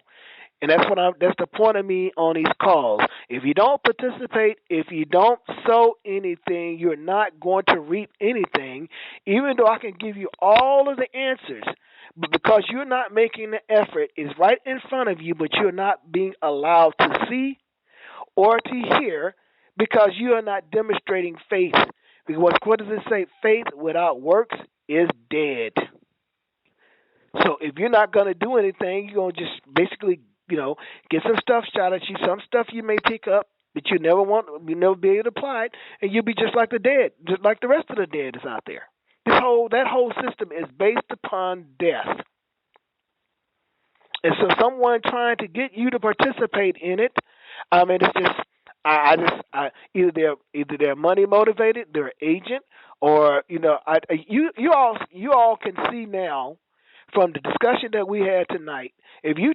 And that's the point of me on these calls. If you don't participate, if you don't sow anything, you're not going to reap anything, even though I can give you all of the answers. But because you're not making the effort, it's right in front of you, but you're not being allowed to see or to hear because you are not demonstrating faith. Because what does it say? Faith without works is dead. So if you're not going to do anything, you're going to just basically, get some stuff shot at you, some stuff you may pick up that you never be able to apply it, and you'll be just like the dead, just like the rest of the dead is out there. That whole system is based upon death. And so someone trying to get you to participate in it, it's just either they're money motivated, they're an agent, or you all can see now from the discussion that we had tonight. If you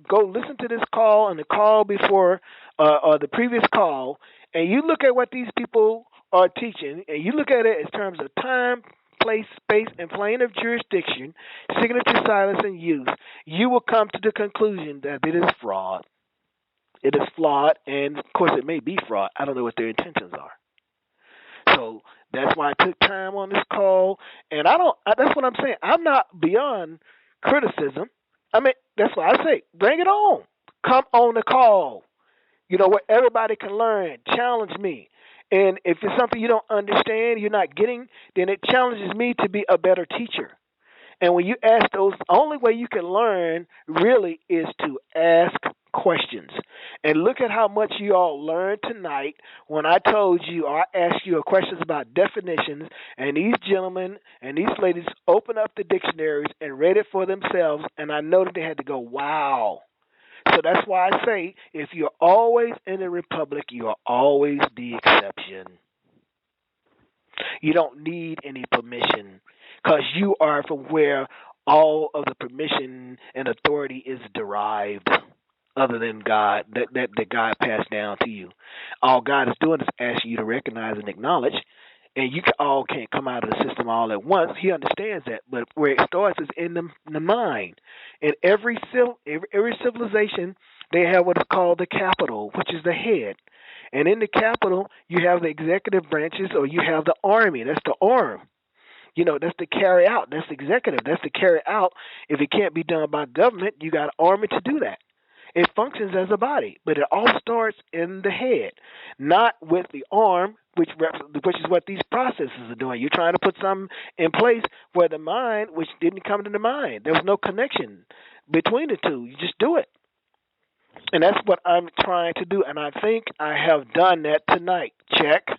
go listen to this call and the call before or the previous call, and you look at what these people are teaching, and you look at it in terms of time, place, space, and plane of jurisdiction, signature, silence, and use, you will come to the conclusion that it is fraud. It is flawed, and of course it may be fraud. I don't know what their intentions are. So that's why I took time on this call, and that's what I'm saying. I'm not beyond criticism. That's why I say, bring it on. Come on the call. Where everybody can learn. Challenge me. And if it's something you don't understand, you're not getting, then it challenges me to be a better teacher. And when you ask those, the only way you can learn really is to ask questions. And look at how much you all learned tonight when I told you, or I asked you questions about definitions, and these gentlemen and these ladies opened up the dictionaries and read it for themselves, and I noticed they had to go, wow. So that's why I say, if you're always in the republic, you are always the exception. You don't need any permission because you are from where all of the permission and authority is derived, other than God, that God passed down to you. All God is doing is asking you to recognize and acknowledge, and you all can't come out of the system all at once. He understands that, but where it starts is in the mind. In every civilization, they have what is called the capital, which is the head. And in the capital, you have the executive branches, or you have the army. That's the arm. That's the carry out. That's the executive. That's the carry out. If it can't be done by government, you got an army to do that. It functions as a body, but it all starts in the head, not with the arm, which is what these processes are doing. You're trying to put something in place where the mind, which didn't come to the mind. There was no connection between the two. You just do it. And that's what I'm trying to do, and I think I have done that tonight. Check.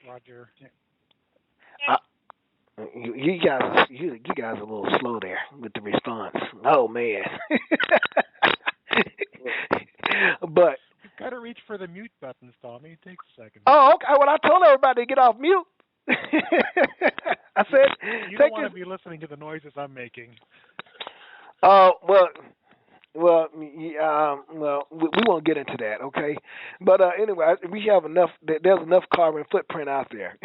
Roger. You guys are a little slow there with the response. Oh man. But you've got to reach for the mute buttons, Tommy. It takes a second. Oh, okay. Well, I told everybody to get off mute. I said you don't want to be listening to the noises I'm making. Oh well, we won't get into that, okay? But anyway, we have enough. There's enough carbon footprint out there.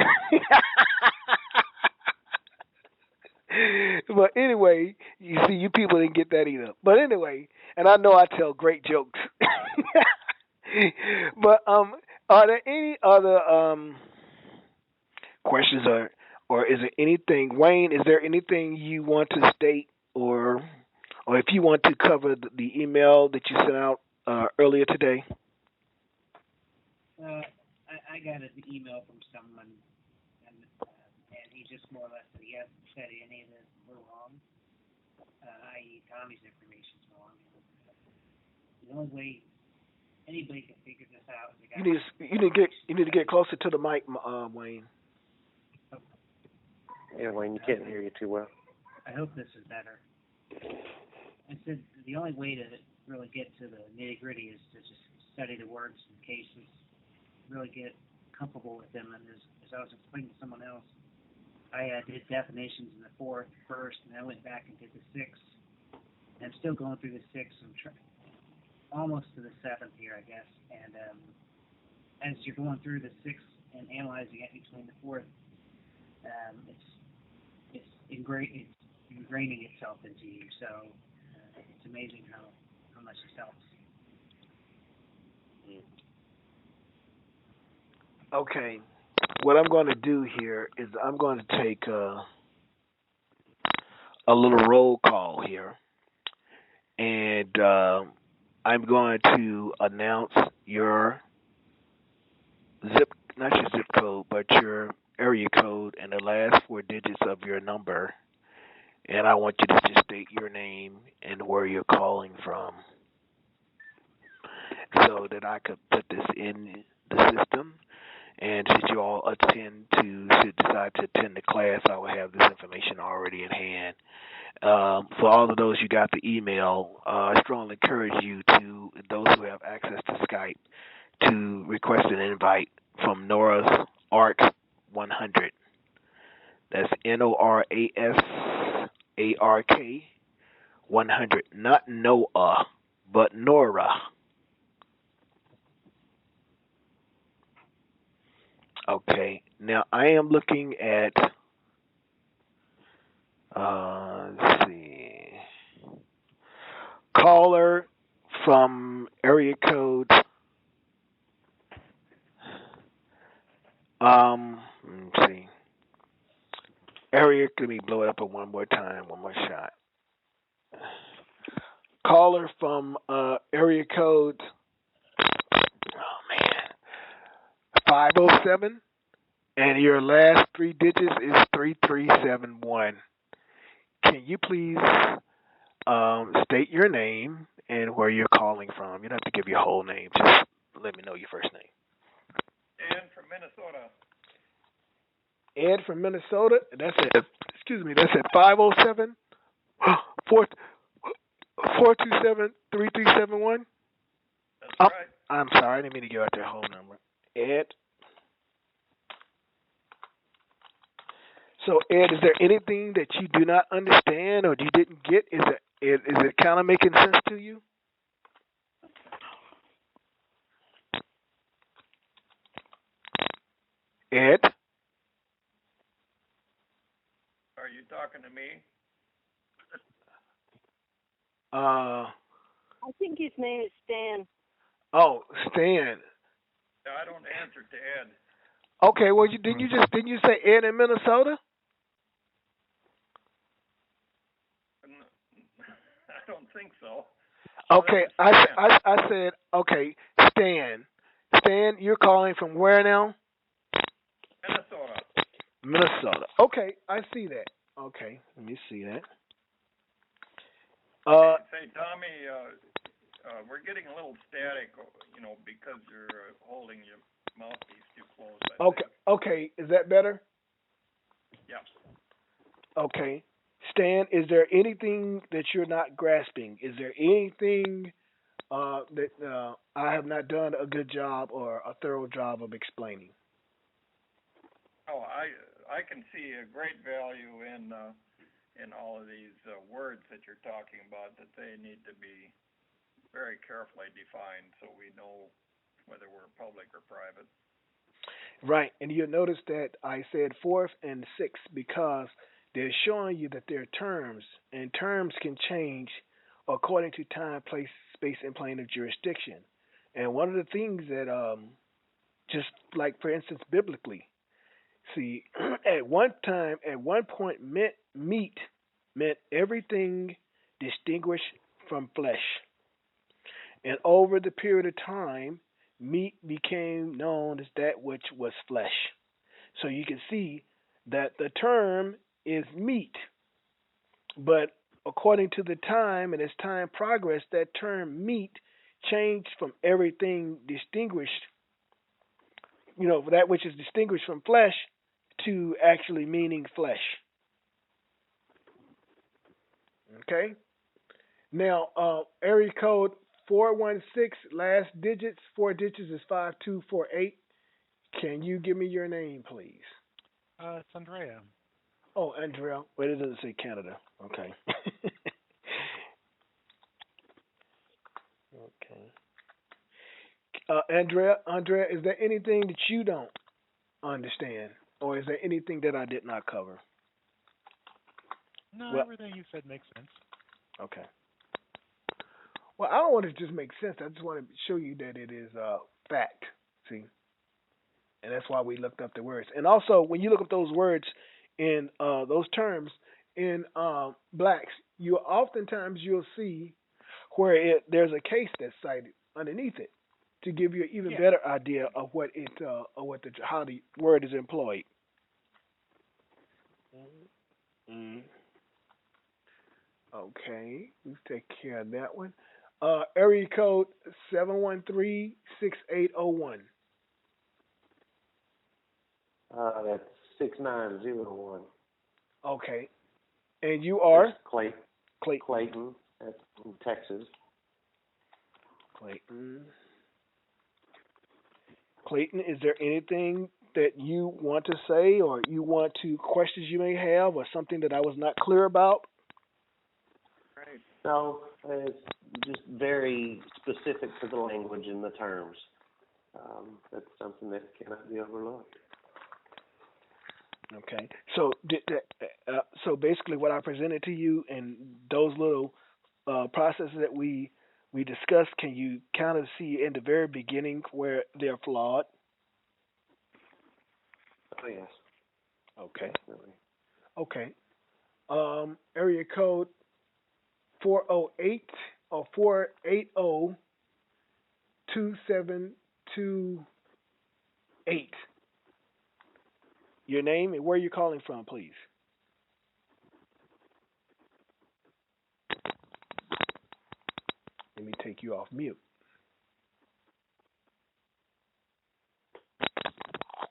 But anyway, you see, you people didn't get that either. But anyway, and I know I tell great jokes. But are there any other questions, or is there anything, Wayne? Is there anything you want to state, or if you want to cover the email that you sent out earlier today? I got an email from someone, and he just more or less said he hasn't said any of this were wrong, i.e. Tommy's information's wrong. The only way anybody can figure this out is you need to get closer to the mic, Wayne. Yeah, Wayne, you can't hear you too well. I hope this is better. I said the only way to really get to the nitty gritty is to just study the words and cases, really get comfortable with them. And as I was explaining to someone else, I did definitions in the fourth first, and I went back and did the sixth. And I'm still going through the sixth. I'm almost to the seventh here, I guess. And as you're going through the sixth and analyzing it between the fourth, it's ingraining itself into you. So it's amazing how much it helps. Okay, what I'm going to do here is I'm going to take a little roll call here, and I'm going to announce your not your zip code, but your area code and the last four digits of your number, and I want you to just state your name and where you're calling from, so that I could put this in the system. And should you all should decide to attend the class, I will have this information already in hand. For all of those you got the email, I strongly encourage you to, those who have access to Skype, to request an invite from Nora's ARC 100. That's NORASARK 100. Not Noah, but Nora. Okay, now I am looking at, let's see, caller from area code, let's see, let me blow it up one more shot. Caller from area code, 507, and your last three digits is 3371. Can you please state your name and where you're calling from? You don't have to give your whole name. Just let me know your first name. Ed from Minnesota. Ed from Minnesota. That's at 507 427 3371. That's right. I'm sorry, I didn't mean to give out their whole number. Ed. So, Ed, is there anything that you do not understand or you didn't get? Is it kind of making sense to you? Ed? Are you talking to me? I think his name is Stan. Oh, Stan. I don't answer to Ed. Okay, well, didn't you say Ed in Minnesota? I don't think so. Okay, I said, okay, Stan. Stan, you're calling from where now? Minnesota. Okay, I see that. Okay, let me see that. Say, Tommy, we're getting a little static, because you're holding your mouthpiece too close. Okay, is that better? Yeah. Okay. Stan, is there anything that you're not grasping? Is there anything that I have not done a good job or a thorough job of explaining? Oh, I can see a great value in all of these words that you're talking about, that they need to be very carefully defined so we know whether we're public or private. Right, and you'll notice that I said fourth and sixth because they're showing you that there are terms, and terms can change according to time, place, space, and plane of jurisdiction. And one of the things that, just like for instance, biblically, see, at one point, meat meant everything distinguished from flesh. And over the period of time, meat became known as that which was flesh. So you can see that the term is meat, but according to the time and as time progressed, that term meat changed from everything distinguished, that which is distinguished from flesh, to actually meaning flesh. Okay? Now, area code 416, last digits, 4 digits is 5248. Can you give me your name, please? It's Andrea. Oh, Andrea. Wait, it doesn't say Canada. Okay. Okay. Andrea, is there anything that you don't understand, or is there anything that I did not cover? No, everything you said makes sense. Okay. Well, I don't want it to just make sense. I just want to show you that it is fact. See, and that's why we looked up the words. And also, when you look up those words in those terms in blacks, you'll see where there's a case that's cited underneath it to give you an even better idea of what how the word is employed. Okay, let's take care of that one. Area code 713-6801. That's 6901. Okay, and you are Clayton. That's in Texas. Clayton, is there anything that you want to say, or questions you may have, or something that I was not clear about? Right. No, it's just very specific to the language and the terms. That's something that cannot be overlooked. Okay. So, so basically, what I presented to you and those little processes that we discussed, can you kind of see in the very beginning where they're flawed? Oh yes. Okay. Definitely. Okay. Area code 408 or 480-2728. Your name and where you're calling from, please. Let me take you off mute.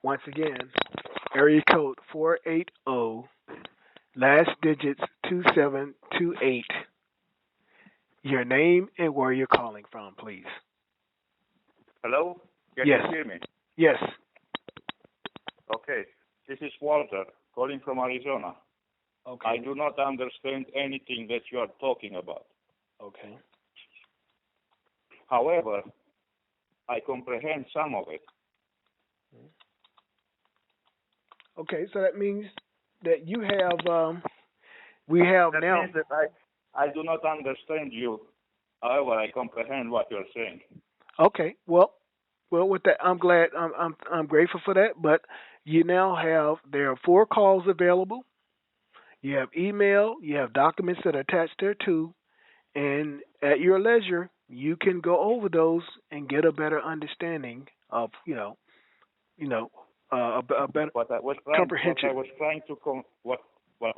Once again, area code 480, last digits 2728. Your name and where you're calling from, please. Hello? Can Yes. you hear me? Yes. Okay. This is Walter, calling from Arizona. Okay. I do not understand anything that you are talking about. Okay. However, I comprehend some of it. Okay, so that means that you have, we have that now. Means that I do not understand you. However, I comprehend what you're saying. Okay, well, with that, I'm glad, I'm grateful for that. But you now have, there are 4 calls available. You have email, you have documents that are attached there too, and at your leisure, you can go over those and get a better understanding of, a better comprehension. What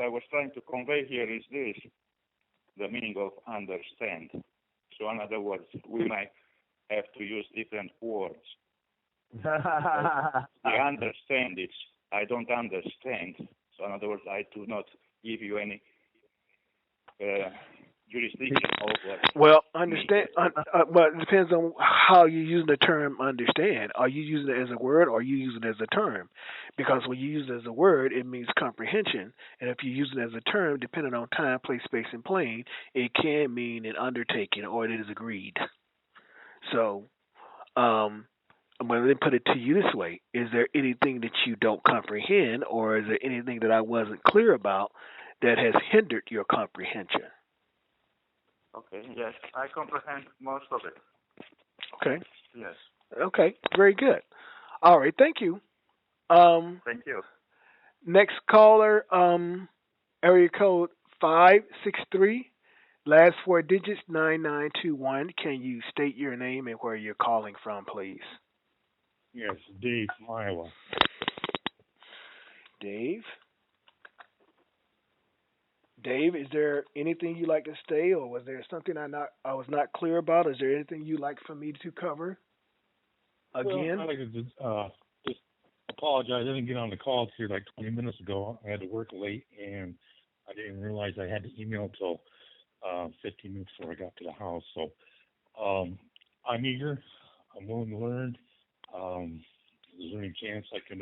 I was trying to convey here is this: the meaning of understand. So, in other words, we might have to use different words. I understand it. I don't understand. So, in other words, I do not give you any jurisdiction over. Well, understand, but it depends on how you use the term understand. Are you using it as a word, or are you using it as a term? Because when you use it as a word, it means comprehension, and if you use it as a term, depending on time, place, space, and plane, it can mean an undertaking or it is agreed. So, well, let me put it to you this way: is there anything that you don't comprehend, or is there anything that I wasn't clear about that has hindered your comprehension? Okay. Yes, I comprehend most of it. Okay. Yes. Okay. Very good. All right. Thank you. Thank you. Next caller, area code 563, last four digits 9921. Can you state your name and where you're calling from, please? Yes, Dave from Iowa. Dave? Dave, is there anything you'd like to say, or was there something I was not clear about? Is there anything you'd like for me to cover again? Well, I'd like to just apologize. I didn't get on the call here like 20 minutes ago. I had to work late, and I didn't realize I had to email until 15 minutes before I got to the house. So I'm eager. I'm willing to learn. Is there any chance I could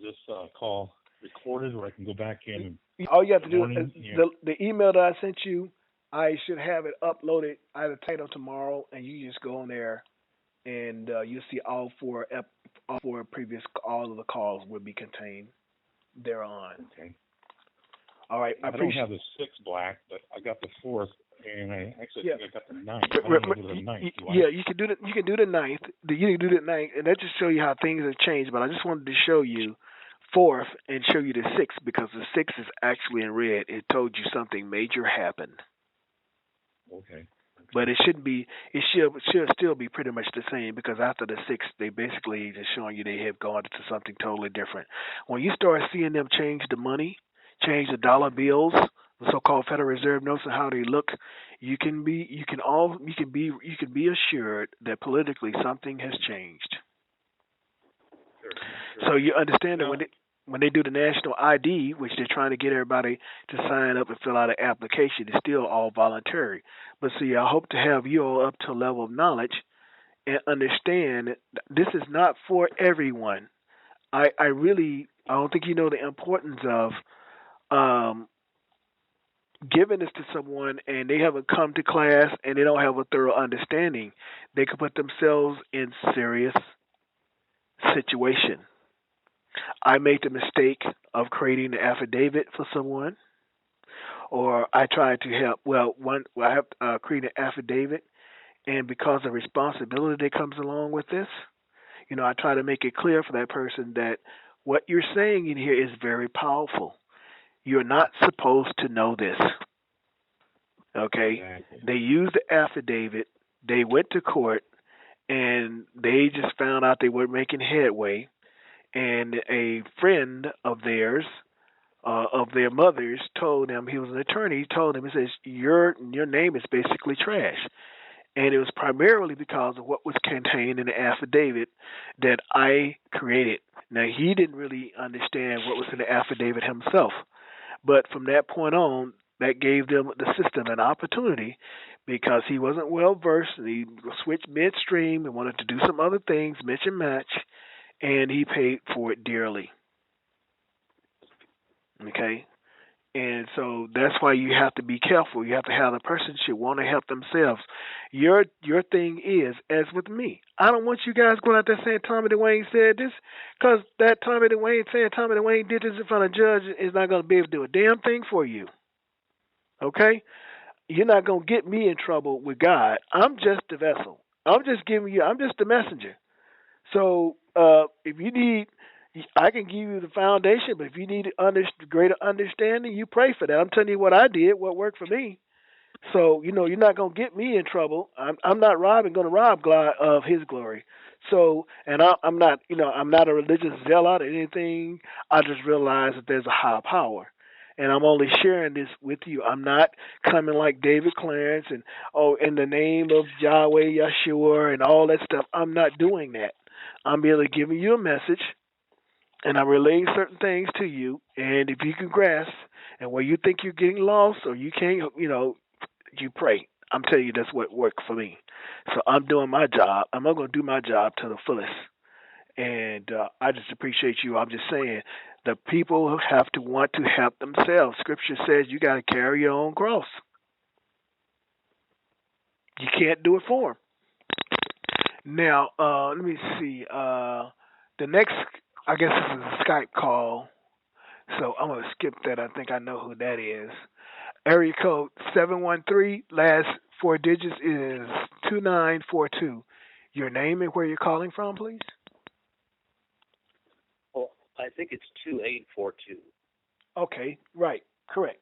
this call recorded, or I can go back in and all you have to do is the email that I sent you, I should have it uploaded either title tomorrow, and you just go on there and you'll see all four previous, all of the calls will be contained thereon. Okay. All right. I don't have the 6 black, but I got the 4th, and I actually think I got the 9th. I don't know the 9th. Yeah, you can do the 9th. You can do the 9th, and that just show you how things have changed. But I just wanted to show you 4th and show you the 6th, because the 6th is actually in red. It told you something major happened. Okay. But it shouldn't be. It should still be pretty much the same, because after the 6th, they basically just showing you they have gone to something totally different. When you start seeing them change the money, change the dollar bills, the so-called Federal Reserve notes, and how they look, you can be assured that politically something has changed. Sure. So you understand that when they do the national ID, which they're trying to get everybody to sign up and fill out an application, it's still all voluntary. But see, I hope to have you all up to a level of knowledge and understand this is not for everyone. I don't think you know the importance of giving this to someone and they haven't come to class and they don't have a thorough understanding. They could put themselves in serious situation. I made the mistake of creating an affidavit for someone, or I tried to help. I have created an affidavit, and because of responsibility that comes along with this, I try to make it clear for that person that what you're saying in here is very powerful. You're not supposed to know this. Okay? Exactly. They used the affidavit, they went to court, and they just found out they weren't making headway. And a friend of theirs, of their mother's, told them, he was an attorney, he told him, he says, your name is basically trash. And it was primarily because of what was contained in the affidavit that I created. Now, he didn't really understand what was in the affidavit himself. But from that point on, that gave them, the system, an opportunity, because he wasn't well versed. He switched midstream and wanted to do some other things, mix and match, and he paid for it dearly. Okay? And so that's why you have to be careful. You have to have the person should want to help themselves. Your thing is, as with me, I don't want you guys going out there saying Tommy DeWayne said this, because that Tommy DeWayne saying Tommy DeWayne did this in front of a judge is not going to be able to do a damn thing for you. Okay? You're not going to get me in trouble with God. I'm just the vessel. I'm just the messenger. So if you need, I can give you the foundation, but if you need greater understanding, you pray for that. I'm telling you what I did, what worked for me. So, you're not going to get me in trouble. I'm not going to rob God of his glory. So, and I'm not, I'm not a religious zealot or anything. I just realize that there's a higher power. And I'm only sharing this with you. I'm not coming like David Clarence and, in the name of Yahweh, Yeshua, and all that stuff. I'm not doing that. I'm merely giving you a message, and I'm relaying certain things to you. And if you can grasp, and where you think you're getting lost or you can't, you pray. I'm telling you that's what worked for me. So I'm doing my job. I'm not going to do my job to the fullest. And I just appreciate you. I'm just saying the people have to want to help themselves. Scripture says you got to carry your own cross. You can't do it for them. Now, let me see. The next, I guess this is a Skype call, so I'm gonna skip that. I think I know who that is. Area code 713. Last four digits is 2942. Your name and where you're calling from, please. Well, I think it's 2842. Okay, right, correct.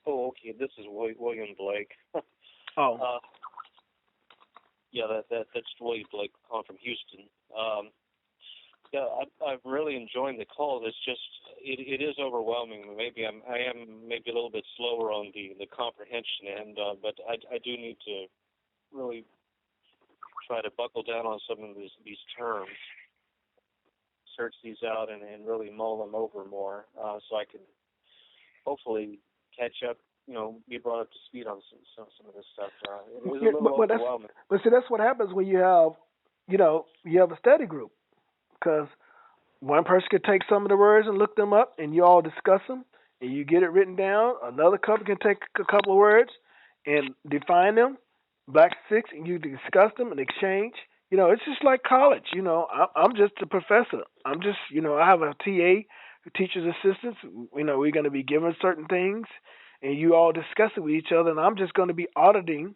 Oh, okay. This is William Blake. Oh, yeah, that's William Blake calling from Houston. Yeah, I'm really enjoying the call. It's just it is overwhelming. Maybe I am maybe a little bit slower on the comprehension end, but I do need to really try to buckle down on some of these terms, search these out, and really mull them over more, so I can hopefully catch up. Be brought up to speed on some of this stuff. It was a little overwhelming. But see, that's what happens when you have, you have a study group, because one person can take some of the words and look them up, and you all discuss them, and you get it written down. Another couple can take a couple of words and define them, back to six, and you discuss them and exchange. It's just like college. I'm just a professor. I'm just, I have a TA, teacher's assistants. We're going to be given certain things, and you all discuss it with each other, and I'm just going to be auditing.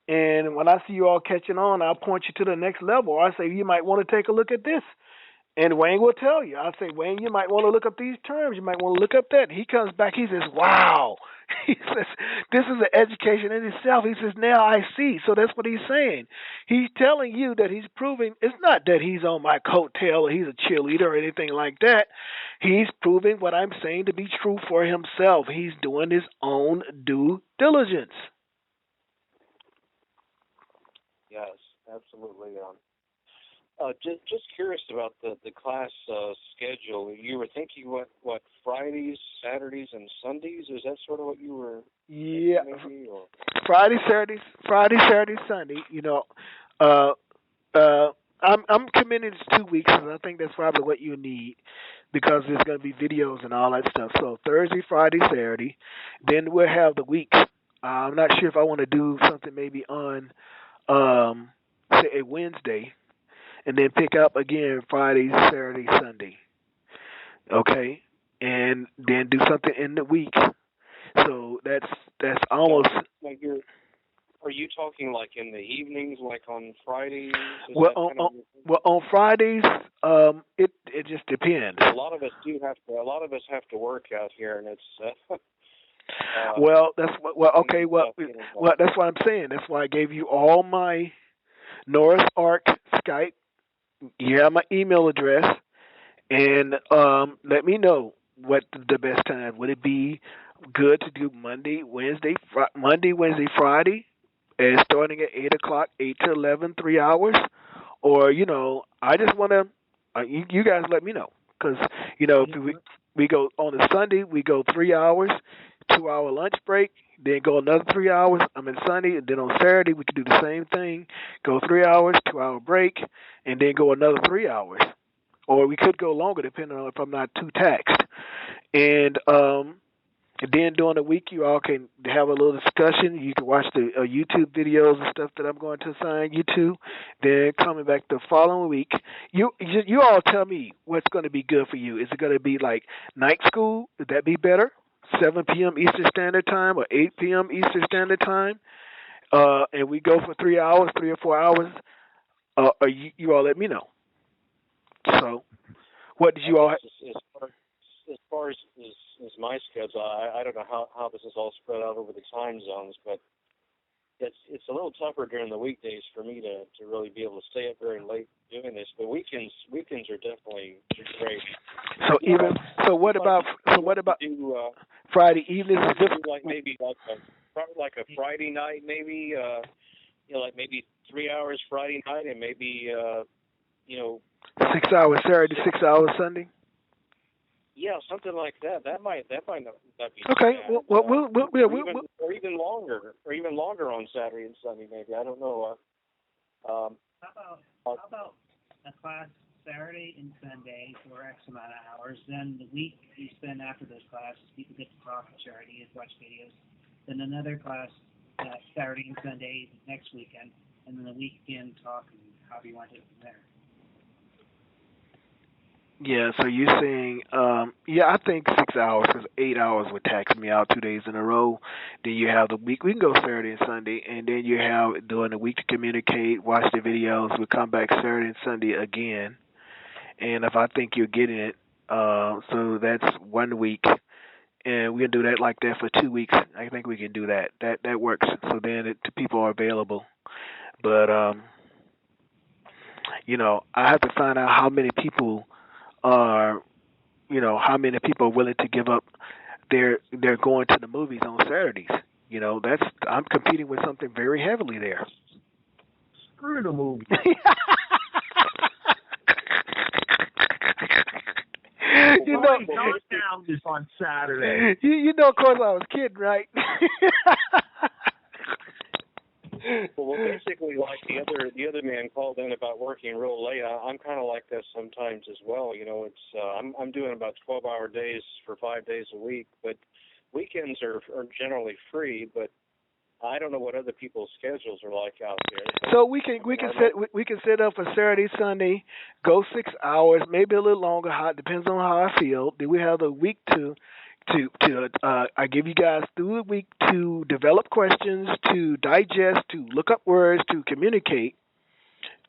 And when I see you all catching on, I'll point you to the next level. I say, you might want to take a look at this. And Wayne will tell you. I say, Wayne, you might want to look up these terms. You might want to look up that. He comes back. He says, wow. He says, this is an education in itself. He says, now I see. So that's what he's saying. He's telling you that he's proving, it's not that he's on my coattail or he's a cheerleader or anything like that. He's proving what I'm saying to be true for himself. He's doing his own due diligence. Yes, absolutely. Just curious about the class schedule. You were thinking what Fridays, Saturdays, and Sundays? Is that sort of what you were? Yeah, maybe, or? Friday, Saturday, Sunday. I'm committing to 2 weeks, and I think that's probably what you need, because there's going to be videos and all that stuff. So Thursday, Friday, Saturday, then we'll have the weeks. I'm not sure if I want to do something maybe on say a Wednesday, and then pick up again Friday, Saturday, Sunday. Okay, and then do something in the week. So that's almost. Like are you talking like in the evenings, like on Fridays? Well, on Fridays, it just depends. A lot of us have to work out here, and it's. Well, that's okay. Well, that's what I'm saying. That's why I gave you all my Nora's Ark Skype. You have my email address, and let me know what the best time would it be. Good to do Monday, Wednesday, Friday, and starting at 8:00, 8 to 11, 3 hours, or I just want to. You guys let me know, because if we go on a Sunday, we go 3 hours, 2 hour lunch break, then go another 3 hours. I'm in Sunday, and then on Saturday we could do the same thing. Go 3 hours, 2 hour break, and then go another 3 hours. Or we could go longer depending on if I'm not too taxed. And then during the week you all can have a little discussion. You can watch the YouTube videos and stuff that I'm going to assign you to. Then coming back the following week, you all tell me what's going to be good for you. Is it going to be like night school? Would that be better? 7 p.m. Eastern Standard Time or 8 p.m. Eastern Standard Time, and we go for 3 hours, 3 or 4 hours. Or you all let me know. So, what did you all? As far as my schedule, I don't know how this is all spread out over the time zones, but it's a little tougher during the weekdays for me to really be able to stay up very late doing this. But weekends are definitely great. So what about Friday evenings? Like maybe like a Friday night, maybe like maybe 3 hours Friday night, and maybe 6 hours Saturday, 6 hours Sunday. Yeah, something like that. That might not be okay. Bad. Or even longer on Saturday and Sunday. Maybe, I don't know. How about a class Saturday and Sunday for X amount of hours? Then the week you spend after those classes, people get to talk and share ideas, watch videos. Then another class Saturday and Sunday next weekend, and then the weekend talk, and how do you want to do it from there? Yeah, so you're saying, I think 6 hours, because 8 hours would tax me out 2 days in a row. Then you have the week, we can go Saturday and Sunday, and then you have during the week to communicate, watch the videos, we come back Saturday and Sunday again. And if I think you're getting it, so that's 1 week, and we can do that like that for 2 weeks. I think we can do that. That works. So then the people are available. But, I have to find out how many people are, how many people are willing to give up they're going to the movies on Saturdays. I'm competing with something very heavily there. Screw the movies. Knockdown is on Saturday. Of course, I was kidding, right? Well, basically, like the other man called in about working real late. I'm kind of like that sometimes as well. It's I'm doing about 12-hour days for 5 days a week, but weekends are generally free. But I don't know what other people's schedules are like out there. So we can set up for Saturday, Sunday, go 6 hours, maybe a little longer. Depends on how I feel. Then we have the week to I give you guys through the week to develop questions, to digest, to look up words, to communicate,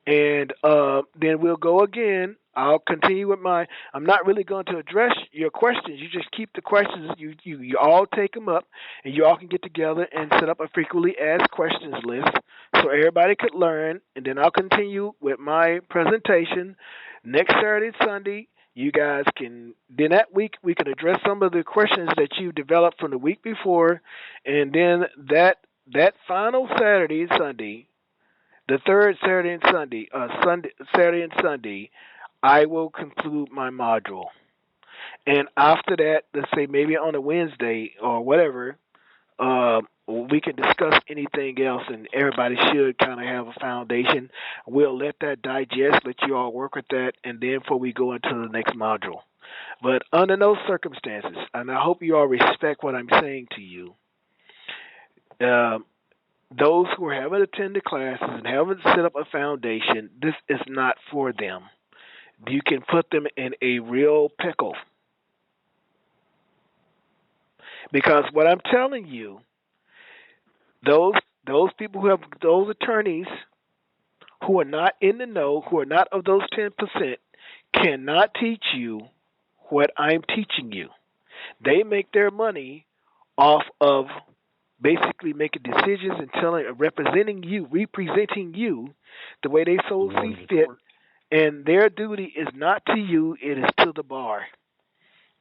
and then we'll go again. I'll continue with I'm not really going to address your questions. You just keep the questions. You all take them up, and you all can get together and set up a frequently asked questions list so everybody could learn. And then I'll continue with my presentation next Saturday and Sunday. You guys can, then that week we can address some of the questions that you developed from the week before, and then that final Saturday and Sunday, the third Saturday and Saturday and Sunday, I will conclude my module. And after that, let's say maybe on a Wednesday or whatever, we can discuss anything else, and everybody should kind of have a foundation. We'll let that digest, let you all work with that, and then before we go into the next module. But under those circumstances, and I hope you all respect what I'm saying to you, those who haven't attended classes and haven't set up a foundation, this is not for them. You can put them in a real pickle. Because what I'm telling you, those people who have those attorneys who are not in the know, who are not of those 10%, cannot teach you what I'm teaching you. They make their money off of basically making decisions and representing you the way they so see fit. And their duty is not to you, it is to the bar.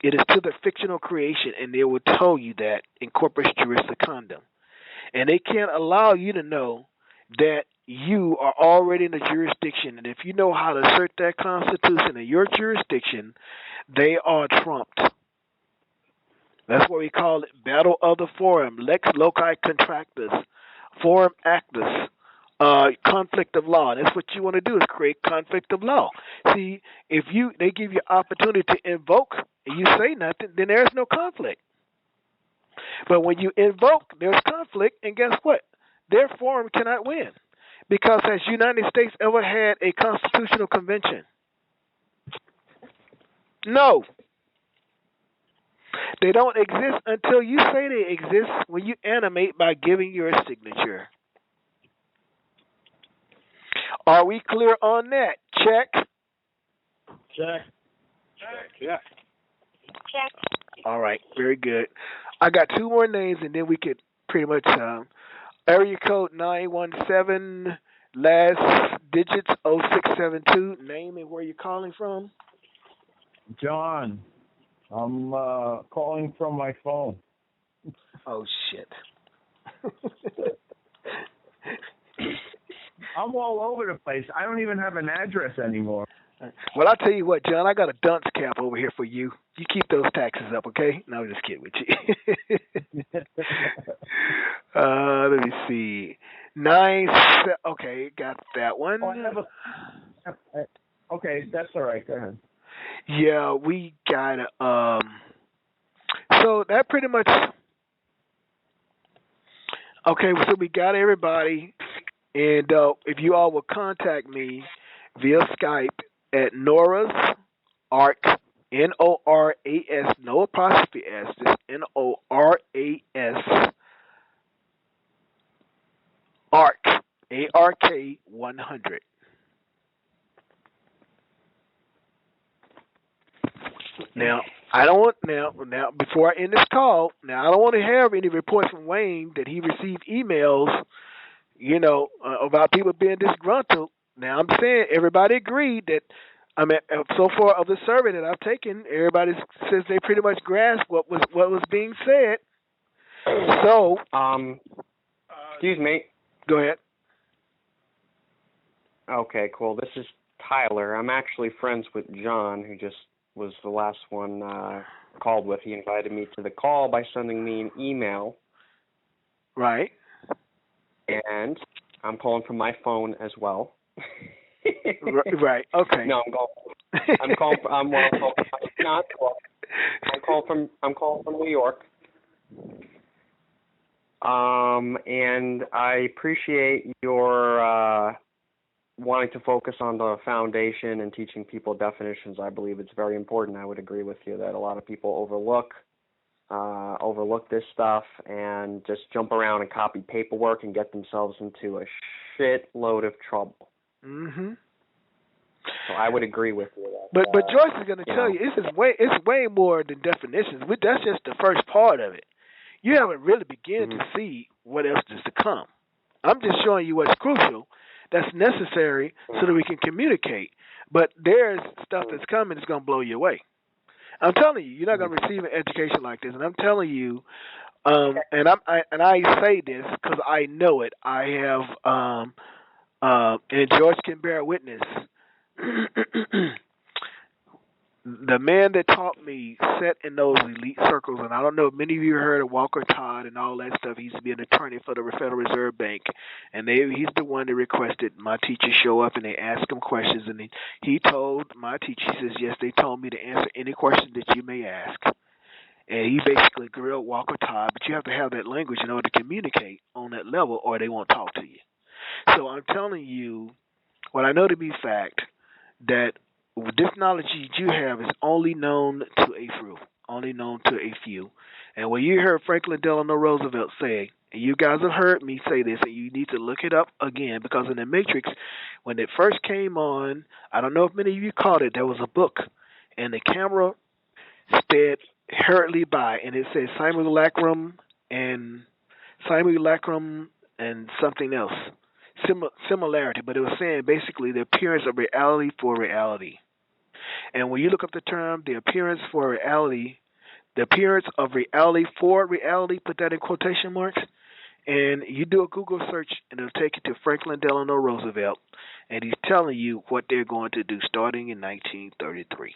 It is to the fictional creation, and they will tell you that in corpus juris secundum. And they can't allow you to know that you are already in the jurisdiction. And if you know how to assert that constitution in your jurisdiction, they are trumped. That's what we call it, battle of the forum, lex loci contractus, forum actus, conflict of law. And that's what you want to do, is create conflict of law. See, if they give you opportunity to invoke and you say nothing, then there's no conflict. But when you invoke, there's conflict, and guess what? Their forum cannot win. Because has United States ever had a constitutional convention? No. They don't exist until you say they exist, when you animate by giving your signature. Are we clear on that? Check. Check. Yeah. Check. All right, very good. I got two more names, and then we could pretty much area code 917, last digits 0672. Name and where you're calling from. John, I'm calling from my phone. Oh shit. I'm all over the place. I don't even have an address anymore. Well, I'll tell you what, John, I got a dunce cap over here for you. You keep those taxes up, okay? No, I'm just kidding with you. Let me see. Okay, got that one. Okay, that's all right. Go ahead. Yeah, we got so that pretty much. Okay, so we got everybody. And if you all will contact me via Skype at Nora's Arc, Noras, no apostrophe S, just Noras, Arc, ARK 100. Now, I don't want now before I end this call. Now, I don't want to have any reports from Wayne that he received emails, about people being disgruntled. Now, I'm saying everybody agreed that. I mean, so far of the survey that I've taken, everybody says they pretty much grasped what was being said. So, excuse me. Go ahead. Okay, cool. This is Tyler. I'm actually friends with John, who just was the last one called with. He invited me to the call by sending me an email. Right. And I'm calling from my phone as well. Right. Okay. No, I'm calling from New York. And I appreciate your wanting to focus on the foundation and teaching people definitions. I believe it's very important. I would agree with you that a lot of people overlook this stuff and just jump around and copy paperwork and get themselves into a shitload of trouble. Mm-hmm. So I would agree with you. But Joyce is going to tell you it's way more than definitions. That's just the first part of it. You haven't really begun to see what else is to come. I'm just showing you what's crucial, that's necessary, so that we can communicate. But there's stuff that's coming that's going to blow you away. I'm telling you, you're not going to receive an education like this. And I'm telling you, and I say this because I know it. I have, and George can bear witness. The man that taught me sat in those elite circles, and I don't know if many of you heard of Walker Todd and all that stuff. He used to be an attorney for the Federal Reserve Bank, and he's the one that requested my teachers show up and they ask him questions, and he told my teacher, he says, yes, they told me to answer any question that you may ask. And he basically grilled Walker Todd, but you have to have that language in order to communicate on that level, or they won't talk to you. So I'm telling you what I know to be fact, that this knowledge that you have is only known to a few. And when you heard Franklin Delano Roosevelt say, and you guys have heard me say this, and you need to look it up again, because in the Matrix, when it first came on, I don't know if many of you caught it, there was a book, and the camera sped hurriedly by, and it said simulacrum and something else. Similarity, but it was saying basically the appearance of reality for reality. And when you look up the term, the appearance for reality, the appearance of reality for reality, put that in quotation marks, and you do a Google search, and it'll take you to Franklin Delano Roosevelt, and he's telling you what they're going to do starting in 1933.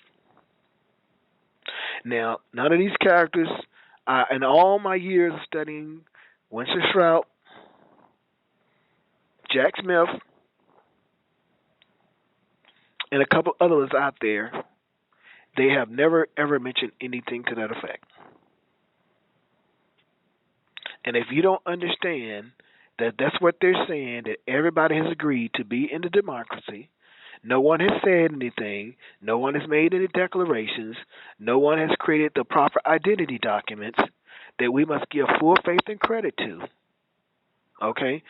Now, none of these characters, in all my years of studying Winston Shrout, Jack Smith, and a couple others out there, they have never, ever mentioned anything to that effect. And if you don't understand that that's what they're saying, that everybody has agreed to be in the democracy, no one has said anything, no one has made any declarations, no one has created the proper identity documents that we must give full faith and credit to. Okay?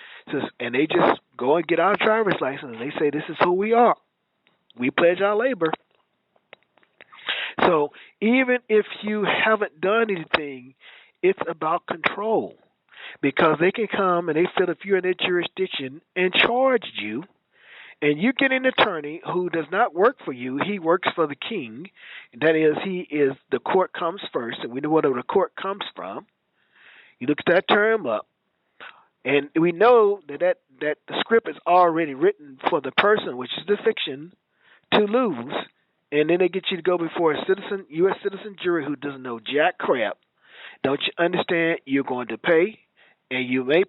And they just go and get our driver's license and they say, this is who we are. We pledge our labor. So even if you haven't done anything, it's about control. Because they can come and they feel if you're in their jurisdiction and charge you, and you get an attorney who does not work for you, he works for the king. That is, the court comes first, and we know where the court comes from. You look at that term up, and we know that the script is already written for the person, which is the fiction, to lose, and then they get you to go before a U.S. citizen jury who doesn't know jack crap. Don't you understand? You're going to pay, and you may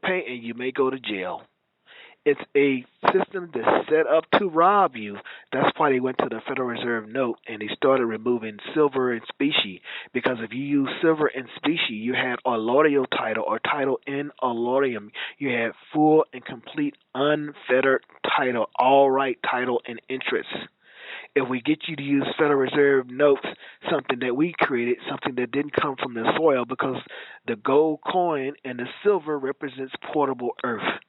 go to jail. It's a system that's set up to rob you. That's why they went to the Federal Reserve note and they started removing silver and specie. Because if you use silver and specie, you had allodial title or title in allodium. You had full and complete unfettered title, all right title and interest. If we get you to use Federal Reserve notes, something that we created, something that didn't come from the soil, because the gold coin and the silver represents portable earth,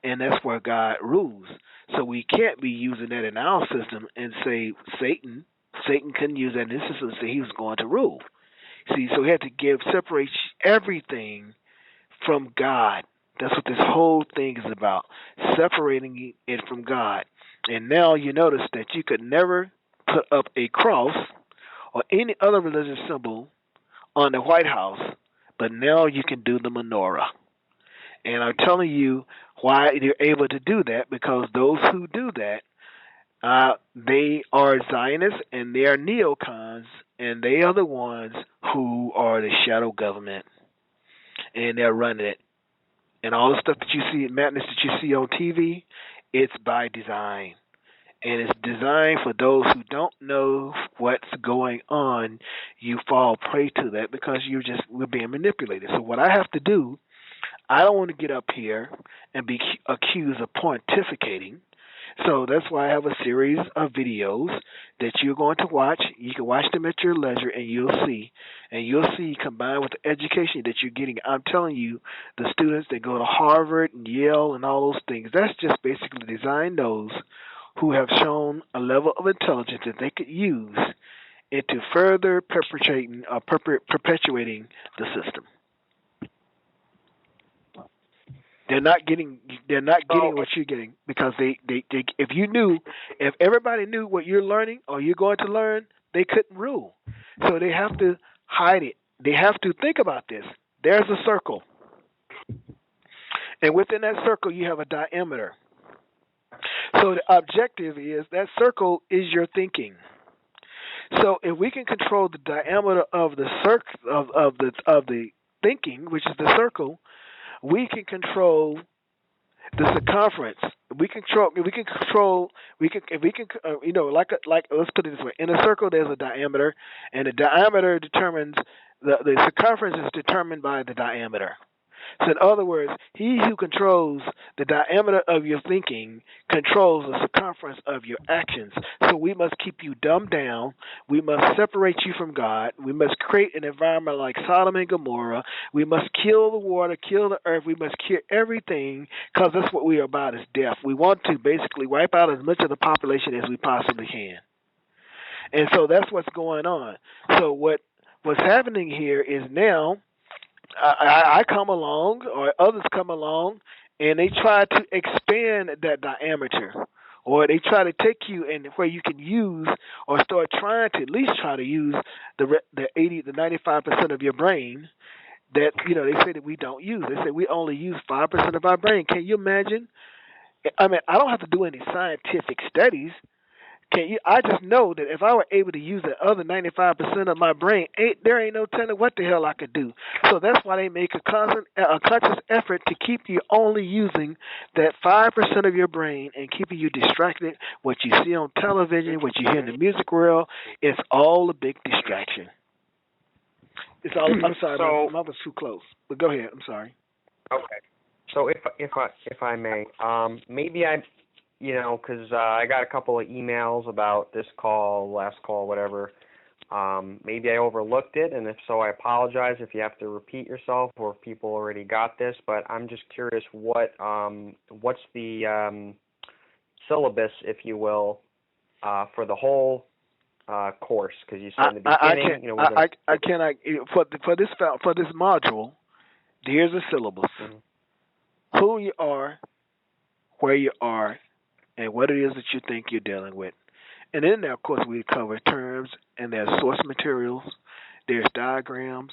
and that's where God rules. So we can't be using that in our system and say Satan couldn't use that in his system and say he was going to rule. See, so we had to separate everything from God. That's what this whole thing is about, separating it from God. And now you notice that you could never put up a cross or any other religious symbol on the White House, but now you can do the menorah. And I'm telling you why they're able to do that, because those who do that, they are Zionists and they are neocons, and they are the ones who are the shadow government, and they're running it. And all the stuff that you see, madness that you see on TV, it's by design. And it's designed for those who don't know what's going on. You fall prey to that because we're being manipulated. So what I have to do, I don't want to get up here and be accused of pontificating. So that's why I have a series of videos that you're going to watch. You can watch them at your leisure, and you'll see. And you'll see, combined with the education that you're getting, I'm telling you, the students that go to Harvard and Yale and all those things, that's just basically designed those who have shown a level of intelligence that they could use into further perpetuating the system. They're not getting what you're getting, because they if everybody knew what you're learning or you're going to learn, they couldn't rule. So they have to hide it. They have to think about this. There's a circle, and within that circle you have a diameter. So the objective is that circle is your thinking. So if we can control the diameter of the of the thinking, which is the circle, we can control the circumference. Let's put it this way. In a circle there's a diameter, and the diameter determines the circumference is determined by the diameter. So in other words, he who controls the diameter of your thinking controls the circumference of your actions. So we must keep you dumbed down. We must separate you from God. We must create an environment like Sodom and Gomorrah. We must kill the water, kill the earth. We must kill everything, because that's what we are about, is death. We want to basically wipe out as much of the population as we possibly can. And so that's what's going on. So what's happening here is now, I come along, or others come along, and they try to expand that diameter, or they try to take you and where you can use, or start trying to at least try to use the 95% of your brain that they say that we don't use. They say we only use 5% of our brain. Can you imagine? I mean, I don't have to do any scientific studies. I just know that if I were able to use the other 95% of my brain, there ain't no telling what the hell I could do. So that's why they make a conscious effort to keep you only using that 5% of your brain and keeping you distracted. What you see on television, what you hear in the music world, it's all a big distraction. It's all. I'm sorry, my was too close. But go ahead. I'm sorry. Okay. So if I may, maybe because I got a couple of emails about this call, last call, whatever. Maybe I overlooked it, and if so, I apologize if you have to repeat yourself or if people already got this. But I'm just curious, what's the syllabus, if you will, for the whole course? Because you said in the beginning, I cannot for this module. Here's a syllabus: who you are, where you are, and what it is that you think you're dealing with. And in there, of course, we cover terms, and there's source materials, there's diagrams,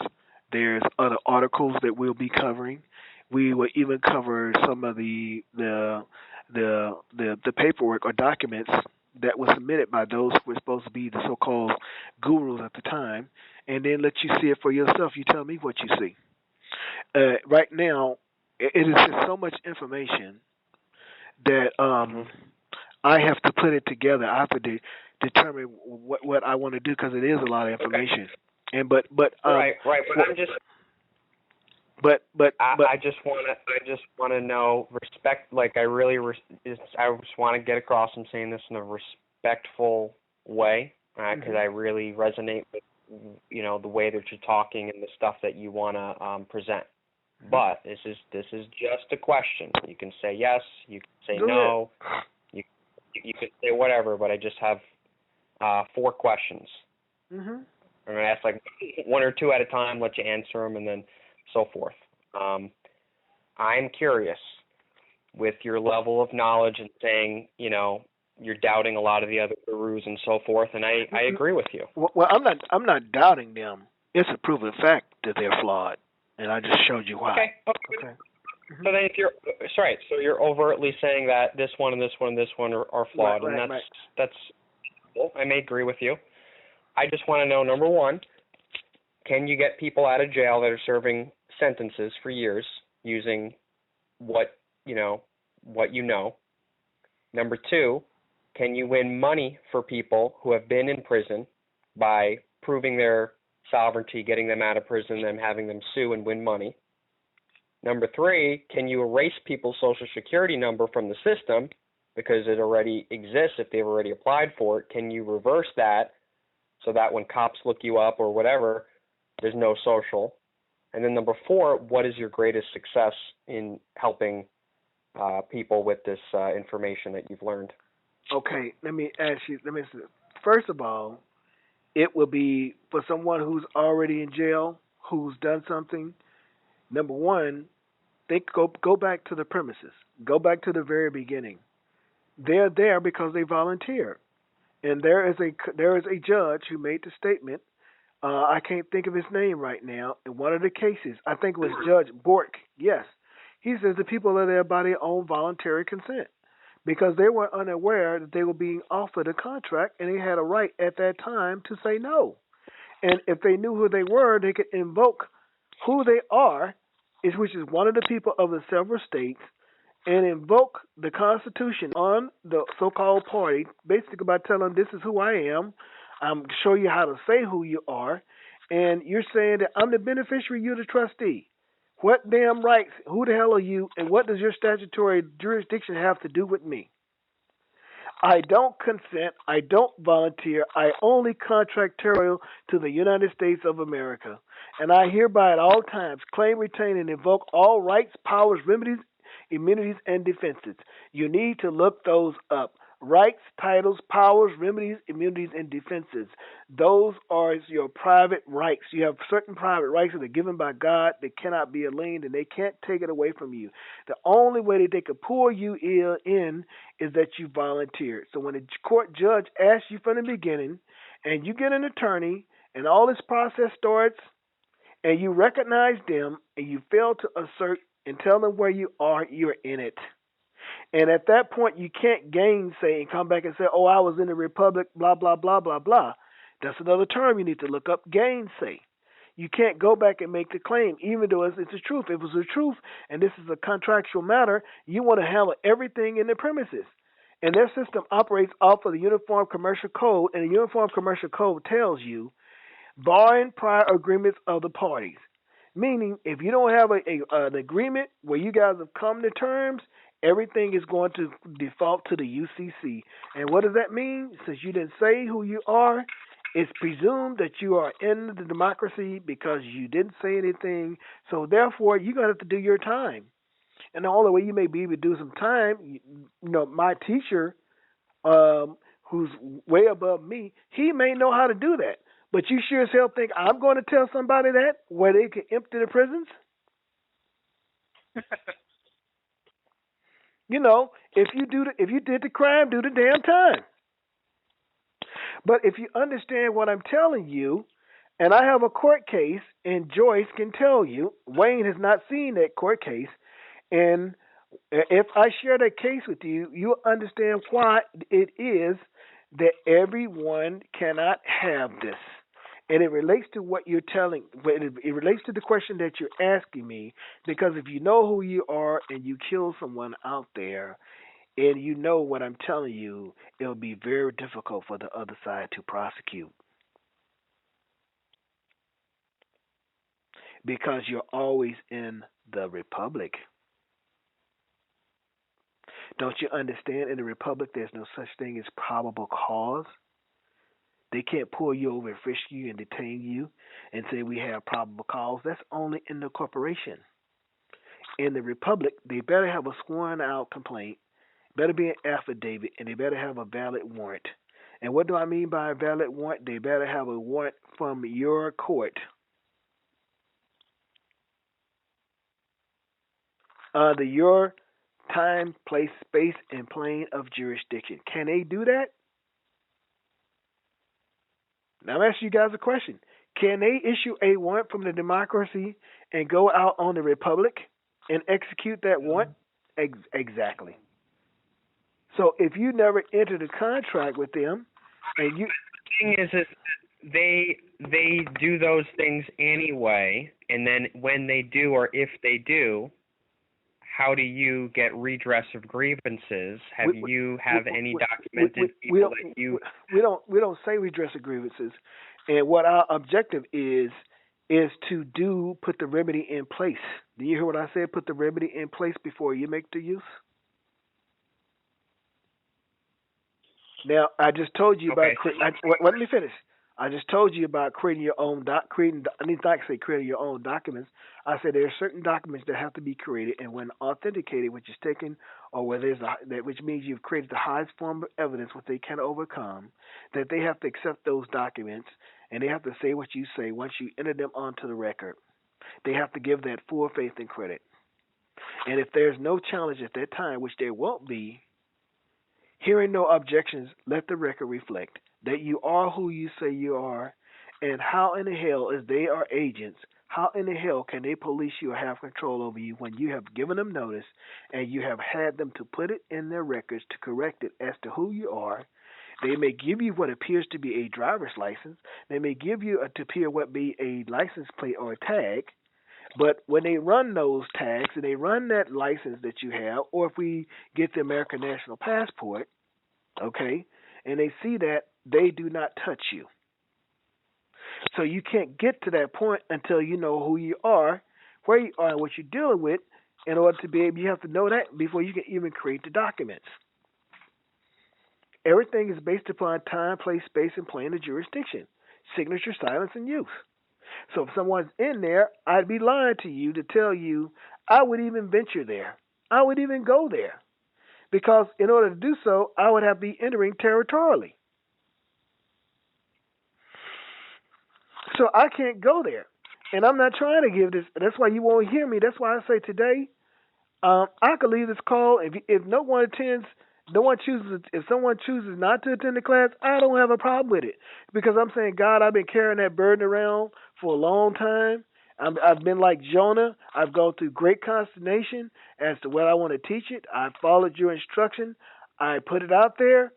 there's other articles that we'll be covering. We will even cover some of the paperwork or documents that was submitted by those who were supposed to be the so-called gurus at the time, and then let you see it for yourself. You tell me what you see. Right now, it is just so much information that I have to put it together. I have to determine what I want to do because it is a lot of information. Okay. And but right. But I'm just. I just want to know respect. Like I really, I just want to get across. I'm saying this in a respectful way because I really resonate with the way that you're talking and the stuff that you want to present. But this is just a question. You can say yes. You can say no. You can say whatever. But I just have 4 questions. I'm going to ask like 1 or 2 at a time. Let you answer them, and then so forth. I'm curious with your level of knowledge and saying, you're doubting a lot of the other gurus and so forth, and I agree with you. Well, I'm not doubting them. It's a proven fact that they're flawed, and I just showed you why. Okay. So then, so you're overtly saying that this one and this one and this one are flawed, and that's well, I may agree with you. I just want to know, number one, can you get people out of jail that are serving sentences for years using what you know? Number 2, can you win money for people who have been in prison by proving their sovereignty, getting them out of prison, them having them sue and win money? Number 3, can you erase people's Social Security number from the system because it already exists if they've already applied for it? Can you reverse that so that when cops look you up or whatever, there's no social? And then number 4, what is your greatest success in helping people with this information that you've learned? Okay, let me ask you. First of all, it will be for someone who's already in jail, who's done something. Number 1, go back to the premises. Go back to the very beginning. They're there because they volunteered, and there is a judge who made the statement. I can't think of his name right now. In one of the cases, I think it was Judge Bork. Yes, he says the people are there by their own voluntary consent because they were unaware that they were being offered a contract, and they had a right at that time to say no. And if they knew who they were, they could invoke who they are, which is one of the people of the several states, and invoke the Constitution on the so-called party, basically by telling them, this is who I am. I'm show you how to say who you are, and you're saying that I'm the beneficiary, you're the trustee. What damn rights, who the hell are you, and what does your statutory jurisdiction have to do with me? I don't consent, I don't volunteer, I only contractorial to the United States of America, and I hereby at all times claim, retain, and invoke all rights, powers, remedies, immunities, and defenses. You need to look those up. Rights, titles, powers, remedies, immunities, and defenses. Those are your private rights. You have certain private rights that are given by God that cannot be aliened, and they can't take it away from you. The only way that they could pull you in is that you volunteered. So when a court judge asks you from the beginning, and you get an attorney, and all this process starts, and you recognize them, and you fail to assert and tell them where you are, you're in it. And at that point, you can't gainsay and come back and say, oh, I was in the Republic, blah, blah, blah, blah, blah. That's another term you need to look up, gainsay. You can't go back and make the claim, even though it's the truth. If it was the truth and this is a contractual matter, you want to handle everything in the premises. And their system operates off of the Uniform Commercial Code, and the Uniform Commercial Code tells you, barring prior agreements of the parties. Meaning, if you don't have an agreement where you guys have come to terms, everything is going to default to the UCC. And what does that mean? Since you didn't say who you are, it's presumed that you are in the democracy because you didn't say anything. So therefore, you're going to have to do your time. And the only way you may be able to do some time, my teacher, who's way above me, he may know how to do that. But you sure as hell think I'm going to tell somebody that where they can empty the prisons? If you did the crime, do the damn time. But if you understand what I'm telling you, and I have a court case, and Joyce can tell you, Wayne has not seen that court case, and if I share that case with you, you'll understand why it is that everyone cannot have this. And it relates to what you're telling. It relates to the question that you're asking me, because if you know who you are and you kill someone out there, And you know what I'm telling you, it'll be very difficult for the other side to prosecute because you're always in the republic. Don't you understand? In the republic, there's no such thing as probable cause. They can't pull you over and frisk you and detain you and say we have probable cause. That's only in the corporation. In the republic, they better have a sworn out complaint, better be an affidavit, and they better have a valid warrant. And what do I mean by a valid warrant? They better have a warrant from your court. Under your time, place, space, and plane of jurisdiction. Can they do that? Now I'm asking you guys a question. Can they issue a warrant from the democracy and go out on the republic and execute that warrant? Exactly. So if you never entered a contract with them, and you, the thing is they do those things anyway, and then when they do or if they do, how do you get redress of grievances? Have you any documented people that you? We don't say redress of grievances, and what our objective is to put the remedy in place. Do you hear what I said? Put the remedy in place before you make the use. Now I just told you about. Let me finish. I just told you about creating your own creating your own documents. I said there are certain documents that have to be created, and when authenticated, which is taken, or where which means you've created the highest form of evidence which they can overcome, that they have to accept those documents, and they have to say what you say once you enter them onto the record. They have to give that full faith and credit. And if there's no challenge at that time, which there won't be, hearing no objections, let the record reflect that you are who you say you are, and how in the hell, as they are agents, how in the hell can they police you or have control over you when you have given them notice and you have had them to put it in their records to correct it as to who you are? They may give you what appears to be a driver's license. They may give you to appear what be a license plate or a tag. But when they run those tags and they run that license that you have, or if we get the American National Passport, okay, and they see that, they do not touch you. So you can't get to that point until you know who you are, where you are, and what you're dealing with. In order to be able, you have to know that before you can even create the documents. Everything is based upon time, place, space, and plane of jurisdiction, signature, silence, and use. So if someone's in there, I'd be lying to you to tell you I would even venture there. I would even go there. Because in order to do so, I would have to be entering territorially. So I can't go there. And I'm not trying to give this. That's why you won't hear me. That's why I say today, I could leave this call. If no one attends, if someone chooses not to attend the class, I don't have a problem with it. Because I'm saying, God, I've been carrying that burden around for a long time. I've been like Jonah. I've gone through great consternation as to what I want to teach it. I followed your instruction. I put it out there.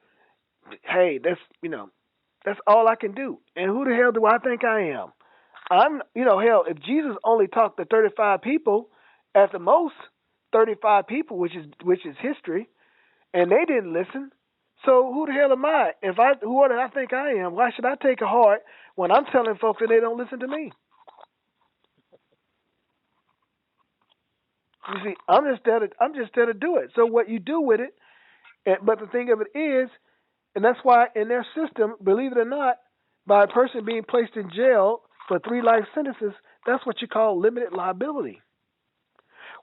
Hey, that's all I can do. And who the hell do I think I am? Hell, if Jesus only talked to 35 people, at the most 35 people, which is history, and they didn't listen. So who the hell am I? Who do I think I am? Why should I take a heart when I'm telling folks that they don't listen to me? You see, I'm just there to do it. So what you do with it, but the thing of it is, and that's why in their system, believe it or not, by a person being placed in jail for 3 life sentences, that's what you call limited liability.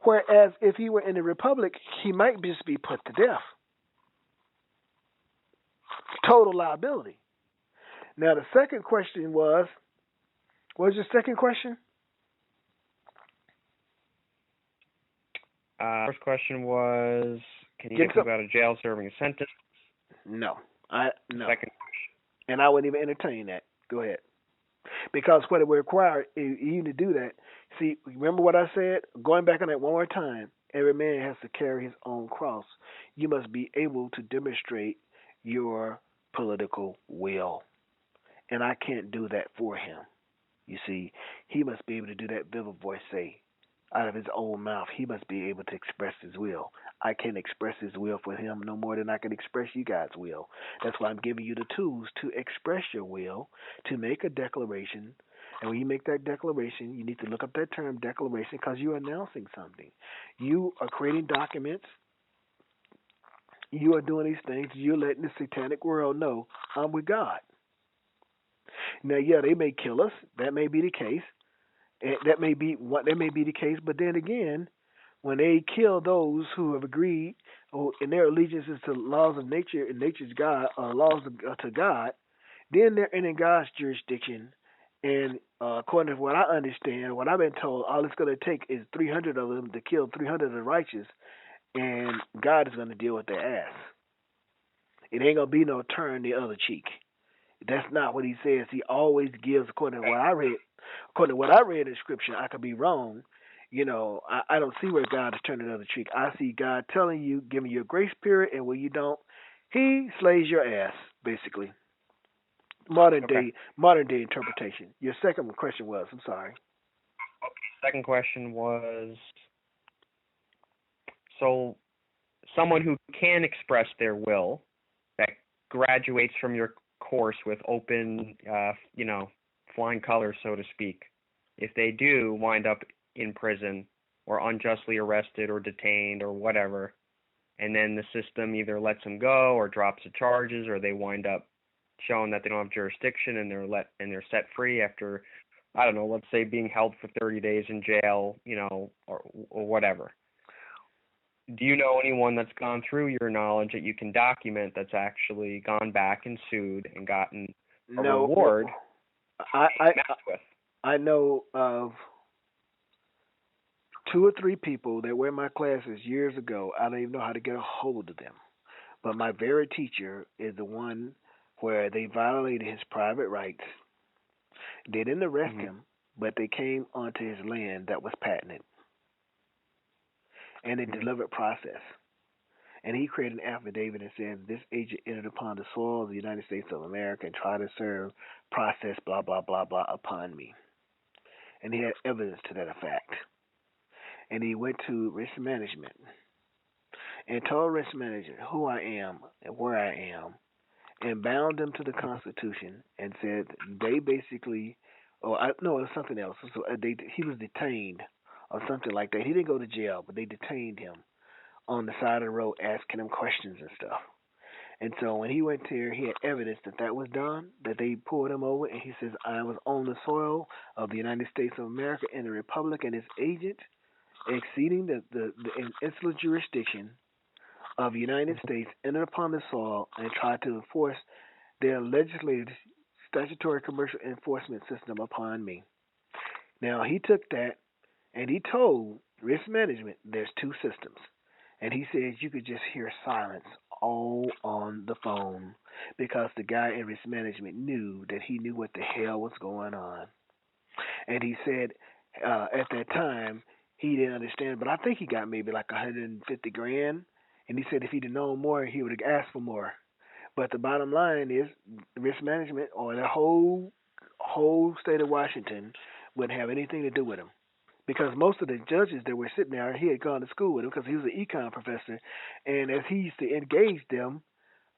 Whereas if he were in the Republic, he might just be put to death. Total liability. Now the second question was, what was your second question? First question was, can you get about a jail serving a sentence? No. No. Second. And I wouldn't even entertain that. Go ahead. Because what it would require you to do that, see, remember what I said? Going back on that one more time, every man has to carry his own cross. You must be able to demonstrate your political will. And I can't do that for him. You see, he must be able to do that viva voce. out of his own mouth. He must be able to express his will. I can't express his will for him no more than I can express you guys' will. That's why I'm giving you the tools to express your will, to make a declaration. And when you make that declaration, you need to look up that term declaration because you're announcing something. You are creating documents. You are doing these things. You're letting the satanic world know I'm with God. Now, yeah, they may kill us. That may be the case. And that may be the case. But then again, when they kill those who have agreed in their allegiances to laws of nature and nature's God, laws to God, then they're in God's jurisdiction. And according to what I understand, what I've been told, all it's going to take is 300 of them to kill 300 of the righteous, and God is going to deal with their ass. It ain't going to be no turn the other cheek. That's not what he says. He always gives, according to what I read in Scripture. I could be wrong. You know, I don't see where God is turning the other cheek. I see God telling you, giving you a grace period, and when you don't, he slays your ass, basically. Modern day interpretation. Your second question was, I'm sorry. Okay, second question was, so someone who can express their will, that graduates from your course with open, flying colors, so to speak, if they do wind up in prison or unjustly arrested or detained or whatever, and then the system either lets them go or drops the charges, or they wind up showing that they don't have jurisdiction and they're set free after, I don't know, let's say being held for 30 days in jail, or whatever. Do you know anyone that's gone through your knowledge that you can document that's actually gone back and sued and gotten a reward? I know of 2 or 3 people that were in my classes years ago. I don't even know how to get a hold of them. But my very teacher is the one where they violated his private rights. They didn't arrest him, but they came onto his land that was patented. And a delivered process. And he created an affidavit and said, this agent entered upon the soil of the United States of America and tried to serve process, blah, blah, blah, blah, upon me. And he had evidence to that effect. And he went to risk management and told risk management who I am and where I am, and bound them to the Constitution and said they basically, it was something else. So he was detained or something like that. He didn't go to jail, but they detained him on the side of the road asking him questions and stuff. And so when he went there, he had evidence that was done, that they pulled him over, and he says, I was on the soil of the United States of America and the Republic and its agent, exceeding the insular jurisdiction of the United States, entered upon the soil and tried to enforce their legislative, statutory, commercial enforcement system upon me. Now, he took that and he told risk management there's 2 systems. And he says you could just hear silence all on the phone because the guy in risk management knew that he knew what the hell was going on. And he said at that time he didn't understand, but I think he got maybe like $150,000. And he said if he'd have known more, he would have asked for more. But the bottom line is risk management or the whole state of Washington wouldn't have anything to do with him. Because most of the judges that were sitting there, he had gone to school with him because he was an econ professor. And as he used to engage them,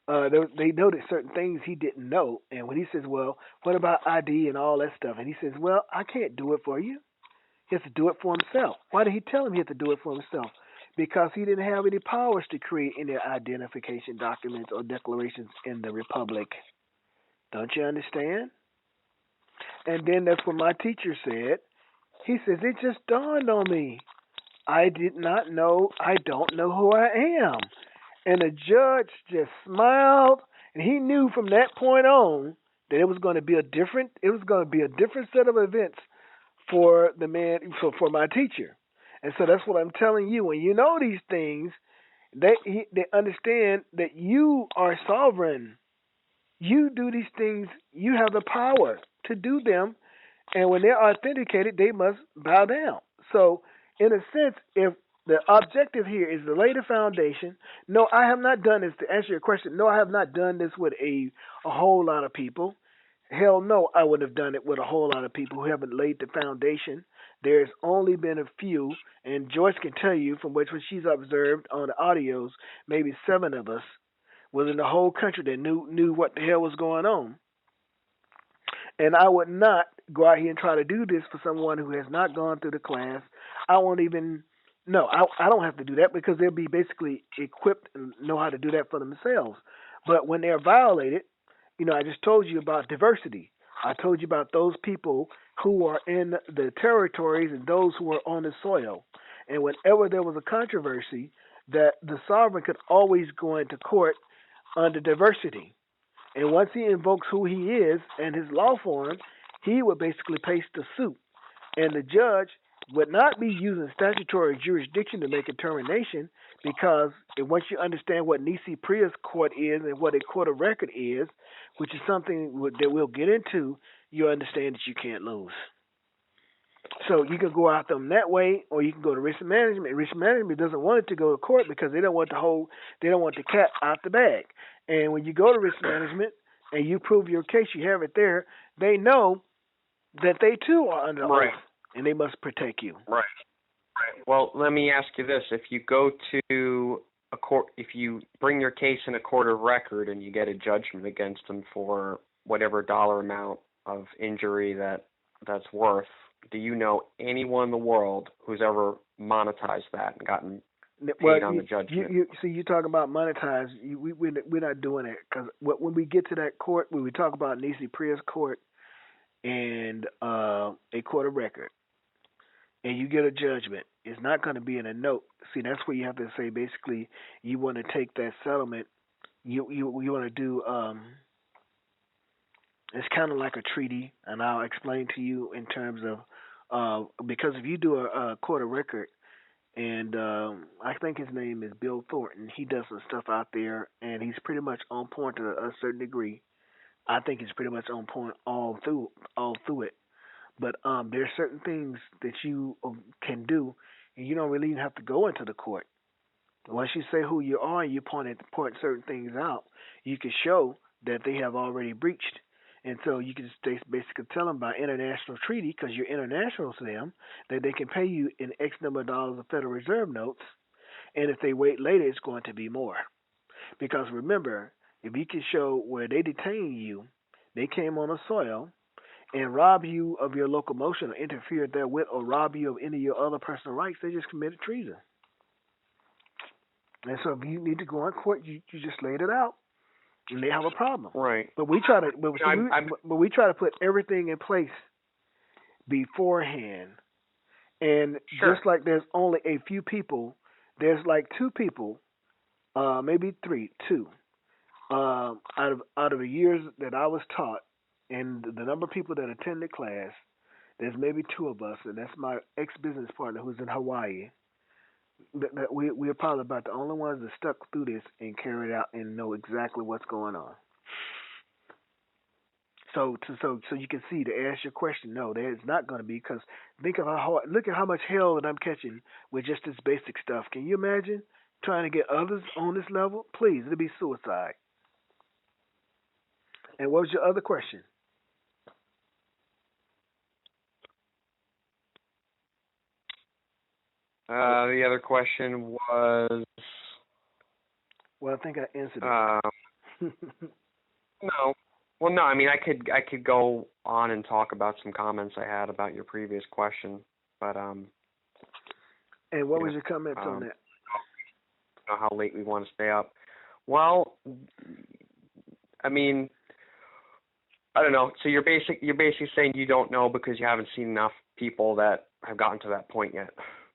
they noted certain things he didn't know. And when he says, well, what about ID and all that stuff? And he says, well, I can't do it for you. He has to do it for himself. Why did he tell him he had to do it for himself? Because he didn't have any powers to create any identification documents or declarations in the Republic. Don't you understand? And then that's what my teacher said. He says, it just dawned on me. I did not know. I don't know who I am. And the judge just smiled, and he knew from that point on that it was going to be a different set of events for the man, for my teacher. And so that's what I'm telling you. When you know these things, they understand that you are sovereign. You do these things. You have the power to do them. And when they're authenticated, they must bow down. So, in a sense, if the objective here is to lay the foundation, no, I have not done this. To answer your question, no, I have not done this with a whole lot of people. Hell no, I would have done it with a whole lot of people who haven't laid the foundation. There's only been a few, and Joyce can tell you from which when she's observed on the audios, maybe 7 of us was in the whole country that knew what the hell was going on. And I would not go out here and try to do this for someone who has not gone through the class. I won't even no, I don't have to do that because they'll be basically equipped and know how to do that for themselves. But when they're violated, I just told you about diversity. I told you about those people who are in the territories and those who are on the soil. And whenever there was a controversy, that the sovereign could always go into court under diversity. And once he invokes who he is and his law form, he would basically place the suit. And the judge would not be using statutory jurisdiction to make a determination because once you understand what nisi prius court is and what a court of record is, which is something that we'll get into, you understand that you can't lose. So you can go out them that way, or you can go to risk management. Risk management doesn't want it to go to court because they don't want the cat out the bag. And when you go to risk management and you prove your case, you have it there. They know that they too are under oath, and they must protect you. Right. Well, let me ask you this: if you go to a court, if you bring your case in a court of record and you get a judgment against them for whatever dollar amount of injury that's worth, do you know anyone in the world who's ever monetized that and gotten paid on the judgment? You talk about monetize. We're not doing it because when we get to that court, when we talk about nisi prius court and a court of record, and you get a judgment, it's not going to be in a note. See, that's where you have to say basically you want to take that settlement. You want to do. It's kind of like a treaty, and I'll explain to you in terms of because if you do a court of record, and I think his name is Bill Thornton, he does some stuff out there, and he's pretty much on point to a certain degree. I think he's pretty much on point all through it. But there's certain things that you can do, and you don't really even have to go into the court. Once you say who you are and you point certain things out, you can show that they have already breached. And so you can just basically tell them by international treaty, because you're international to them, that they can pay you in X number of dollars of Federal Reserve notes, and if they wait later, it's going to be more. Because remember, if you can show where they detained you, they came on the soil, and rob you of your locomotion or interfere therewith or rob you of any of your other personal rights, they just committed treason. And so if you need to go in court, you just laid it out, and they have a problem. Right. But we try to put everything in place beforehand. And just like there's only a few people, there's like 2 people, maybe 2, out of the years that I was taught, and the number of people that attended class, there's maybe 2 of us, and that's my ex-business partner who's in Hawaii. That we're probably about the only ones that stuck through this and carried out and know exactly what's going on. So you can see, to ask your question, no, there's not going to be, because look at how much hell that I'm catching with just this basic stuff. Can you imagine trying to get others on this level? Please, it'll be suicide. And what was your other question? The other question was. Well, I think I answered it. No. Well, no. I mean, I could go on and talk about some comments I had about your previous question, but And what was your comments on that? I don't know how late we want to stay up. Well, I mean, I don't know. So you're basically saying you don't know because you haven't seen enough people that have gotten to that point yet.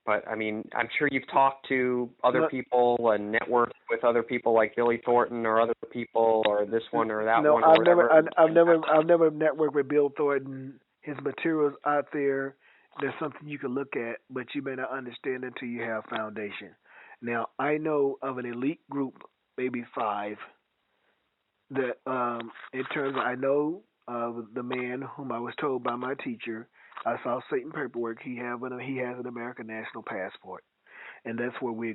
But I mean, I'm sure you've talked to other people and networked with other people like Billy Thornton or other people or this one or that one. I've never networked with Bill Thornton. His materials out there. There's something you can look at, but you may not understand until you have foundation. Now, I know of an elite group, maybe 5, that in terms of, I know of the man whom I was told by my teacher, I saw Satan paperwork. He has an American national passport, and that's where we're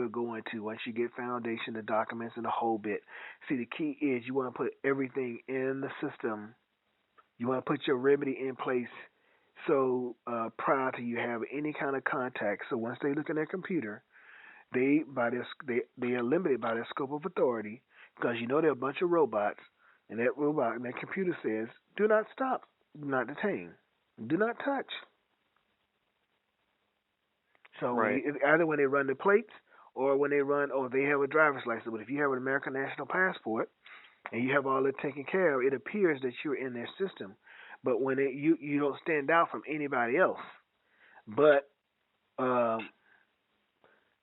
going to once you get foundation, the documents, and the whole bit. See, the key is you want to put everything in the system You want to put your remedy in place so prior to you have any kind of contact. So once they look in their computer, they are limited by their scope of authority because you know they're a bunch of robots, and that computer says, do not stop, do not detain, do not touch. So either when they run the plates or when they have a driver's license. But if you have an American National Passport and you have all that taken care of, it appears that you're in their system. But when you don't stand out from anybody else. But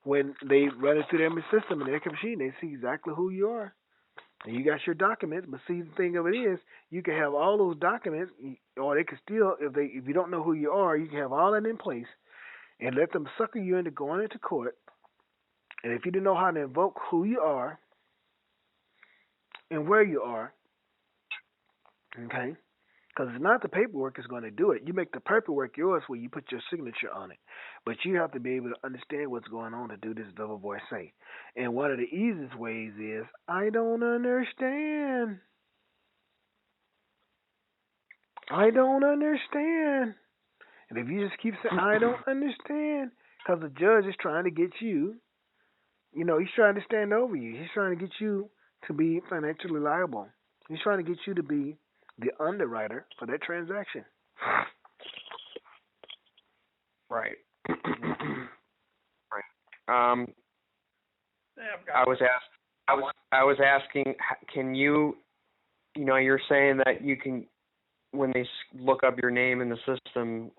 when they run it through their system and their machine, they see exactly who you are. And you got your documents, but see, the thing of it is, you can have all those documents, or they can still, if you don't know who you are, you can have all that in place and let them sucker you into going into court. And if you don't know how to invoke who you are and where you are, okay, because it's not the paperwork that's going to do it. You make the paperwork yours where you put your signature on it. But you have to be able to understand what's going on to do this double voice say. And one of the easiest ways is, I don't understand. I don't understand. And if you just keep saying, I don't understand, because the judge is trying to get you, he's trying to stand over you. He's trying to get you to be financially liable. He's trying to get you to be the underwriter for that transaction. Right. Right. I was asking, can you, you're saying that you can, when they look up your name in the system,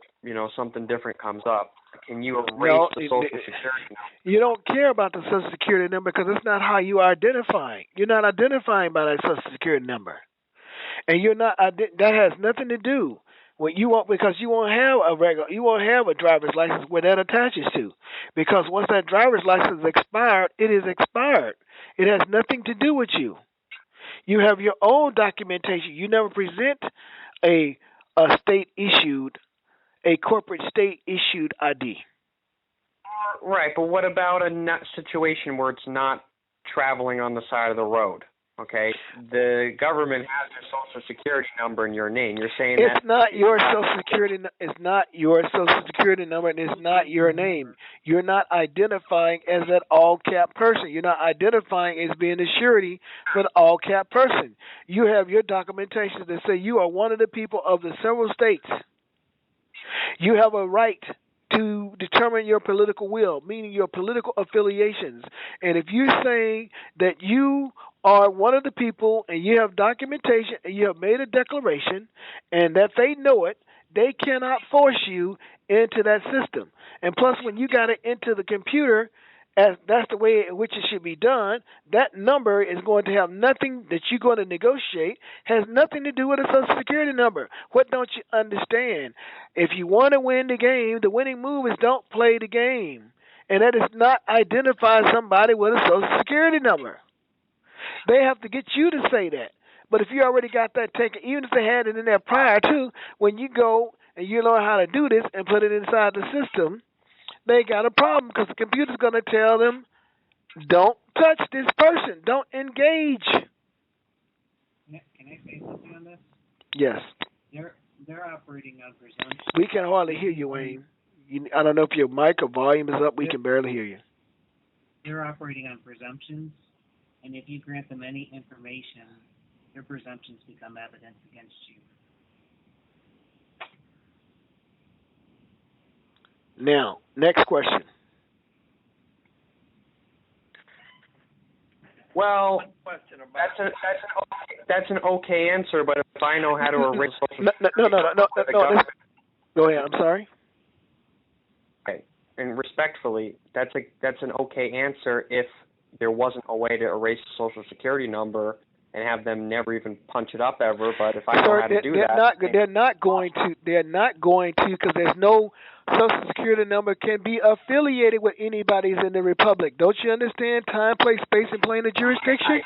something different comes up. Can you erase the Social Security number? You don't care about the Social Security number because it's not how you are identifying. You're not identifying by that Social Security number. And you're not. That has nothing to do with because you won't have a driver's license where that attaches to, because once that driver's license is expired, it is expired. It has nothing to do with you. You have your own documentation. You never present a corporate state issued ID. Right, but what about a situation where it's not traveling on the side of the road? Okay, the government has your Social Security number in your name. You're saying it's not your Social Security. It's not your Social Security number, and it's not your name. You're not identifying as an all-cap person. You're not identifying as being a surety for an all-cap person. You have your documentation that say you are one of the people of the several states. You have a right to determine your political will, meaning your political affiliations. And if you're saying that you are one of the people and you have documentation and you have made a declaration and that they know it, they cannot force you into that system. And plus, when you got it into the computer, as that's the way in which it should be done, that number is going to have nothing that you're going to negotiate, has nothing to do with a Social Security number. What don't you understand? If you want to win the game, the winning move is don't play the game. And that is not identify somebody with a Social Security number. They have to get you to say that. But if you already got that taken, even if they had it in there prior to, when you go and you learn how to do this and put it inside the system, they got a problem because the computer's going to tell them, don't touch this person. Don't engage. Can I say something on this? Yes. They're operating on presumption. We can hardly hear you, Wayne. I don't know if your mic or volume is up. We can barely hear you. They're operating on presumptions, and if you grant them any information, their presumptions become evidence against you. Now, next question. Well, that's an okay answer, but if I know how to erase Social Security, no. Go ahead. I'm sorry. Okay, and respectfully, that's an okay answer if there wasn't a way to erase the Social Security number and have them never even punch it up ever. But if I know how to do that, they're not going to because there's no Social Security number can be affiliated with anybody's in the Republic. Don't you understand? Time, place, space, and plane of jurisdiction.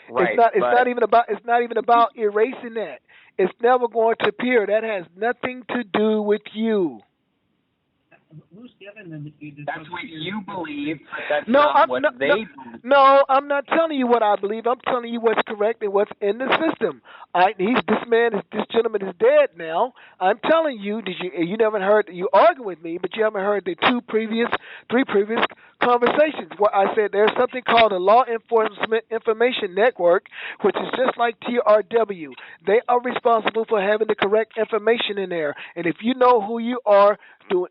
Right. It's not even about erasing that. It's never going to appear. That has nothing to do with you. who's given them the That's what you believe, but that's No, not what they believe. No, I'm not telling you what I believe. I'm telling you what's correct and what's in the system. This gentleman is dead now. I'm telling you. You never heard you argue with me, but you haven't heard the three previous conversations where I said there's something called a Law Enforcement Information Network, which is just like TRW. They are responsible for having the correct information in there, and if you know who you are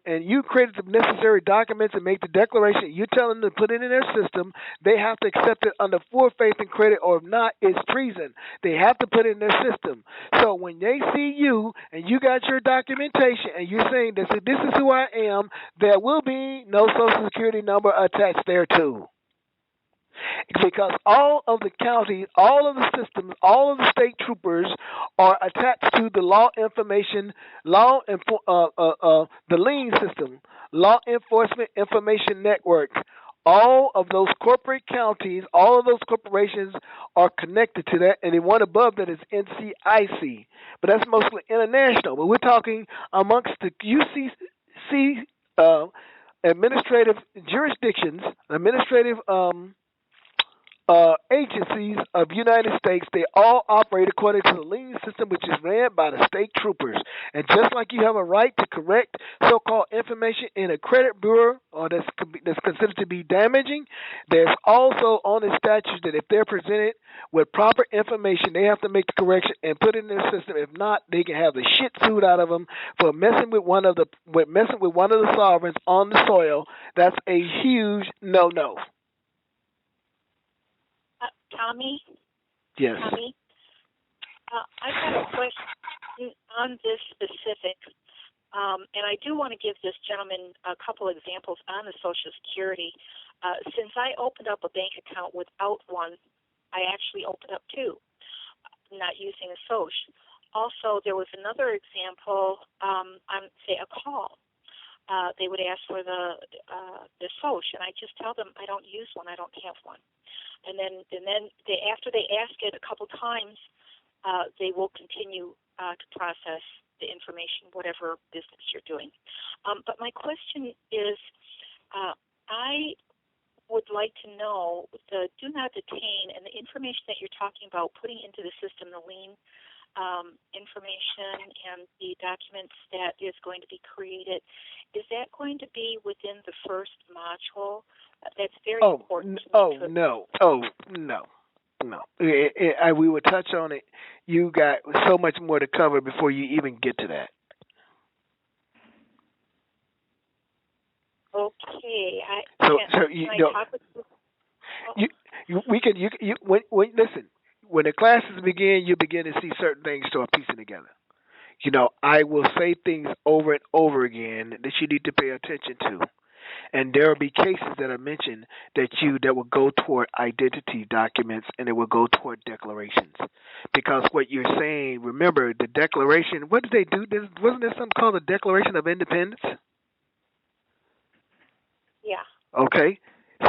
and you created the necessary documents and make the declaration, you tell them to put it in their system, they have to accept it under full faith and credit, or if not, it's treason. They have to put it in their system. So when they see you and you got your documentation and you're saying this is who I am, there will be no Social Security number attached there too. Because all of the counties, all of the systems, all of the state troopers are attached to the the lien system, Law Enforcement Information Network. All of those corporate counties, all of those corporations are connected to that, and the one above that is NCIC. But that's mostly international. But we're talking amongst the UCC administrative jurisdictions, administrative agencies of United States. They all operate according to the lien system, which is ran by the state troopers. And just like you have a right to correct so-called information in a credit bureau or that's considered to be damaging, there's also on the statute that if they're presented with proper information, they have to make the correction and put it in their system. If not, they can have the shit sued out of them for messing with one of the sovereigns on the soil. That's a huge no-no. Tommy? Yes. Tommy? I've got a question on this specific, and I do want to give this gentleman a couple examples on the Social Security. Since I opened up a bank account without one, I actually opened up two, not using a Social. Also, there was another example on, say, a call. They would ask for the Social, and I just tell them I don't use one, I don't have one. And then after they ask it a couple times, they will continue to process the information, whatever business you're doing. But my question is, I would like to know the do not detain and the information that you're talking about putting into the system, the lien information and the documents that is going to be created. Is that going to be within the first module? That's very important. No. We will touch on it. You got so much more to cover before you even get to that. Okay. Listen. When the classes begin, you begin to see certain things start piecing together. I will say things over and over again that you need to pay attention to. And there will be cases that are mentioned that will go toward identity documents and it will go toward declarations. Because what you're saying, remember, the declaration, what did they do? Wasn't there something called the Declaration of Independence? Yeah. Okay.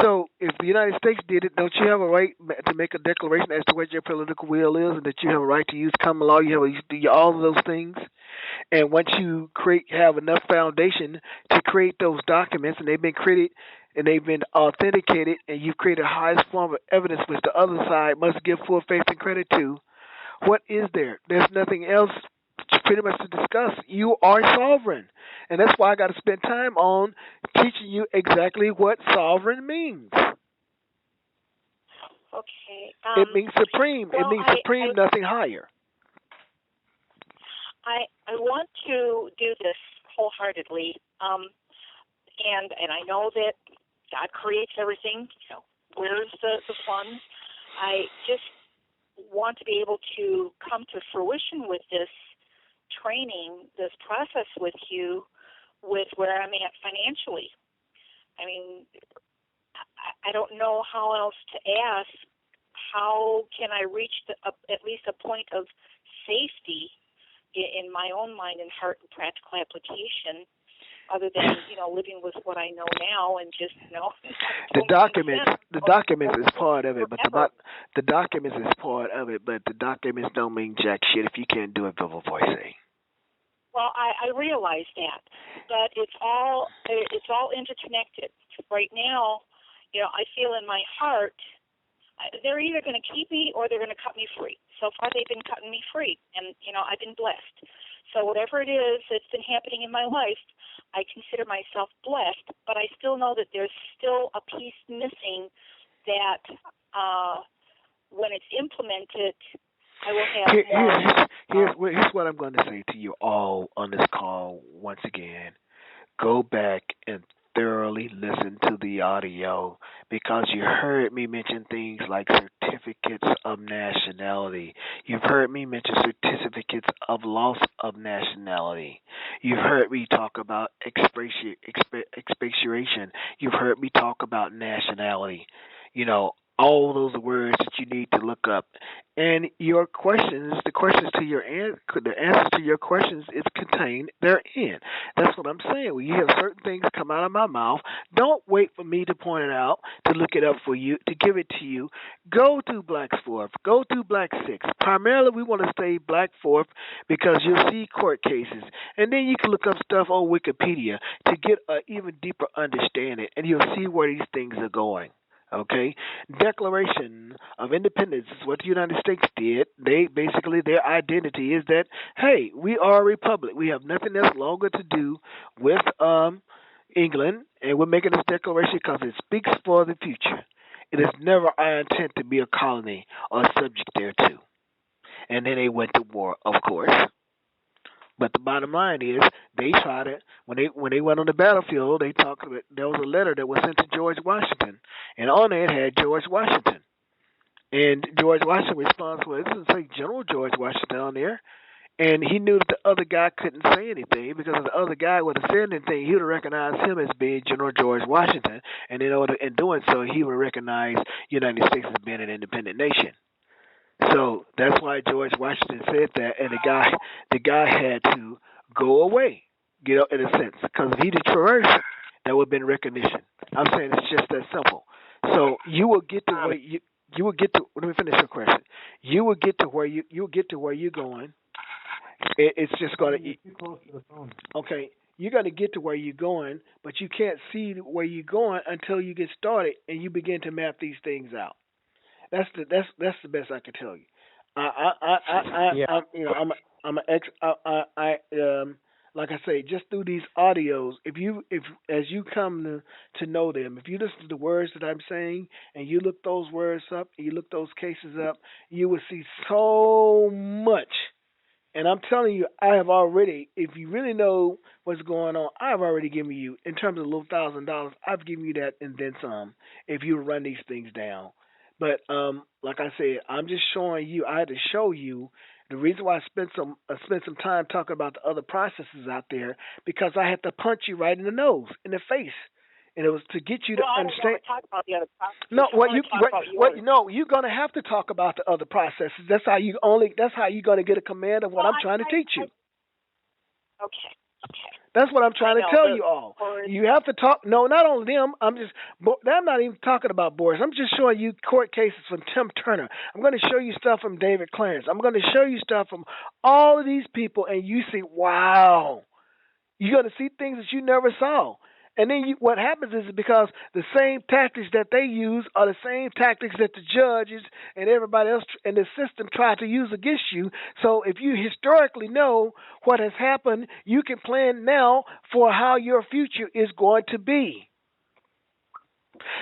So if the United States did it, don't you have a right to make a declaration as to what your political will is and that you have a right to use common law? You have to do all of those things. And once you have enough foundation to create those documents and they've been created and they've been authenticated and you've created the highest form of evidence which the other side must give full faith and credit to, what is there? There's nothing else pretty much to discuss. You are sovereign. And that's why I got to spend time on teaching you exactly what sovereign means. Okay. It means supreme. It means supreme, nothing higher. I want to do this wholeheartedly, and I know that God creates everything. Where's the funds? I just want to be able to come to fruition with this training, this process with you, with where I'm at financially. I mean, I don't know how else to ask. How can I reach at least a point of safety in my own mind and heart and practical application, other than living with what I know now and just the documents is part of it, but the documents is part of it, but the documents don't mean jack shit if you can't do it, Bill voice. Well, I realize that, but it's all interconnected. Right now, I feel in my heart they're either going to keep me or they're going to cut me free. So far, they've been cutting me free, and I've been blessed. So whatever it is that's been happening in my life, I consider myself blessed. But I still know that there's still a piece missing that when it's implemented, I will have more. Here's what I'm going to say to you all on this call once again. Go back and thoroughly listen to the audio because you heard me mention things like certificates of nationality. You've heard me mention certificates of loss of nationality. You've heard me talk about expatiation. You've heard me talk about nationality. All those words that you need to look up. And your questions, the answers to your questions is contained therein. That's what I'm saying. When you have certain things come out of my mouth, don't wait for me to point it out, to look it up for you, to give it to you. Go to Black 4th. Go to Black 6th. Primarily, we want to stay Black 4th because you'll see court cases. And then you can look up stuff on Wikipedia to get an even deeper understanding, and you'll see where these things are going. Okay, Declaration of Independence is what the United States did. They basically, their identity is that, hey, we are a republic. We have nothing else longer to do with England, and we're making this declaration because it speaks for the future. It is never our intent to be a colony or subject thereto. And then they went to war, of course. But the bottom line is, they tried it when they went on the battlefield. They talked about, there was a letter that was sent to George Washington, and on it had George Washington. And George Washington's response was, it doesn't say General George Washington on there. And he knew that the other guy couldn't say anything because if the other guy would have said anything, he would have recognized him as being General George Washington, and in doing so, he would recognize the United States as being an independent nation. So that's why George Washington said that, and the guy had to go away, in a sense, because if he did traverse, that would have been recognition. I'm saying it's just that simple. So you will get to where you will get to. Let me finish your question. You will get to where you'll get to where you're going. It's just going to. Too close to the phone. Okay, you're going to get to where you're going, but you can't see where you're going until you get started and you begin to map these things out. That's the best I can tell you. Like I say, just through these audios, if as you come to know them, if you listen to the words that I'm saying and you look those words up, and you look those cases up, you will see so much. And I'm telling you, I have already, if you really know what's going on, I've already given you, in terms of a little $1,000, I've given you that and then some, if you run these things down. But like I said, I'm just showing you. I had to show you the reason why I spent some time talking about the other processes out there, because I had to punch you right in the nose, in the face, and it was to get you to understand. I don't want to talk about the other processes. No, you're gonna have to talk about the other processes. That's how you're gonna get a command of what I'm trying to teach you. Okay. That's what I'm trying to tell you all. You have to talk. No, not only them. I'm not even talking about Boris. I'm just showing you court cases from Tim Turner. I'm going to show you stuff from David Clarence. I'm going to show you stuff from all of these people, and you see, wow. You're going to see things that you never saw. And then what happens is because the same tactics that they use are the same tactics that the judges and everybody else in the system try to use against you. So if you historically know what has happened, you can plan now for how your future is going to be.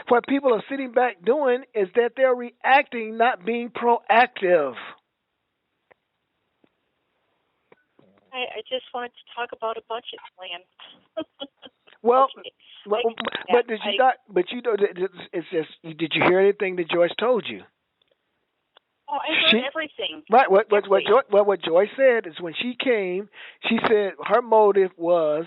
What people are sitting back doing is that they're reacting, not being proactive. I just wanted to talk about a budget plan. Well, okay. but did you not? But you know, it's just. Did you hear anything that Joyce told you? Oh, I heard everything. Right. What Joyce said is when she came, she said her motive was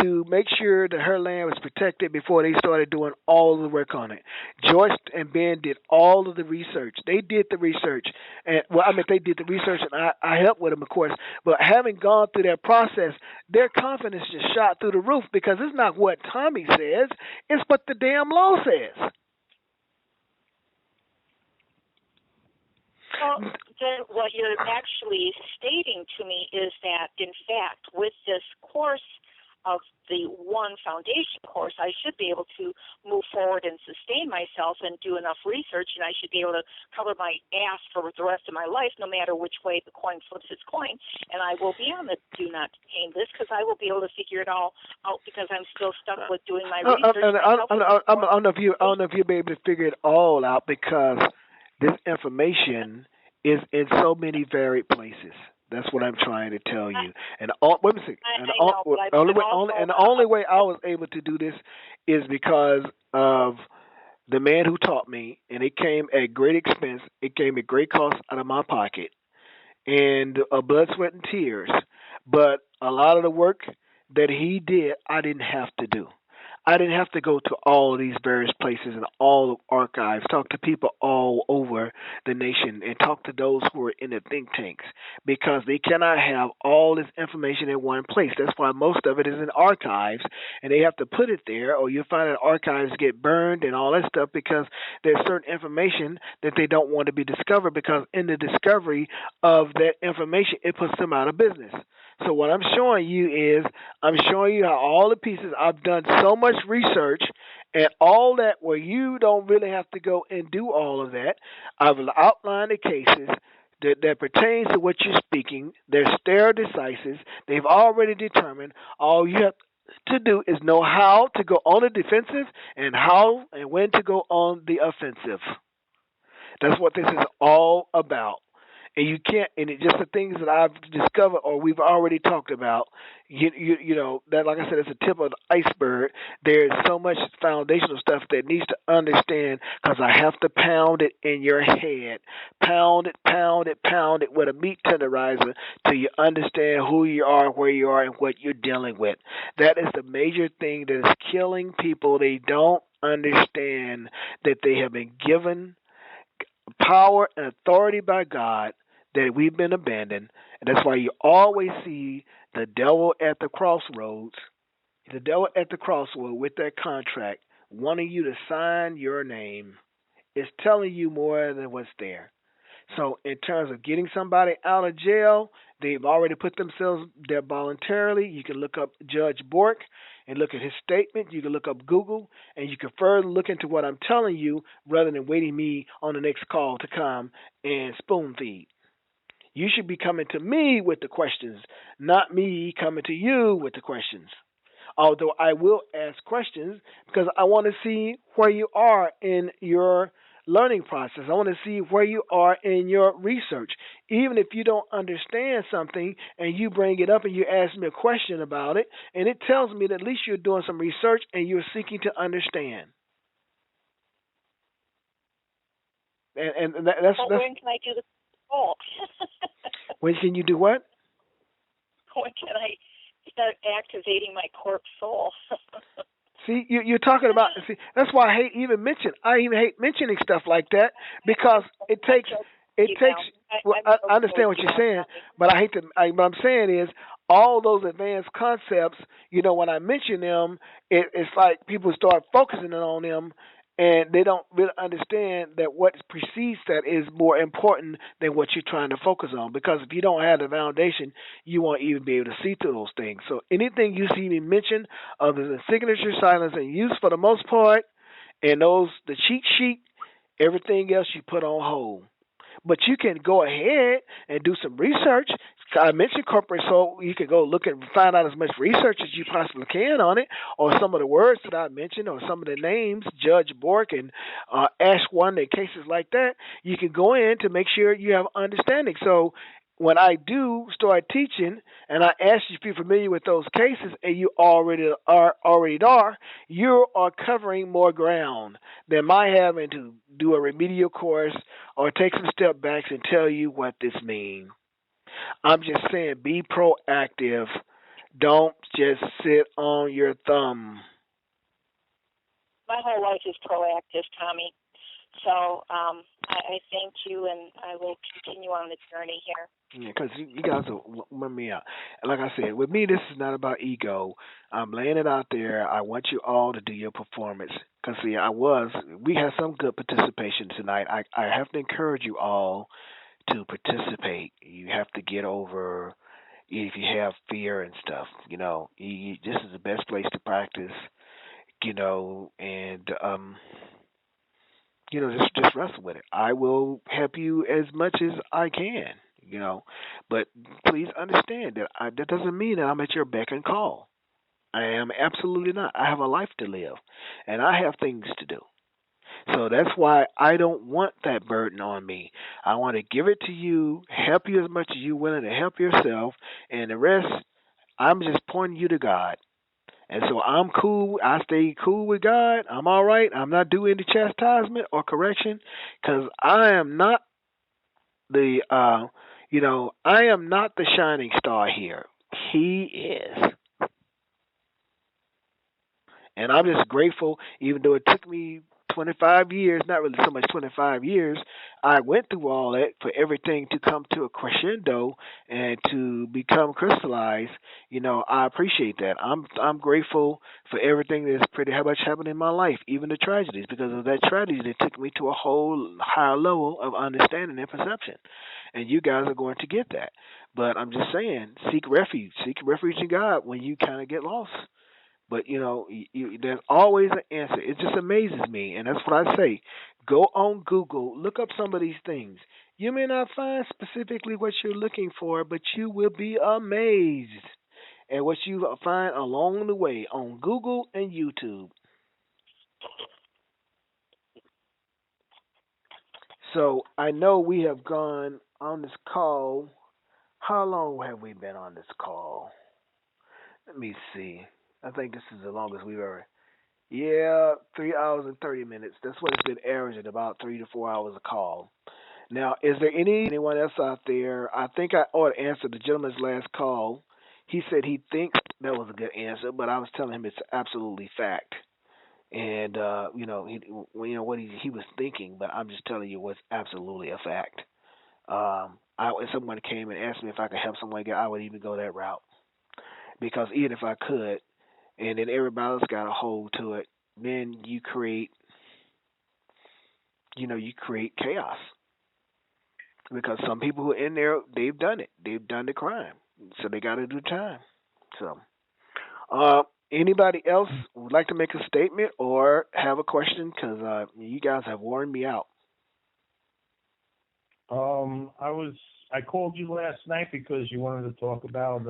to make sure that her land was protected before they started doing all of the work on it. Joyce and Ben did all of the research. They did the research. And they did the research, and I helped with them, of course. But having gone through that process, their confidence just shot through the roof because it's not what Tommy says, it's what the damn law says. Well, what you're actually stating to me is that, in fact, with this course of the one foundation course, I should be able to move forward and sustain myself and do enough research, and I should be able to cover my ass for the rest of my life, no matter which way the coin flips its coin. And I will be on the do not detain list because I will be able to figure it all out because I'm still stuck with doing my research. I don't know if you'll be able to figure it all out because this information is in so many varied places. That's what I'm trying to tell you. And wait a second. And the only way I was able to do this is because of the man who taught me, and it came at great expense. It came at great cost out of my pocket, and blood, sweat, and tears. But a lot of the work that he did, I didn't have to do. I didn't have to go to all of these various places and all the archives, talk to people all over the nation, and talk to those who are in the think tanks because they cannot have all this information in one place. That's why most of it is in archives, and they have to put it there, or you'll find that archives get burned and all that stuff because there's certain information that they don't want to be discovered because in the discovery of that information, it puts them out of business. So what I'm showing you is I'm showing you how all the pieces, I've done so much research and all that where you don't really have to go and do all of that. I've outlined the cases that pertains to what you're speaking. They're stare decisis. They've already determined. All you have to do is know how to go on the defensive and how and when to go on the offensive. That's what this is all about. And you can't, and it just the things that I've discovered or we've already talked about, you know, that like I said, it's a tip of the iceberg. There's so much foundational stuff that needs to understand because I have to pound it in your head. Pound it with a meat tenderizer till you understand who you are, where you are, and what you're dealing with. That is the major thing that is killing people. They don't understand that they have been given power and authority by God that we've been abandoned. And that's why you always see the devil at the crossroads, with that contract, wanting you to sign your name. It's telling you more than what's there. So in terms of getting somebody out of jail, they've already put themselves there voluntarily. You can look up Judge Bork and look at his statement. You can look up Google, and you can further look into what I'm telling you rather than waiting me on the next call to come and spoon feed. You should be coming to me with the questions, not me coming to you with the questions. Although I will ask questions because I want to see where you are in your learning process. I want to see where you are in your research. Even if you don't understand something and you bring it up and you ask me a question about it, and it tells me that at least you're doing some research and you're seeking to understand. That's when can I do the call? When can you do what? When can I start activating my corpse soul? See, you're talking about. See, that's why I even hate mentioning stuff like that because it takes. Well, I understand what you're saying, but I hate to. What I'm saying is all those advanced concepts. You know, when I mention them, it's like people start focusing on them, and they don't really understand that what precedes that is more important than what you're trying to focus on. Because if you don't have the foundation, you won't even be able to see through those things. So anything you see me mention, other than signature, silence, and use for the most part, and the cheat sheet, everything else you put on hold. But you can go ahead and do some research. I mentioned corporate, so you can go look and find out as much research as you possibly can on it, or some of the words that I mentioned, or some of the names, Judge Bork and Ash One, and cases like that. You can go in to make sure you have understanding. So when I do start teaching, and I ask you if you're familiar with those cases, and you already are, you are covering more ground than my having to do a remedial course or take some step backs and tell you what this means. I'm just saying, be proactive. Don't just sit on your thumb. My whole life is proactive, Tommy. So I thank you, and I will continue on the journey here. Yeah, because you guys will run me out. And like I said, with me, this is not about ego. I'm laying it out there. I want you all to do your performance. Because, see, we had some good participation tonight. I have to encourage you all to participate. You have to get over if you have fear and stuff. This is the best place to practice. And just wrestle with it. I will help you as much as I can. But please understand that doesn't mean that I'm at your beck and call. I am absolutely not. I have a life to live, and I have things to do. So that's why I don't want that burden on me. I want to give it to you, help you as much as you're willing to help yourself, and the rest, I'm just pointing you to God. And so I'm cool. I stay cool with God. I'm all right. I'm not doing any chastisement or correction because I am not I am not the shining star here. He is. And I'm just grateful, even though it took me 25 years, not really so much 25 years, I went through all that for everything to come to a crescendo and to become crystallized. I appreciate that. I'm grateful for everything that's pretty much happened in my life, even the tragedies, because of that tragedy that took me to a whole higher level of understanding and perception. And you guys are going to get that. But I'm just saying, seek refuge in God when you kind of get lost. But there's always an answer. It just amazes me, and that's what I say. Go on Google, look up some of these things. You may not find specifically what you're looking for, but you will be amazed at what you find along the way on Google and YouTube. So I know we have gone on this call. How long have we been on this call? Let me see. I think this is the longest we've ever. Yeah, 3 hours and 30 minutes. That's what it's been averaging, about 3 to 4 hours a call. Now, is there anyone else out there? I think I ought to answer the gentleman's last call. He said he thinks that was a good answer, but I was telling him it's absolutely fact. And what he was thinking, but I'm just telling you what's absolutely a fact. If someone came and asked me if I could help someone get, I would even go that route because even if I could, and then everybody else got a hold to it, then you create chaos. Because some people who are in there, they've done it. They've done the crime. So they got to do time. So, anybody else would like to make a statement or have a question? Because you guys have worn me out. I called you last night because you wanted to talk about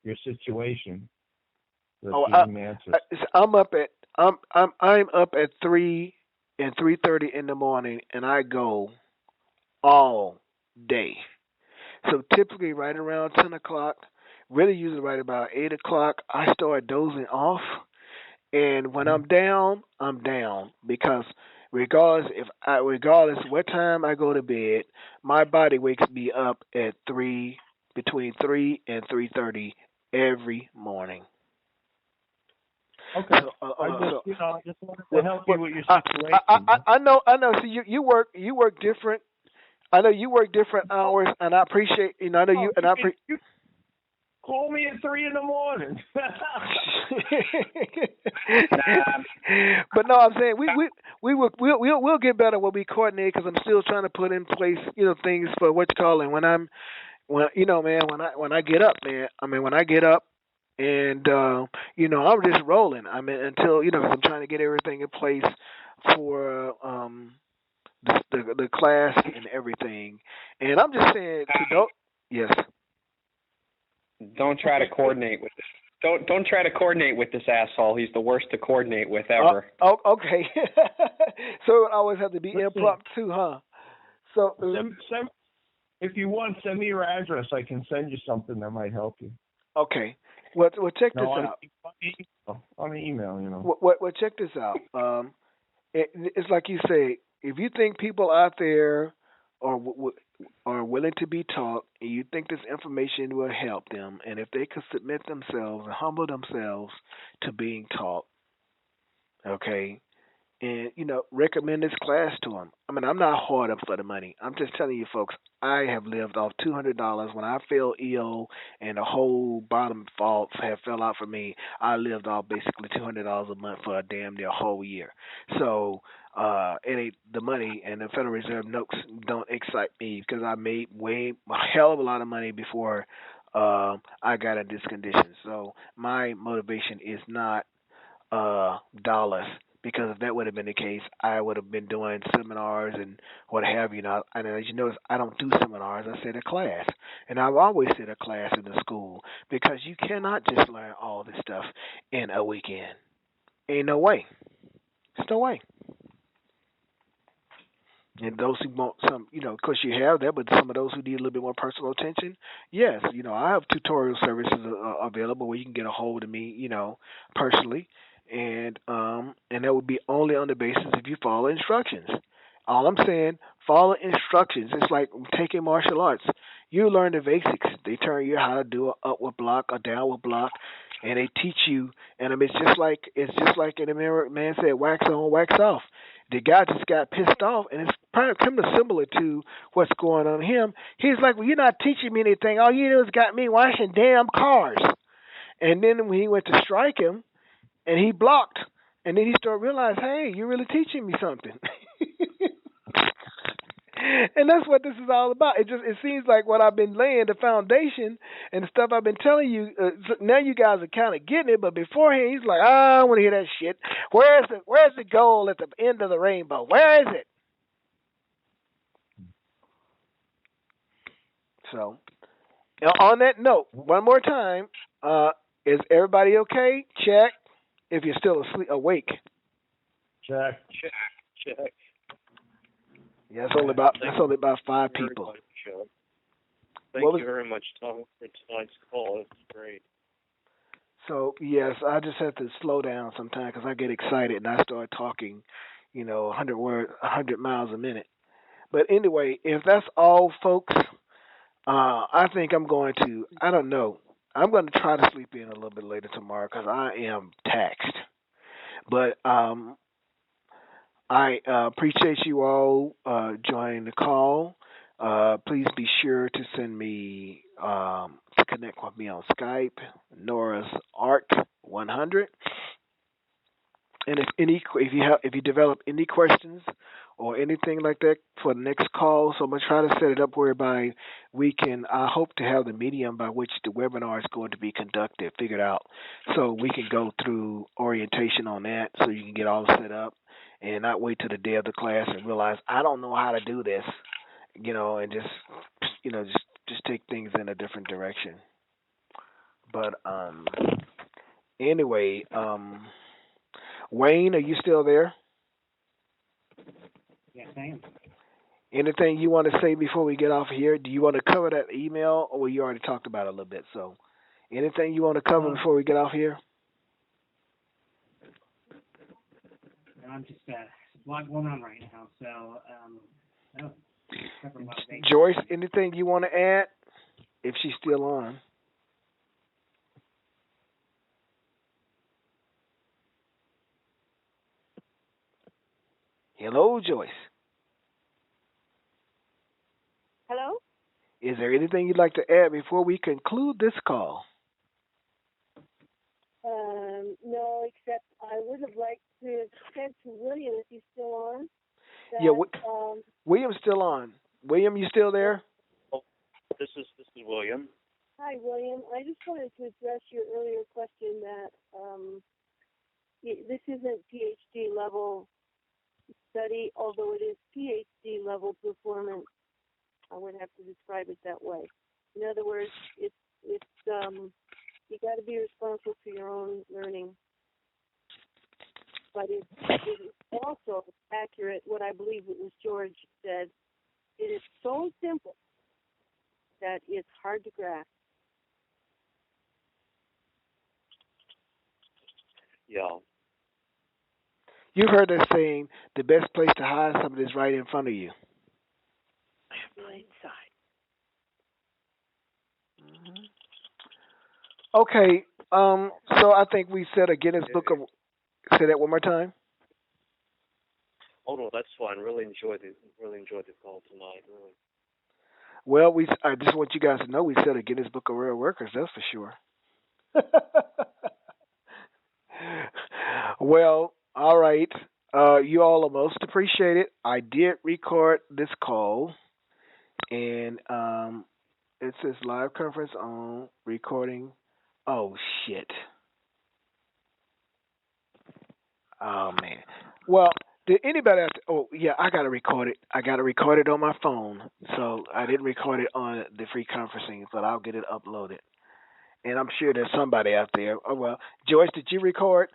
your situation. I'm up at 3 and 3:30 in the morning, and I go all day. So typically, right around 10 o'clock, really usually right about 8 o'clock, I start dozing off. And when I'm down because regardless what time I go to bed, my body wakes me up at between 3 and 3:30 every morning. Okay. I just wanted to help you with your situation. I know. So you work different. I know you work different hours, and I appreciate. I know you and I. You call me at 3 in the morning. But no, I'm saying we'll get better when we coordinate because I'm still trying to put in place things for what you call it when I get up, man. When I get up. And I'm just rolling. Until because I'm trying to get everything in place for the class and everything. And I'm just saying yes. Don't try to coordinate with this. Don't try to coordinate with this asshole. He's the worst to coordinate with ever. Okay. So I always have to be impromptu, huh? So if you want, send me your address. I can send you something that might help you. Okay. Well, check this out. On the email, Well, check this out. It's like you say. If you think people out there are willing to be taught, and you think this information will help them, and if they could submit themselves and humble themselves to being taught, okay, and recommend this class to them. I'm not hard up for the money. I'm just telling you, folks. I have lived off $200 when I fell ill and the whole bottom fell out for me. I lived off basically $200 a month for a damn near whole year. So the money and the Federal Reserve notes don't excite me because I made a hell of a lot of money before I got in this condition. So my motivation is not dollars, because if that would have been the case, I would have been doing seminars and what have you. Now, and as you notice, I don't do seminars. I sit a class, and I've always sit a class in the school because you cannot just learn all this stuff in a weekend. Ain't no way. There's no way. And those who want some, of course you have that, but some of those who need a little bit more personal attention, yes, I have tutorial services available where you can get a hold of me, personally, and that would be only on the basis if you follow instructions. All I'm saying, follow instructions. It's like taking martial arts. You learn the basics. They turn you how to do an upward block, a downward block, and they teach you. And it's just like in the mirror man said, wax on, wax off. The guy just got pissed off, and it's kind of similar to what's going on him. He's like, well, you're not teaching me anything. All you do is got me washing damn cars. And then when he went to strike him, and he blocked, and then he started realizing, hey, you're really teaching me something. And that's what this is all about. It seems like what I've been laying the foundation and the stuff I've been telling you. Now you guys are kind of getting it, but beforehand he's like, I don't want to hear that shit. Where's the goal at the end of the rainbow? Where is it? So, on that note, one more time, is everybody okay? Check. If you're still awake. Check. Yeah, that's only about 5 people. Thank you very much, Tom, for tonight's call. It's great. So, yes, I just have to slow down sometimes because I get excited and I start talking, 100 miles a minute. But anyway, if that's all, folks, I think I'm going to, I don't know, I'm going to try to sleep in a little bit later tomorrow because I am taxed. But I appreciate you all joining the call. Please be sure to send me to connect with me on Skype, Nora's Art 100. And if you develop any questions or anything like that for the next call, so I'm gonna try to set it up whereby I hope to have the medium by which the webinar is going to be conducted figured out, so we can go through orientation on that, so you can get all set up and not wait till the day of the class and realize I don't know how to do this, and just take things in a different direction. But anyway, Wayne, are you still there? Yes, I am. Anything you want to say before we get off here? Do you want to cover that email, or you already talked about it a little bit? So, anything you want to cover before we get off here? I'm just a lot going on right now, so Joyce, anything you want to add? If she's still on. Hello, Joyce. Hello? Is there anything you'd like to add before we conclude this call? No, except I would have liked to have said to William, if he's still on. That, William's still on. William, you still there? Oh, this is William. Hi, William. I just wanted to address your earlier question that this isn't PhD level study, although it is PhD level performance. I would have to describe it that way. In other words, it's you got to be responsible for your own learning. But it is also accurate what I believe it was George said. It is so simple that it's hard to grasp. Yeah. You've heard that saying, the best place to hide something is right in front of you. Blind side. Mm-hmm. Okay, so I think we said a Guinness Book of... Say that one more time. Oh no, that's fine. Really enjoyed the call tonight. Really. Well, I just want you guys to know we set a Guinness Book of World Records. That's for sure. Well, all right. You all are most appreciated. I did record this call, and it says live conference on recording. Oh shit. Oh man. Well, did anybody have to, oh yeah, I gotta record it. I gotta record it on my phone. So I didn't record it on the free conferencing, but I'll get it uploaded. And I'm sure there's somebody out there. Oh well. Joyce, did you record?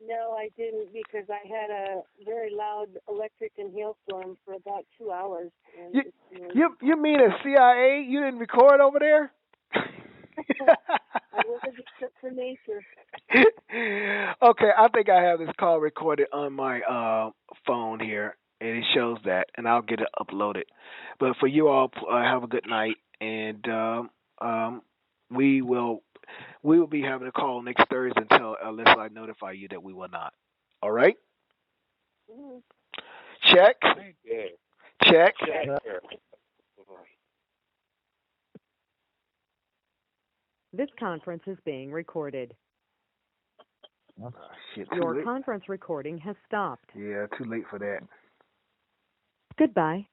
No, I didn't because I had a very loud electric and hailstorm for about 2 hours. And You mean a CIA? You didn't record over there? I wasn't except for nature. Okay, I think I have this call recorded on my phone here, and it shows that, and I'll get it uploaded. But for you all, have a good night, and we will be having a call next Thursday unless I notify you that we will not. All right? Mm-hmm. Check. Yeah. Check. This conference is being recorded. Oh, shit, Your conference recording has stopped. Yeah, too late for that. Goodbye.